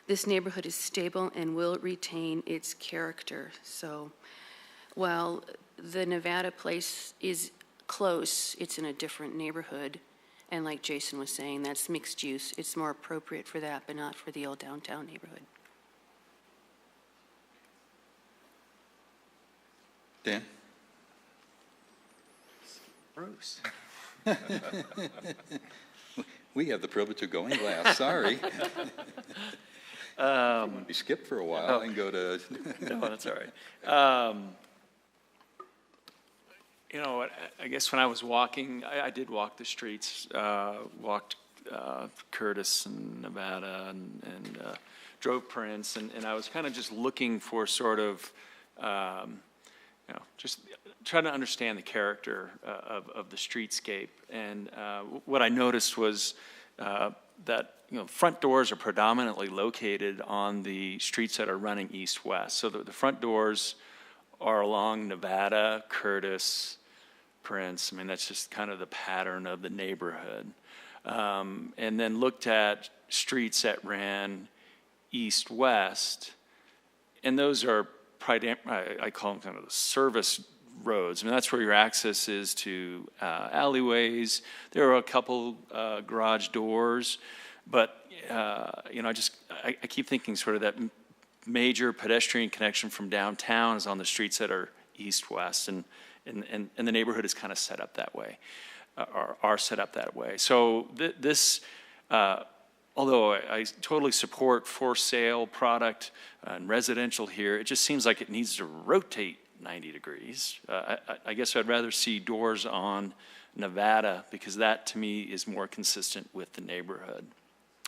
this neighborhood is stable and will retain its character. So while the Nevada Place is close, it's in a different neighborhood. And like Jason was saying, that's mixed use. It's more appropriate for that, but not for the old downtown neighborhood. Dan? Bruce. We have the privilege of going last, sorry. We skipped for a while and go to... No, that's all right. You know, I guess when I was walking, I did walk the streets, walked Curtis and Nevada and drove Prince, and I was kind of just looking for sort of, you know, just trying to understand the character of the streetscape. And what I noticed was that, you know, front doors are predominantly located on the streets that are running east-west. So the front doors are along Nevada, Curtis, Prince. I mean, that's just kind of the pattern of the neighborhood. And then looked at streets that ran east-west, and those are, I call them kind of the service roads. I mean, that's where your access is to alleyways. There are a couple garage doors, but, you know, I keep thinking sort of that major pedestrian connection from downtown is on the streets that are east-west, and the neighborhood is kind of set up that way, are set up that way. So this although I totally support for sale product and residential here, it just seems like it needs to rotate 90 degrees. I guess I'd rather see doors on Nevada, because that to me is more consistent with the neighborhood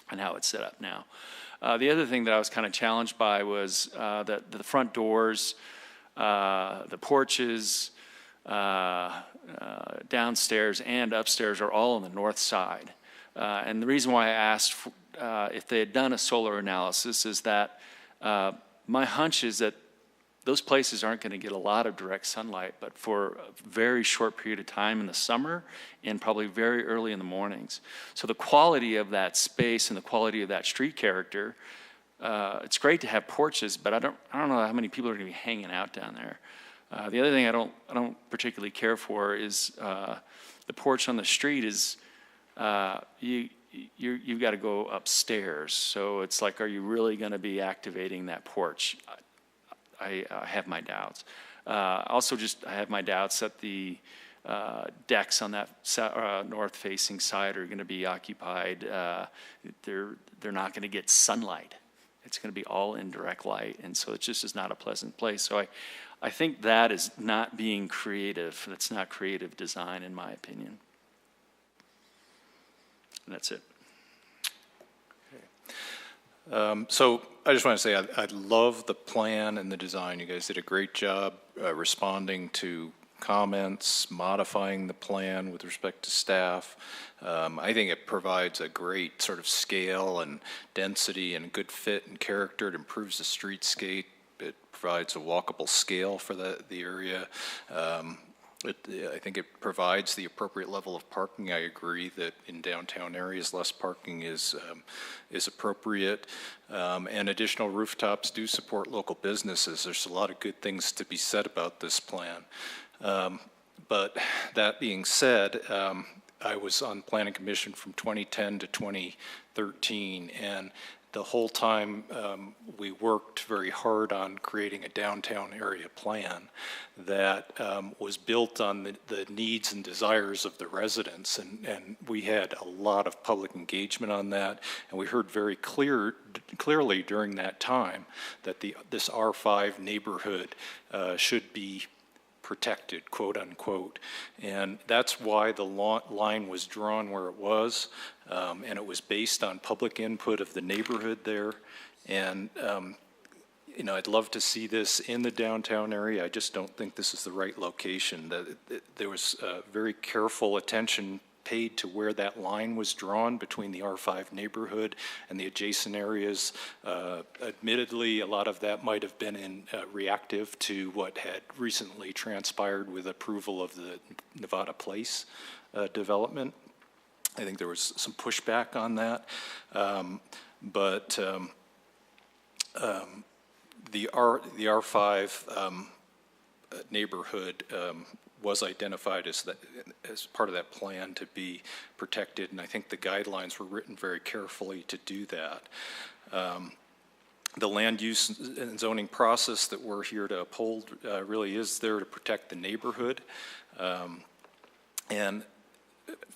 and how it's set up now. The other thing that I was kind of challenged by was that the front doors, the porches, downstairs and upstairs are all on the north side. And the reason why I asked if they had done a solar analysis is that my hunch is that those places aren't going to get a lot of direct sunlight, but for a very short period of time in the summer and probably very early in the mornings. So the quality of that space and the quality of that street character, it's great to have porches, but I don't know how many people are going to be hanging out down there. The other thing I don't particularly care for is the porch on the street is you've got to go upstairs. So it's like, are you really going to be activating that porch? I have my doubts. Also, I have my doubts that the decks on that north-facing side are going to be occupied. They're not going to get sunlight. It's going to be all indirect light, and so it just is not a pleasant place. So I think that is not being creative. That's not creative design, in my opinion. And that's it. So I just want to say I love the plan and the design. You guys did a great job responding to comments, modifying the plan with respect to staff. I think it provides a great sort of scale and density and good fit and character. It improves the streetscape. It provides a walkable scale for the area. I think it provides the appropriate level of parking. I agree that in downtown areas, less parking is appropriate. And additional rooftops do support local businesses. There's a lot of good things to be said about this plan. But that being said, I was on Planning Commission from 2010 to 2013, and the whole time we worked very hard on creating a downtown area plan that was built on the needs and desires of the residents, and we had a lot of public engagement on that, and we heard very clearly during that time that this R5 neighborhood should be protected, quote unquote. And that's why the line was drawn where it was. And it was based on public input of the neighborhood there. And, you know, I'd love to see this in the downtown area. I just don't think this is the right location. There was very careful attention paid to where that line was drawn between the R5 neighborhood and the adjacent areas. Admittedly, a lot of that might have been reactive to what had recently transpired with approval of the Nevada Place development. I think there was some pushback on that. But the R5 neighborhood was identified as part of that plan to be protected, and I think the guidelines were written very carefully to do that. The land use and zoning process that we're here to uphold really is there to protect the neighborhood. And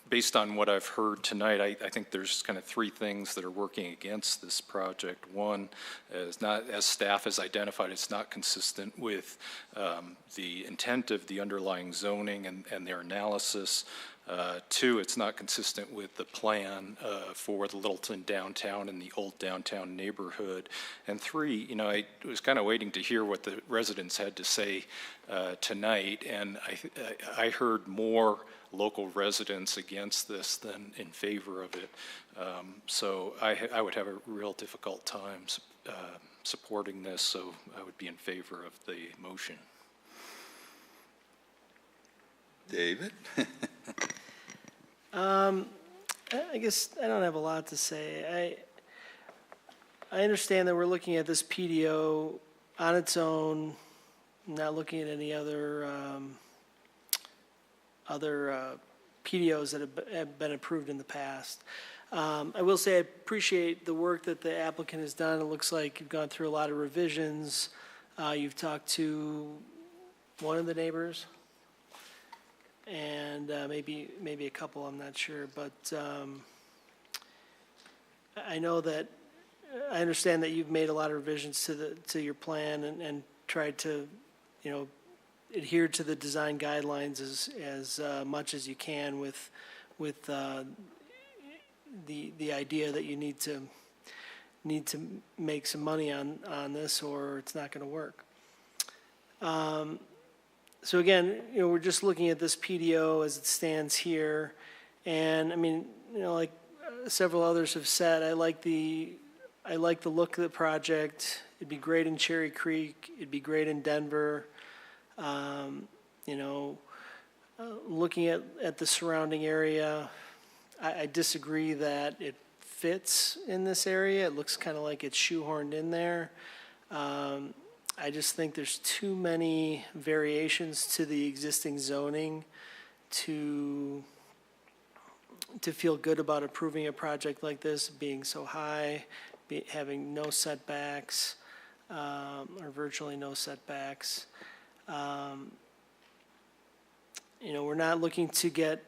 based on what I've heard tonight, I think there's kind of three things that are working against this project. One is not, as staff has identified, it's not consistent with the intent of the underlying zoning and their analysis. Two, it's not consistent with the plan for the Littleton downtown and the old downtown neighborhood. And three, you know, I was kind of waiting to hear what the residents had to say tonight, and I heard more local residents against this than in favor of it. So I would have a real difficult time supporting this, so I would be in favor of the motion. David? I guess I don't have a lot to say. I understand that we're looking at this PDO on its own, not looking at any other PDOs that have been approved in the past. I will say I appreciate the work that the applicant has done. It looks like you've gone through a lot of revisions. You've talked to one of the neighbors, and maybe a couple, I'm not sure. But I know that, I understand that you've made a lot of revisions to your plan and tried to, adhere to the design guidelines as much as you can with the idea that you need to make some money on this, or it's not going to work. So again, we're just looking at this PDO as it stands here, and I mean, like several others have said, I like the look of the project. It'd be great in Cherry Creek. It'd be great in Denver. Looking at the surrounding area, I disagree that it fits in this area. It looks kind of like it's shoehorned in there. I just think there's too many variations to the existing zoning to feel good about approving a project like this being so high, having no setbacks, or virtually no setbacks. We're not looking to get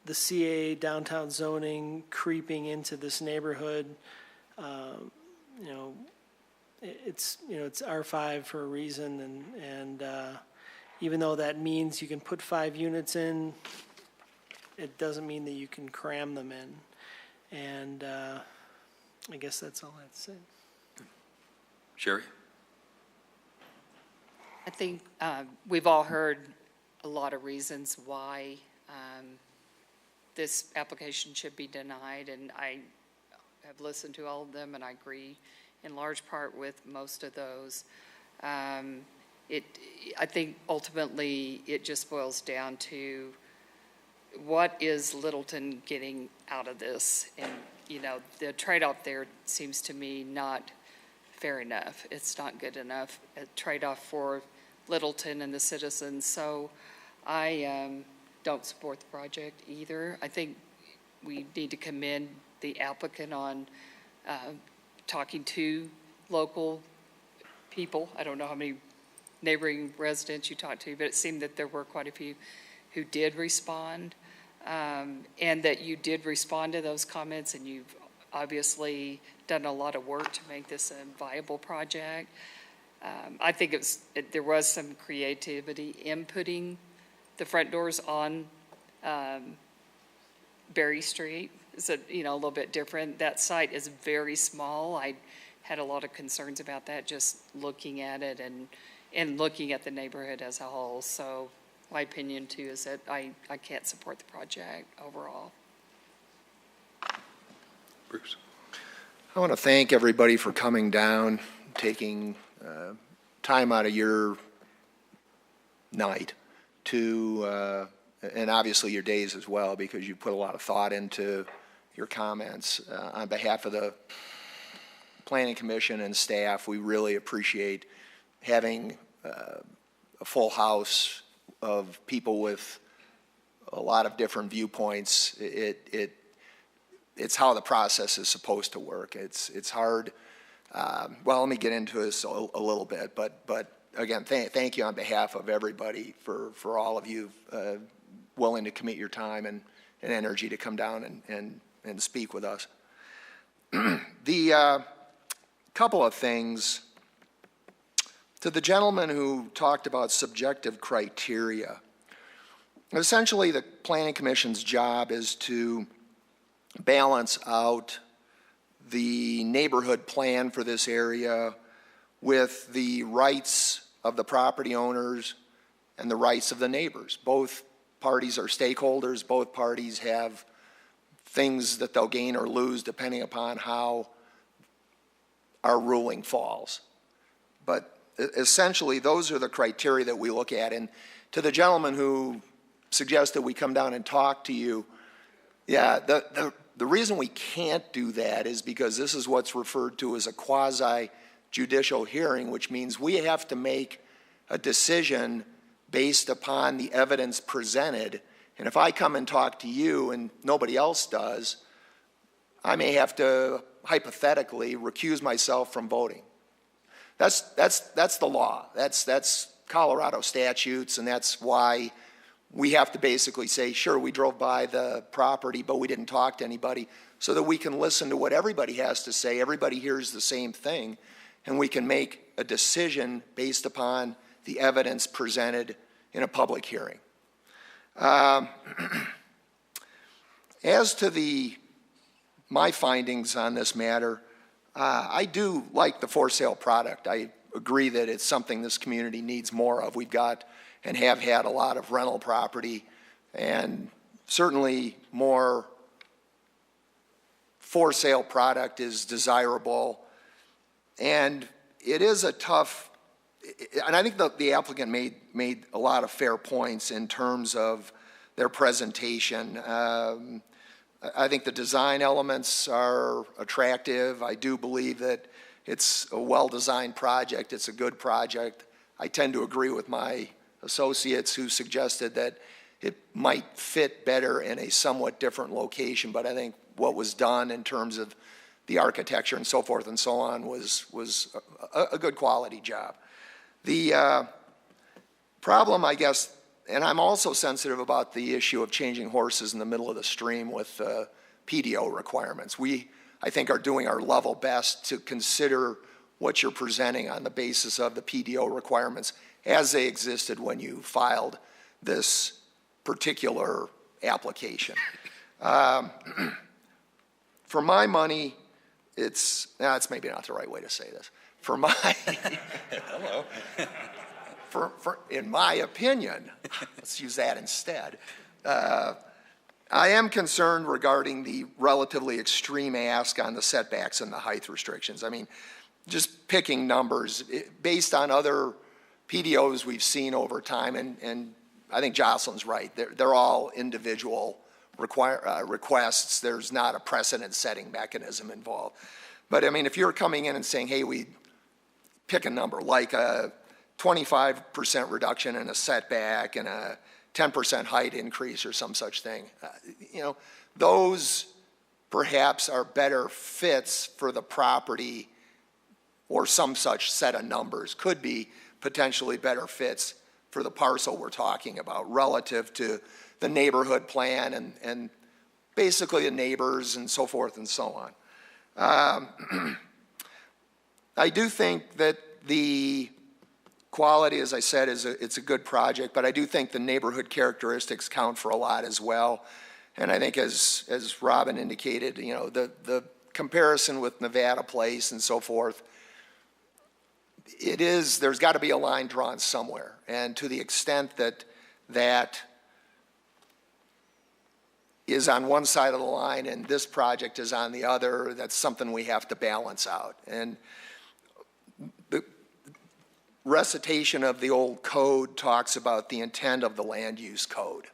the CA downtown zoning creeping into this neighborhood. It's R5 for a reason, and even though that means you can put 5 units in, it doesn't mean that you can cram them in. And I guess that's all I have to say. Sherry? I think we've all heard a lot of reasons why this application should be denied, and I have listened to all of them, and I agree in large part with most of those. I think ultimately it just boils down to what is Littleton getting out of this? And, the trade-off there seems to me not fair enough. It's not good enough, a trade-off for Littleton and the citizens. So I don't support the project either. I think we need to commend the applicant on talking to local people. I don't know how many neighboring residents you talked to, but it seemed that there were quite a few who did respond, and that you did respond to those comments, and you've obviously done a lot of work to make this a viable project. I think there was some creativity in putting the front doors on Berry Street. It's a little bit different. That site is very small. I had a lot of concerns about that, just looking at it and looking at the neighborhood as a whole. So my opinion too is that I can't support the project overall. Bruce? I want to thank everybody for coming down, taking time out of your night to, and obviously your days as well, because you put a lot of thought into your comments. On behalf of the Planning Commission and staff, we really appreciate having a full house of people with a lot of different viewpoints. It's how the process is supposed to work. It's hard. Well, let me get into this a little bit, but again, thank you on behalf of everybody for all of you willing to commit your time and energy to come down and speak with us. The couple of things to the gentleman who talked about subjective criteria. Essentially, the Planning Commission's job is to balance out the neighborhood plan for this area with the rights of the property owners and the rights of the neighbors. Both parties are stakeholders. Both parties have things that they'll gain or lose depending upon how our ruling falls. But essentially, those are the criteria that we look at. And to the gentleman who suggested we come down and talk to you, yeah, the reason we can't do that is because this is what's referred to as a quasi-judicial hearing, which means we have to make a decision based upon the evidence presented. And if I come and talk to you and nobody else does, I may have to hypothetically recuse myself from voting. That's the law. That's Colorado statutes, and that's why we have to basically say, sure, we drove by the property, but we didn't talk to anybody, so that we can listen to what everybody has to say. Everybody hears the same thing, and we can make a decision based upon the evidence presented in a public hearing. As to my findings on this matter, I do like the for sale product. I agree that it's something this community needs more of. We've got and have had a lot of rental property, and certainly more for sale product is desirable. And it is a tough, and I think the applicant made a lot of fair points in terms of their presentation. I think the design elements are attractive. I do believe that it's a well-designed project. It's a good project. I tend to agree with my associates who suggested that it might fit better in a somewhat different location, but I think what was done in terms of the architecture and so forth and so on was a good quality job. The problem, I guess, and I'm also sensitive about the issue of changing horses in the middle of the stream with PDO requirements. We, I think, are doing our level best to consider what you're presenting on the basis of the PDO requirements as they existed when you filed this particular application. For my money, it's maybe not the right way to say this. For my, hello. In my opinion, let's use that instead, I am concerned regarding the relatively extreme ask on the setbacks and the height restrictions. I mean, just picking numbers, based on other PDOs we've seen over time, and I think Jocelyn's right, they're all individual requests. There's not a precedent-setting mechanism involved. But I mean, if you're coming in and saying, hey, we pick a number, like a 25% reduction in a setback and a 10% height increase or some such thing, you know, those perhaps are better fits for the property, or some such set of numbers could be potentially better fits for the parcel we're talking about relative to the neighborhood plan and basically the neighbors and so forth and so on. I do think that the quality, as I said, it's a good project, but I do think the neighborhood characteristics count for a lot as well. And I think as Robin indicated, you know, the comparison with Nevada Place and so forth, there's got to be a line drawn somewhere. And to the extent that that is on one side of the line and this project is on the other, that's something we have to balance out. And the recitation of the old code talks about the intent of the land use code.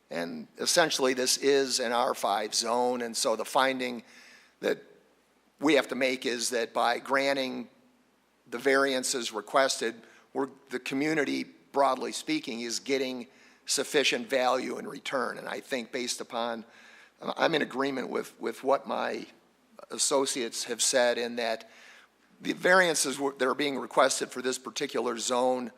And essentially this is an R5 zone, and so the finding that we have to make is that by granting the variances requested, the community, broadly speaking, is getting sufficient value in return. And I think based upon, I'm in agreement with what my associates have said in that the variances that are being requested for this particular zone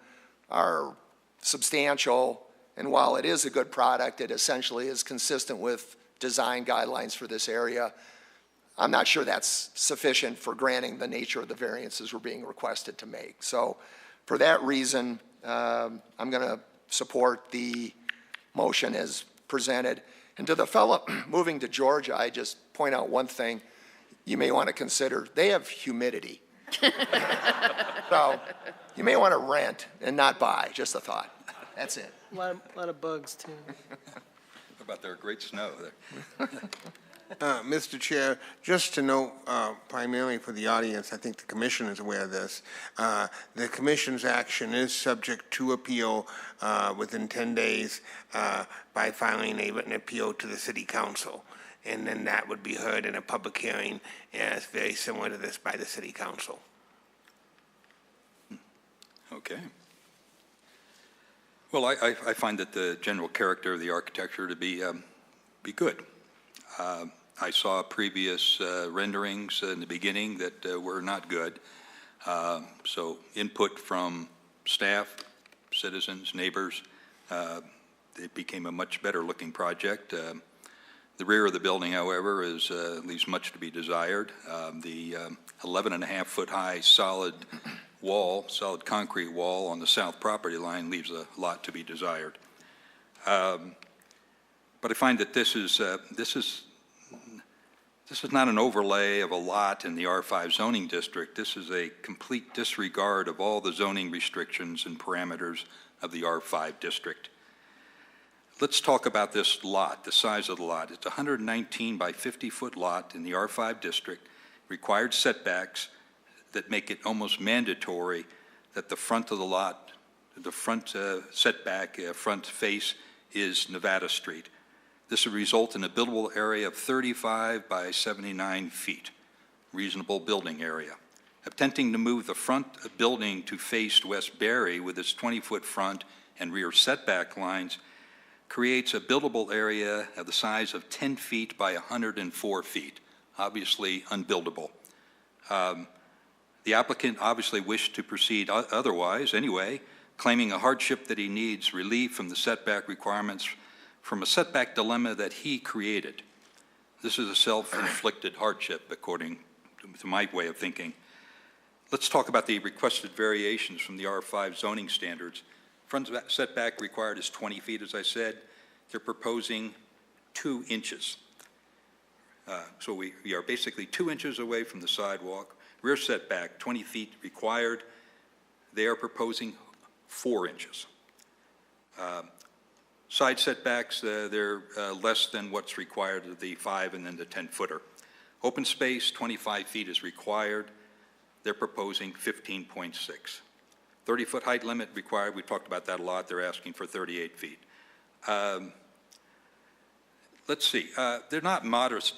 are substantial, and while it is a good product, it essentially is consistent with design guidelines for this area. I'm not sure that's sufficient for granting the nature of the variances we're being requested to make. So for that reason, I'm going to support the motion as presented. And to the fellow moving to Georgia, I just point out one thing you may want to consider. They have humidity. So you may want to rent and not buy, just a thought. That's it. A lot of bugs, too. What about their great snow there? Mr. Chair, just to note, primarily for the audience, I think the commission is aware of this. The commission's action is subject to appeal within 10 days by filing a written appeal to the city council. And then that would be heard in a public hearing, as very similar to this, by the city council. Okay. Well, I find that the general character of the architecture to be good. I saw previous renderings in the beginning that were not good. So input from staff, citizens, neighbors, it became a much better-looking project. The rear of the building, however, leaves much to be desired. The 11.5-foot-high solid concrete wall on the south property line leaves a lot to be desired. But I find that this is not an overlay of a lot in the R5 zoning district. This is a complete disregard of all the zoning restrictions and parameters of the R5 district. Let's talk about this lot, the size of the lot. It's a 119 by 50-foot lot in the R5 district, required setbacks that make it almost mandatory that the front of the lot, the front setback, front face is Nevada Street. This would result in a buildable area of 35 by 79 feet, reasonable building area. Attempting to move the front building to face West Barry with its 20-foot front and rear setback lines creates a buildable area of the size of 10 feet by 104 feet, obviously unbuildable. The applicant obviously wished to proceed otherwise anyway, claiming a hardship that he needs relief from the setback requirements from a setback dilemma that he created. This is a self-inflicted hardship, according to my way of thinking. Let's talk about the requested variations from the R5 zoning standards. Front setback required is 20 feet, as I said. They're proposing 2 inches. So we are basically 2 inches away from the sidewalk. Rear setback, 20 feet required. They are proposing 4 inches. Side setbacks, they're less than what's required of the 5 and then the 10-footer. Open space, 25 feet is required. They're proposing 15.6. 30-foot height limit required. We talked about that a lot. They're asking for 38 feet. Let's see. They're not modest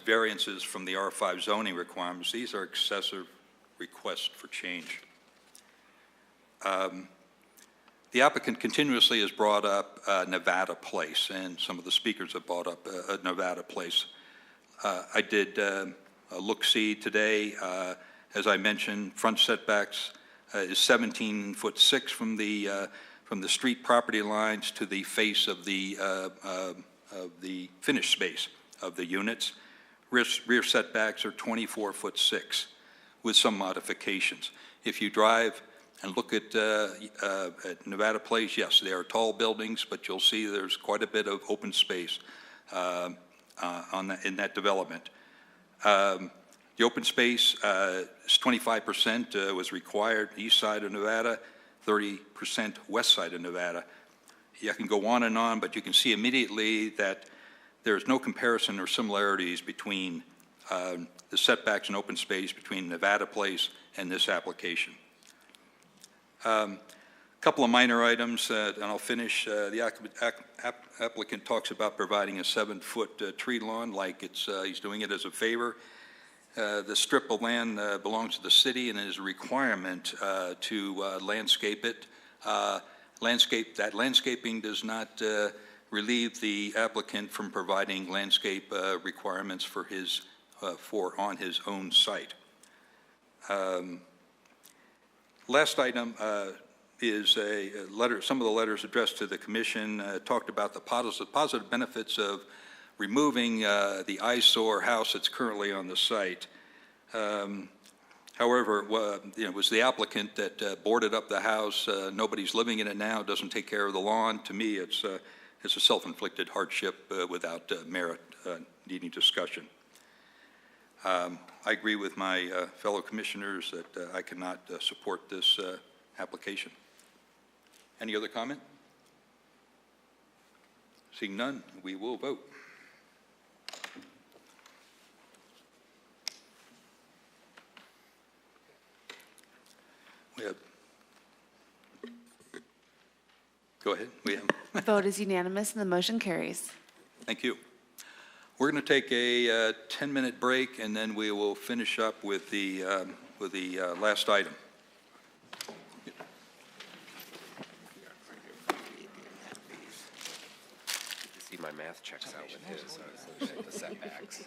variances from the R5 zoning requirements. These are excessive requests for change. The applicant continuously has brought up Nevada Place, and some of the speakers have brought up Nevada Place. I did a look-see today. As I mentioned, front setbacks is 17.6 from the street property lines to the face of the finished space of the units. Rear setbacks are 24.6 with some modifications. If you drive and look at Nevada Place, yes, they are tall buildings, but you'll see there's quite a bit of open space in that development. The open space is 25% was required east side of Nevada, 30% west side of Nevada. I can go on, but you can see immediately that there's no comparison or similarities between the setbacks and open space between Nevada Place and this application. A couple of minor items, and I'll finish. The applicant talks about providing a 7-foot tree lawn like he's doing it as a favor. The strip of land belongs to the city and is a requirement to landscape it. That landscaping does not relieve the applicant from providing landscape requirements for on his own site. Last item is a letter. Some of the letters addressed to the commission talked about the positive benefits of removing the eyesore house that's currently on the site. However, it was the applicant that boarded up the house. Nobody's living in it now, doesn't take care of the lawn. To me, it's a self-inflicted hardship without merit needing discussion. I agree with my fellow commissioners that I cannot support this application. Any other comment? Seeing none, we will vote. Go ahead. The vote is unanimous and the motion carries. Thank you. We're going to take a 10-minute break, and then we will finish up with the last item. See, my math checks out with his, the setbacks.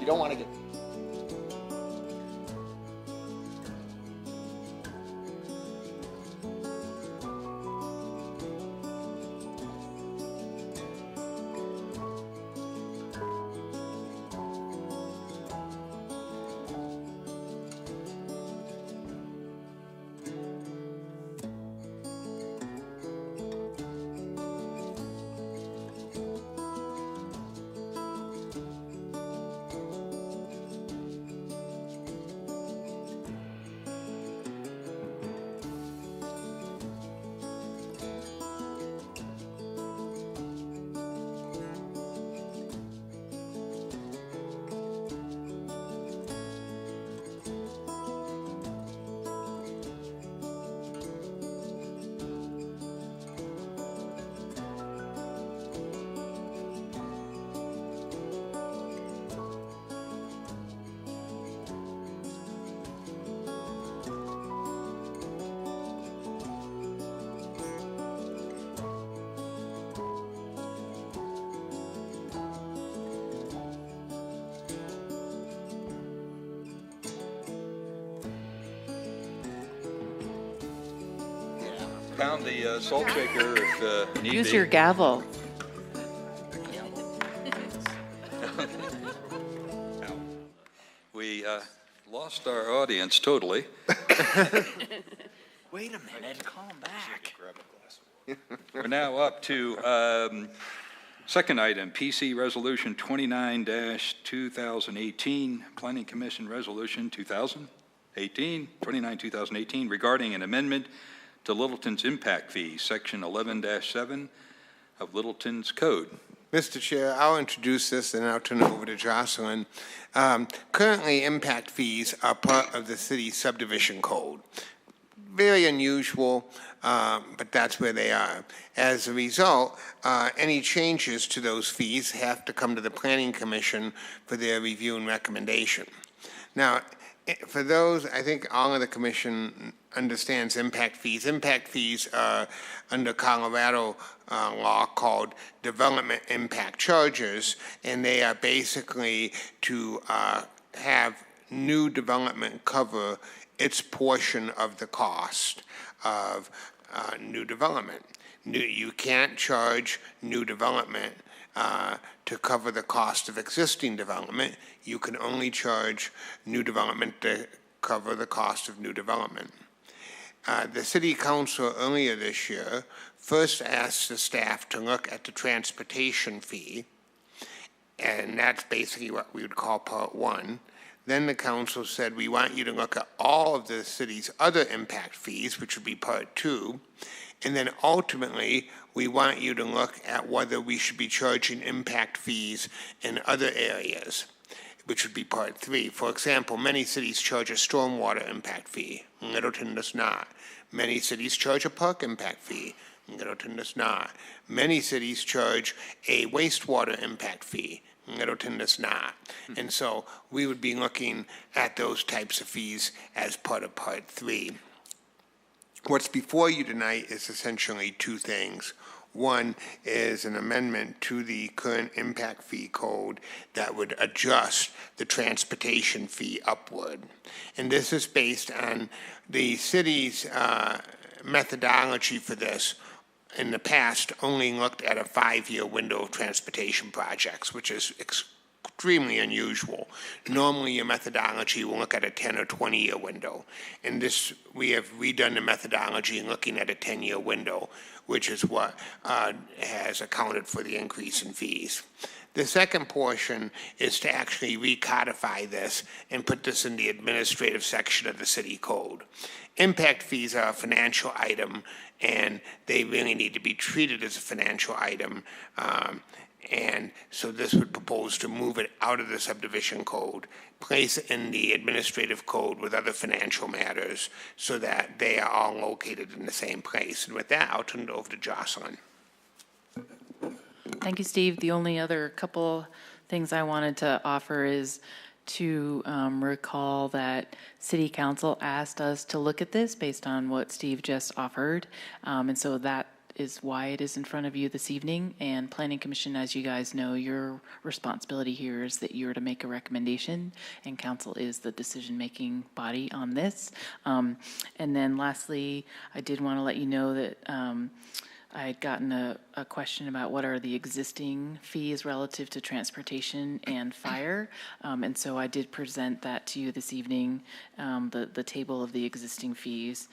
You don't want to get. Pound the salt shaker if need be. Use your gavel. We lost our audience totally. Wait a minute, call him back. We're now up to second item, PC Resolution 29-2018, Planning Commission Resolution 29-2018, regarding an amendment to Littleton's impact fee, Section 11-7 of Littleton's Code. Mr. Chair, I'll introduce this and I'll turn it over to Jocelyn. Currently, impact fees are part of the city subdivision code. Very unusual, but that's where they are. As a result, any changes to those fees have to come to the Planning Commission for their review and recommendation. Now, for those, I think all of the commission understands impact fees. Impact fees are under Colorado law called development impact charges, and they are basically to have new development cover its portion of the cost of new development. You can't charge new development to cover the cost of existing development. You can only charge new development to cover the cost of new development. The City Council earlier this year first asked the staff to look at the transportation fee, and that's basically what we would call Part 1. Then the council said, we want you to look at all of the city's other impact fees, which would be Part 2, and then ultimately, we want you to look at whether we should be charging impact fees in other areas, which would be Part 3. For example, many cities charge a stormwater impact fee. Littleton does not. Many cities charge a park impact fee. Littleton does not. Many cities charge a wastewater impact fee. Littleton does not. And so we would be looking at those types of fees as part of Part 3. What's before you tonight is essentially two things. One is an amendment to the current impact fee code that would adjust the transportation fee upward. And this is based on the city's methodology for this. In the past, only looked at a 5-year window of transportation projects, which is extremely unusual. Normally, your methodology will look at a 10 or 20-year window. In this, we have redone the methodology and looking at a 10-year window, which is what has accounted for the increase in fees. The second portion is to actually recodify this and put this in the administrative section of the city code. Impact fees are a financial item, and they really need to be treated as a financial item. And so this would propose to move it out of the subdivision code, place it in the administrative code with other financial matters so that they are all located in the same place. And with that, I'll turn it over to Jocelyn. Thank you, Steve. The only other couple things I wanted to offer is to recall that City Council asked us to look at this based on what Steve just offered. And so that is why it is in front of you this evening. And Planning Commission, as you guys know, your responsibility here is that you're to make a recommendation, and council is the decision-making body on this. And then lastly, I did want to let you know that I had gotten a question about what are the existing fees relative to transportation and fire. And so I did present that to you this evening, the table of the existing fees.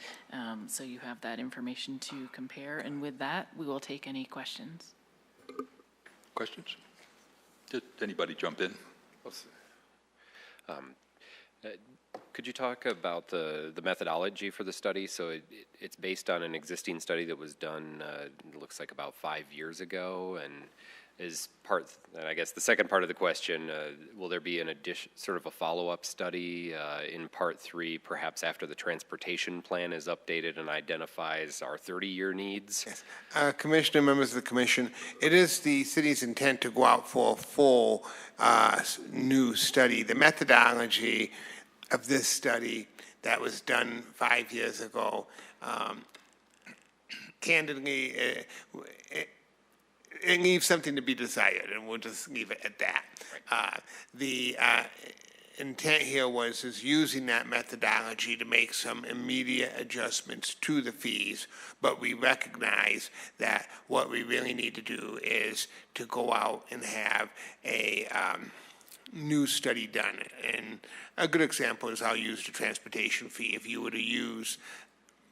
So you have that information to compare. And with that, we will take any questions. Questions? Did anybody jump in? Could you talk about the methodology for the study? So it's based on an existing study that was done, it looks like about 5 years ago, and is part, and I guess the second part of the question, will there be an addition, sort of a follow-up study in part 3, perhaps after the transportation plan is updated and identifies our 30-year needs? Yes. Commissioner, members of the commission, it is the city's intent to go out for a full new study. The methodology of this study that was done 5 years ago, candidly, it leaves something to be desired, and we'll just leave it at that. The intent here is using that methodology to make some immediate adjustments to the fees, but we recognize that what we really need to do is to go out and have a new study done. And a good example is I'll use the transportation fee. If you were to use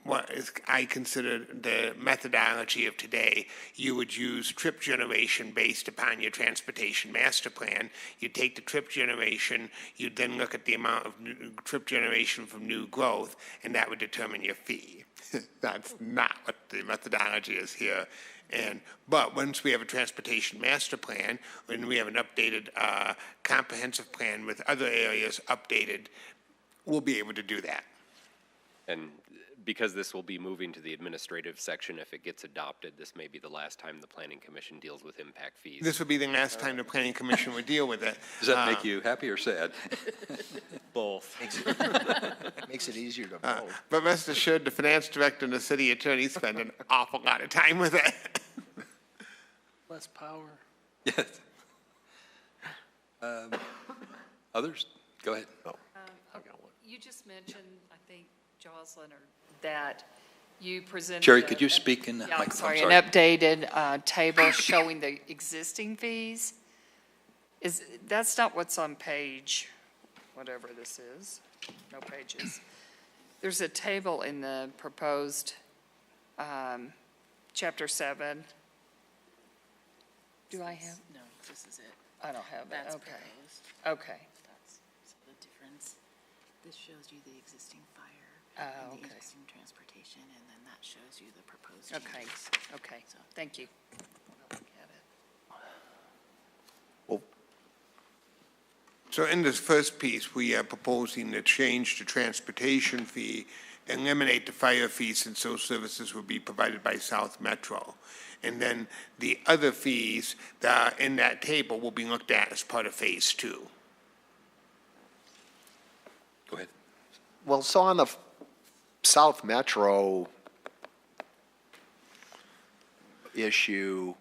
what is, I consider the methodology of today, you would use trip generation based upon your transportation master plan. You'd take the trip generation, you'd then look at the amount of trip generation from new growth, and that would determine your fee. That's not what the methodology is here. But once we have a transportation master plan, and we have an updated comprehensive plan with other areas updated, we'll be able to do that. And because this will be moving to the administrative section, if it gets adopted, this may be the last time the Planning Commission deals with impact fees. This would be the last time the Planning Commission would deal with it. Does that make you happy or sad? Both. Makes it easier to vote. But rest assured, the finance director and the city attorney spend an awful lot of time with it. Less power. Yes. Others? Go ahead. You just mentioned, I think, Jocelyn, or that you presented. Sherry, could you speak in the yeah, microphone? Sorry, an updated table showing the existing fees. That's not what's on page, whatever this is, no pages. There's a table in the proposed chapter 7. Do I have? No, this is it. I don't have that. That's Okay. proposed. Okay. That's the difference. This shows you the existing fire and the Okay. existing transportation, and then that shows you the proposed Okay, changes. okay, thank you. So in this first piece, we are proposing to change the transportation fee, eliminate the fire fee since those services will be provided by South Metro. And then the other fees that are in that table will be looked at as part of phase 2. Go ahead. Well, so on the South Metro issue,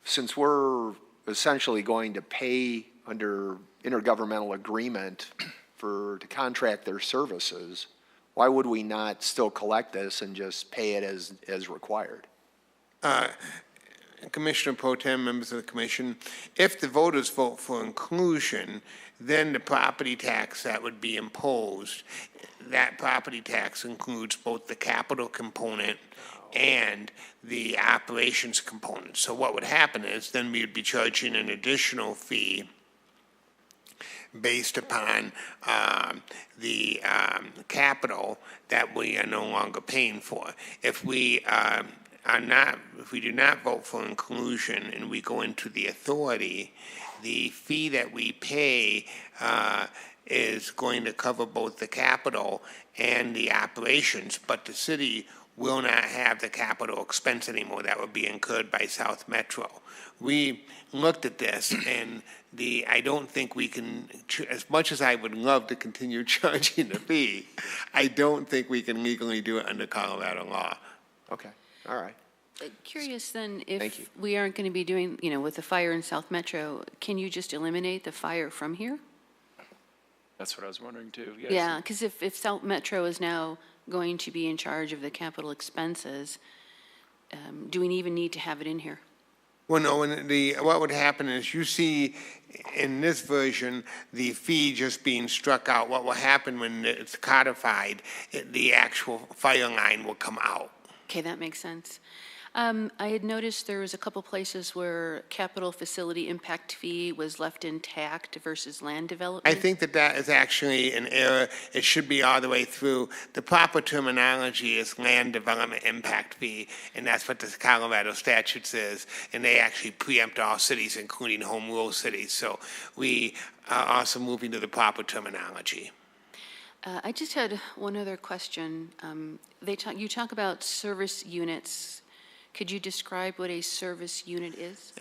since we're essentially going to pay under intergovernmental agreement to contract their services, why would we not still collect this and just pay it as required? Commissioner Pro Tem, members of the commission, if the voters vote for inclusion, then the property tax that would be imposed, that property tax includes both the capital component and the operations component. So what would happen is then we would be charging an additional fee based upon the capital that we are no longer paying for. If we do not vote for inclusion and we go into the authority, the fee that we pay is going to cover both the capital and the operations, but the city will not have the capital expense anymore that would be incurred by South Metro. We looked at this, and I don't think we can, as much as I would love to continue charging the fee, I don't think we can legally do it under Colorado law. Okay, all right. Curious then, Thank you. if we aren't going to be doing, with the fire in South Metro, can you just eliminate the fire from here? That's what I was wondering too. Yes. Yeah, because if South Metro is now going to be in charge of the capital expenses, do we even need to have it in here? Well, no, what would happen is you see in this version, the fee just being struck out. What will happen when it's codified, the actual fire line will come out. Okay, that makes sense. I had noticed there was a couple places where capital facility impact fee was left intact versus land development. I think that is actually an error. It should be all the way through. The proper terminology is land development impact fee, and that's what the Colorado statute says, and they actually preempt all cities, including home rule cities. So we are also moving to the proper terminology. I just had one other question. You talk about service units. Could you describe what a service unit is?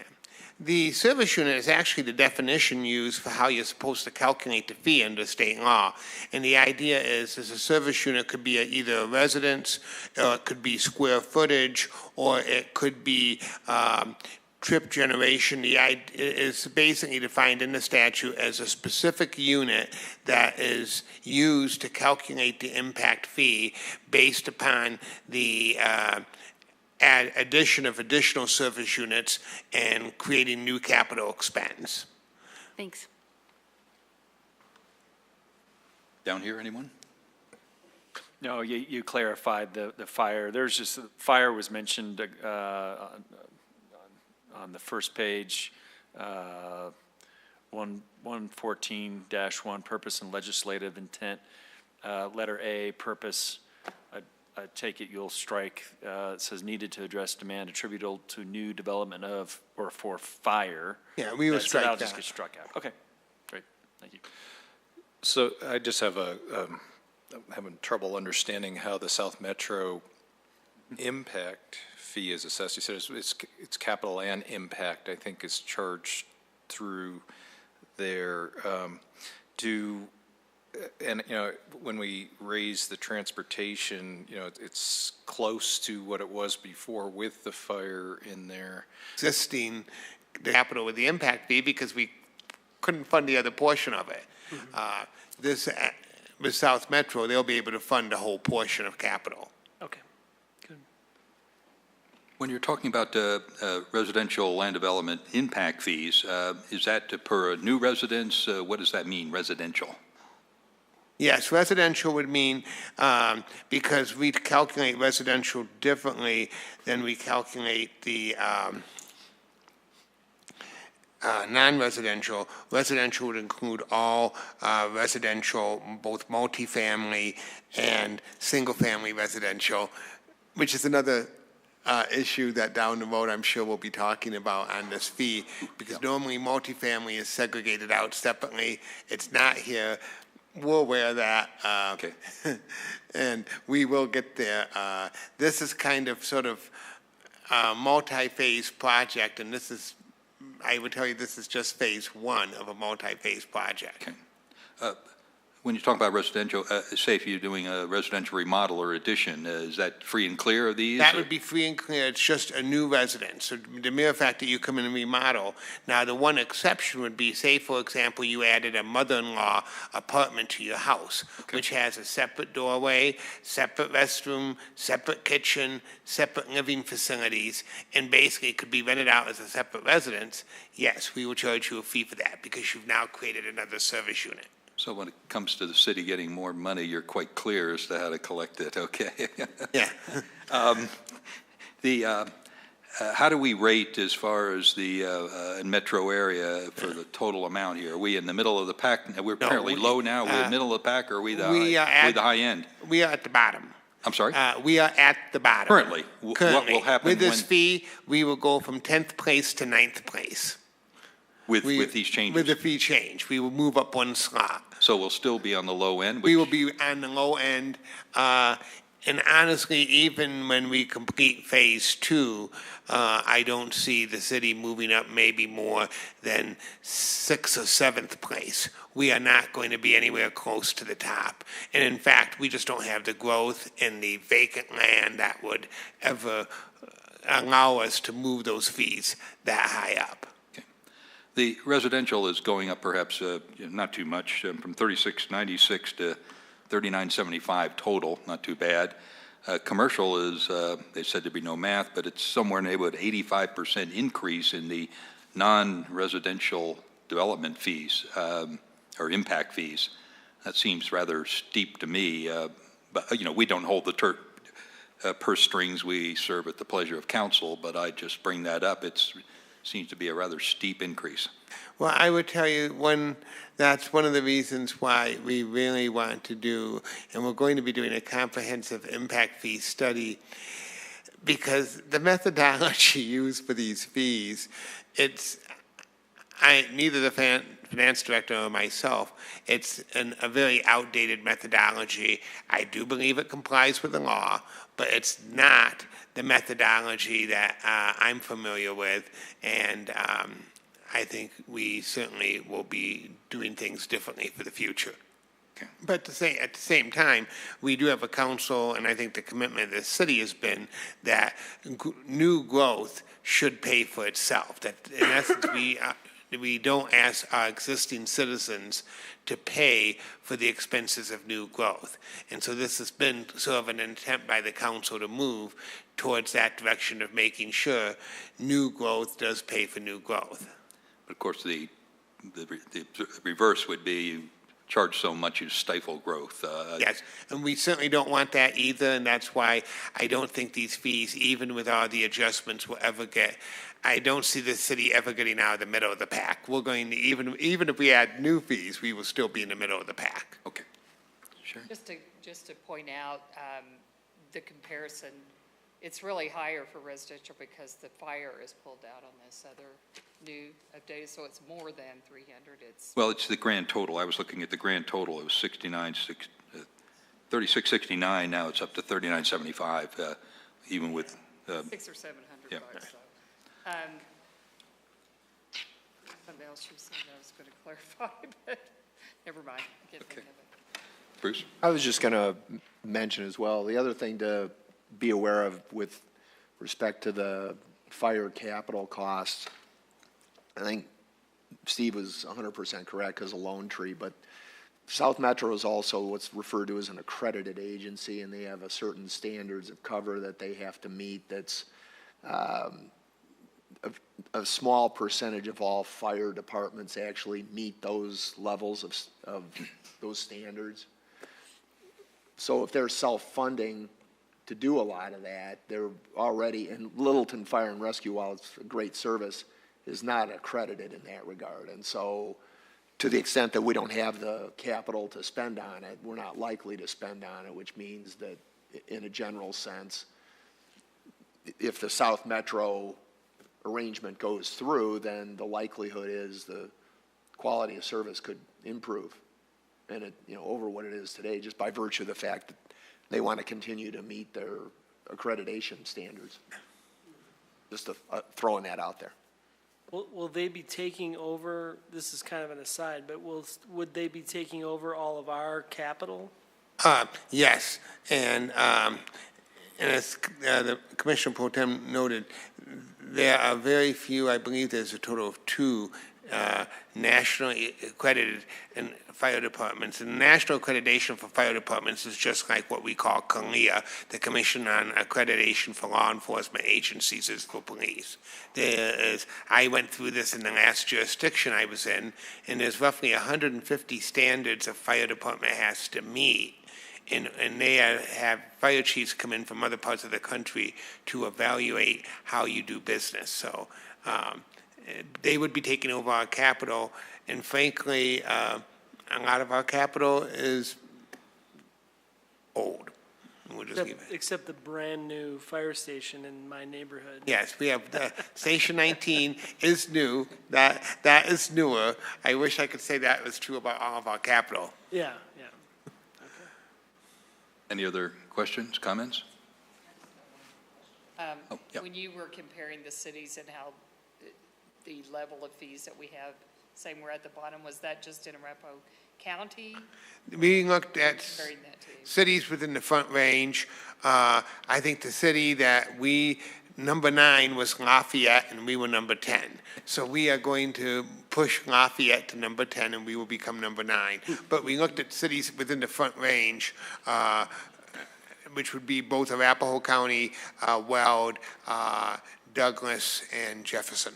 The service unit is actually the definition used for how you're supposed to calculate the fee under state law. And the idea is a service unit could be either a residence, or it could be square footage, or it could be trip generation. The idea is basically defined in the statute as a specific unit that is used to calculate the impact fee based upon the addition of additional service units and creating new capital expense. Thanks. Down here, anyone? No, you clarified the fire. There's just, fire was mentioned on the first page, 114-1, purpose and legislative intent. Letter A, purpose. I take it you'll strike, it says needed to address demand attributable to new development of or for fire. Yeah, we will strike that'll that. just get struck out. Okay, great, thank you. So I just have I'm having trouble understanding how the South Metro impact fee is assessed. You said it's capital and impact, I think, is charged through there. And, when we raise the transportation, it's close to what it was before with the fire in there. Existing the capital with the impact fee because we couldn't fund the other portion of it. This, with South Metro, they'll be able to fund the whole portion of capital. Okay, good. When you're talking about residential land development impact fees, is that per a new residence? What does that mean, residential? Yes, residential would mean, because we calculate residential differently than we calculate the non-residential. Residential would include all residential, both multifamily and single-family residential, which is another issue that down the road I'm sure we'll be talking about on this fee, because normally multifamily is segregated out separately. It's not here. We'll wear that, Okay. and we will get there. This is kind of sort of a multi-phase project, and this is, I would tell you, this is just phase one of a multi-phase project. Okay. When you talk about residential, say if you're doing a residential remodel or addition, is that free and clear of these? That would be free and clear. It's just a new residence. So the mere fact that you come in and remodel. Now, the one exception would be, say, for example, you added a mother-in-law apartment to your house, which has a separate doorway, separate restroom, separate kitchen, separate living facilities, and basically could be rented out as a separate residence. Yes, we will charge you a fee for that because you've now created another service unit. So when it comes to the city getting more money, you're quite clear as to how to collect it, okay? Yeah. How do we rate as far as the metro area for the total amount here? Are we in the middle of the pack? We're apparently low now. We're in the middle of the pack, or are we the high end? We are at the bottom. I'm sorry? We are at the bottom. Currently. What will happen with this fee? We will go from 10th place to 9th place. With these changes? With the fee change. We will move up one slot. So we'll still be on the low end? We will be on the low end. And honestly, even when we complete phase two, I don't see the city moving up maybe more than 6th or 7th place. We are not going to be anywhere close to the top. And in fact, we just don't have the growth in the vacant land that would ever allow us to move those fees that high up. The residential is going up perhaps not too much, from $36.96 to $39.75 total, not too bad. Commercial is, they said there'd be no math, but it's somewhere in the neighborhood 85% increase in the non-residential development fees or impact fees. That seems rather steep to me, but we don't hold the purse strings. We serve at the pleasure of council, but I just bring that up. It seems to be a rather steep increase. Well, I would tell you that's one of the reasons why we really want to do, and we're going to be doing a comprehensive impact fee study, because the methodology used for these fees, neither the finance director or myself, it's a very outdated methodology. I do believe it complies with the law, but it's not the methodology that I'm familiar with, and I think we certainly will be doing things differently for the future. Okay. But at the same time, we do have a council, and I think the commitment of the city has been that new growth should pay for itself. That in essence, we don't ask our existing citizens to pay for the expenses of new growth. And so this has been sort of an attempt by the council to move towards that direction of making sure new growth does pay for new growth. But of course, the reverse would be you charge so much you stifle growth. Yes, and we certainly don't want that either, and that's why I don't think these fees, even with all the adjustments, will ever I don't see the city ever getting out of the middle of the pack. We're going to, even if we add new fees, we will still be in the middle of the pack. Okay. Sure. Just to point out the comparison, it's really higher for residential because the fire is pulled out on this other new updated, so it's more than 300. Well, it's the grand total. I was looking at the grand total. It was 3669. Now it's up to 3975, even with $600 or $700. Yeah. Bucks, so. Something else you said I was going to clarify, but never mind. I can't think of it. Bruce? I was just going to mention as well, the other thing to be aware of with respect to the fire capital costs, I think Steve was 100% correct as a lone tree, but South Metro is also what's referred to as an accredited agency, and they have a certain standards of cover that they have to meet that's a small percentage of all fire departments actually meet those levels of those standards. So if they're self-funding to do a lot of that, they're already, and Littleton Fire and Rescue, while it's a great service, is not accredited in that regard. And so to the extent that we don't have the capital to spend on it, we're not likely to spend on it, which means that in a general sense, if the South Metro arrangement goes through, then the likelihood is the quality of service could improve and it, over what it is today, just by virtue of the fact that they want to continue to meet their accreditation standards. Just throwing that out there. Will they be taking over, this is kind of an aside, but would they be taking over all of our capital? Yes, and as the Commissioner Pro Tem noted, there are very few, I believe there's a total of 2 nationally accredited fire departments. And national accreditation for fire departments is just like what we call CALEA, the Commission on Accreditation for Law Enforcement Agencies is for police. I went through this in the last jurisdiction I was in, and there's roughly 150 standards a fire department has to meet. And they have fire chiefs come in from other parts of the country to evaluate how you do business. So they would be taking over our capital, and frankly, a lot of our capital is old. We'll just leave it. Except the brand-new fire station in my neighborhood. Yes, we have the Station 19 is new. That is newer. I wish I could say that was true about all of our capital. Yeah. Any other questions, comments? When you were comparing the cities and how the level of fees that we have, saying we're at the bottom, was that just in Arapahoe County? We looked at cities within the Front Range. I think the city that we number 9 was Lafayette, and we were number 10. So we are going to push Lafayette to number 10, and we will become number 9. But we looked at cities within the Front Range, which would be both Arapahoe County, Weld, Douglas, and Jefferson.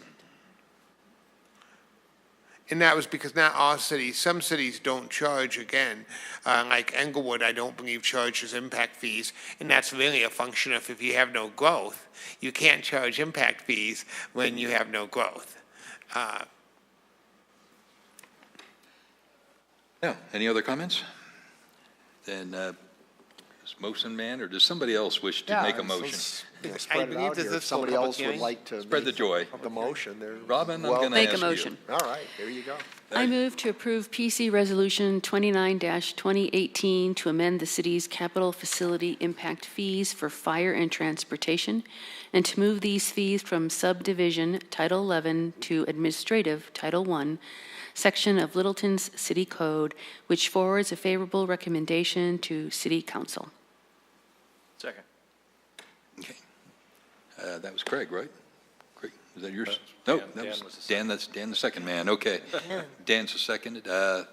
And that was because not all cities, some cities don't charge again. Like Englewood, I don't believe charges impact fees, and that's really a function of if you have no growth. You can't charge impact fees when you have no growth. Yeah, any other comments? Then, is motion man, or does somebody else wish to make a motion? Spread it out here. If somebody else would like to Spread the joy. the motion, there. Robin, I'm going to Make a ask you. motion. All right, there you go. I move to approve PC Resolution 29-2018 to amend the city's capital facility impact fees for fire and transportation, and to move these fees from subdivision Title 11 to administrative Title 1, section of Littleton's City Code, which forwards a favorable recommendation to City Council. Second. Okay. That was Craig, right? Craig, was that yours? No, Dan- that Dan was was the Dan, that's Dan the second man, okay. Dan's the second. I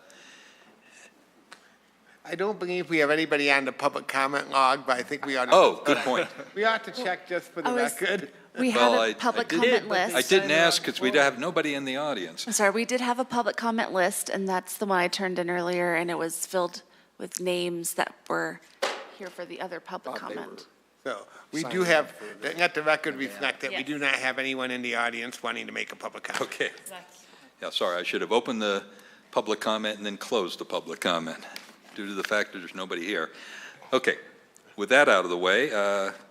don't believe we have anybody on the public comment log, but I think we ought to. Oh, good point. We ought to check just for the record. We Well, had I- a public I did- comment list. I didn't ask because we'd have nobody in the audience. I'm sorry, we did have a public comment list, and that's the one I turned in earlier, and it was filled with names that were here for the other public comment. So we do have, let the record reflect that we do not have anyone in the audience wanting to make a public comment. Okay. Yeah, sorry, I should have opened the public comment and then closed the public comment due to the fact that there's nobody here. Okay, with that out of the way,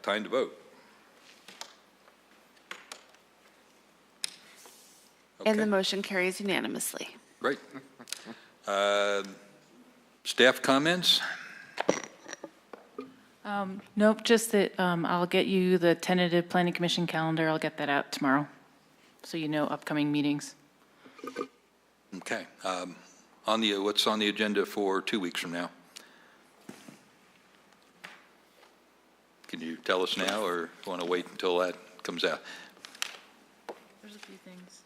time to vote. And the motion carries unanimously. Great. Staff comments? Nope, just that I'll get you the tentative planning commission calendar. I'll get that out tomorrow, so you know upcoming meetings. Okay. On the, what's on the agenda for 2 weeks from now? Can you tell us now, or want to wait until that comes out? There's a few things.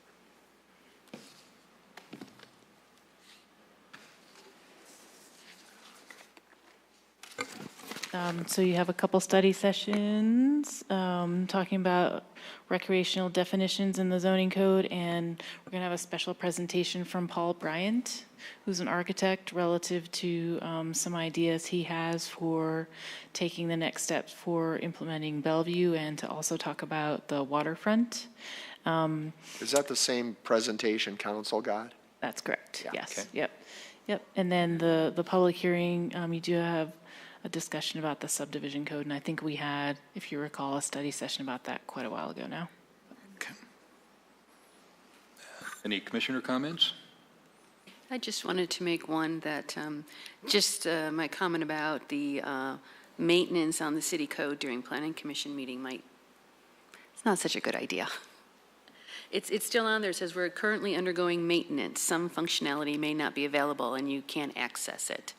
So you have a couple study sessions talking about recreational definitions in the zoning code, and we're going to have a special presentation from Paul Bryant, who's an architect, relative to some ideas he has for taking the next steps for implementing Bellevue, and to also talk about the waterfront. Is that the same presentation council got? That's correct, Yeah, yes, okay. yep. And then the public hearing, you do have a discussion about the subdivision code, and I think we had, if you recall, a study session about that quite a while ago now. Any commissioner comments? I just wanted to make one that, my comment about the maintenance on the city code during planning commission meeting it's not such a good idea. It's still on there. It says we're currently undergoing maintenance. Some functionality may not be available and you can't access it.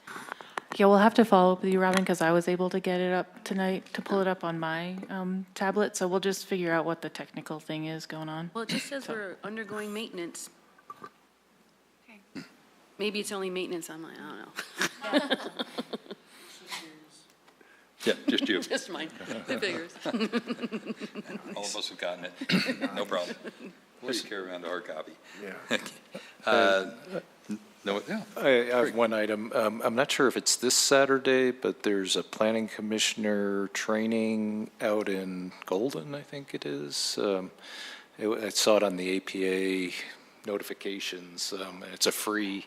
Yeah, we'll have to follow up with you, Robin, because I was able to get it up tonight, to pull it up on my tablet, so we'll just figure out what the technical thing is going on. Well, it just says we're undergoing maintenance. Maybe it's only maintenance on mine, I don't know. Yeah, just you. Just mine, it figures. All of us have gotten it. No problem. Please carry around our copy. Yeah. No, yeah. I have one item. I'm not sure if it's this Saturday, but there's a planning commissioner training out in Golden, I think it is. I saw it on the APA notifications. It's a free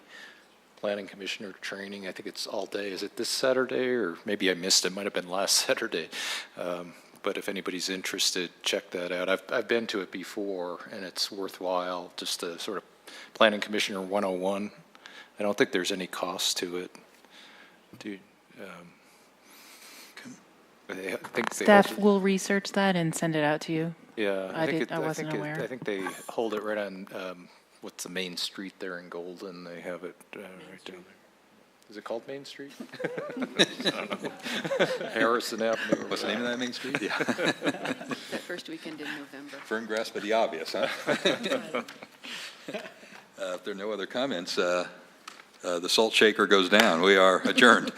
planning commissioner training. I think it's all day. Is it this Saturday, or maybe I missed it? Might have been last Saturday. But if anybody's interested, check that out. I've been to it before, and it's worthwhile. Just a sort of planning commissioner 101. I don't think there's any cost to it. I think they Staff will research that and send it out to you. Yeah, I wasn't aware. I think they hold it right on what's the main street there in Golden. They have it right down Is it called Main Street? Harrison Avenue. What's the name of that main street? Yeah. That first weekend in November. Firm grasp of the obvious, huh? If there are no other comments, the salt shaker goes down. We are adjourned.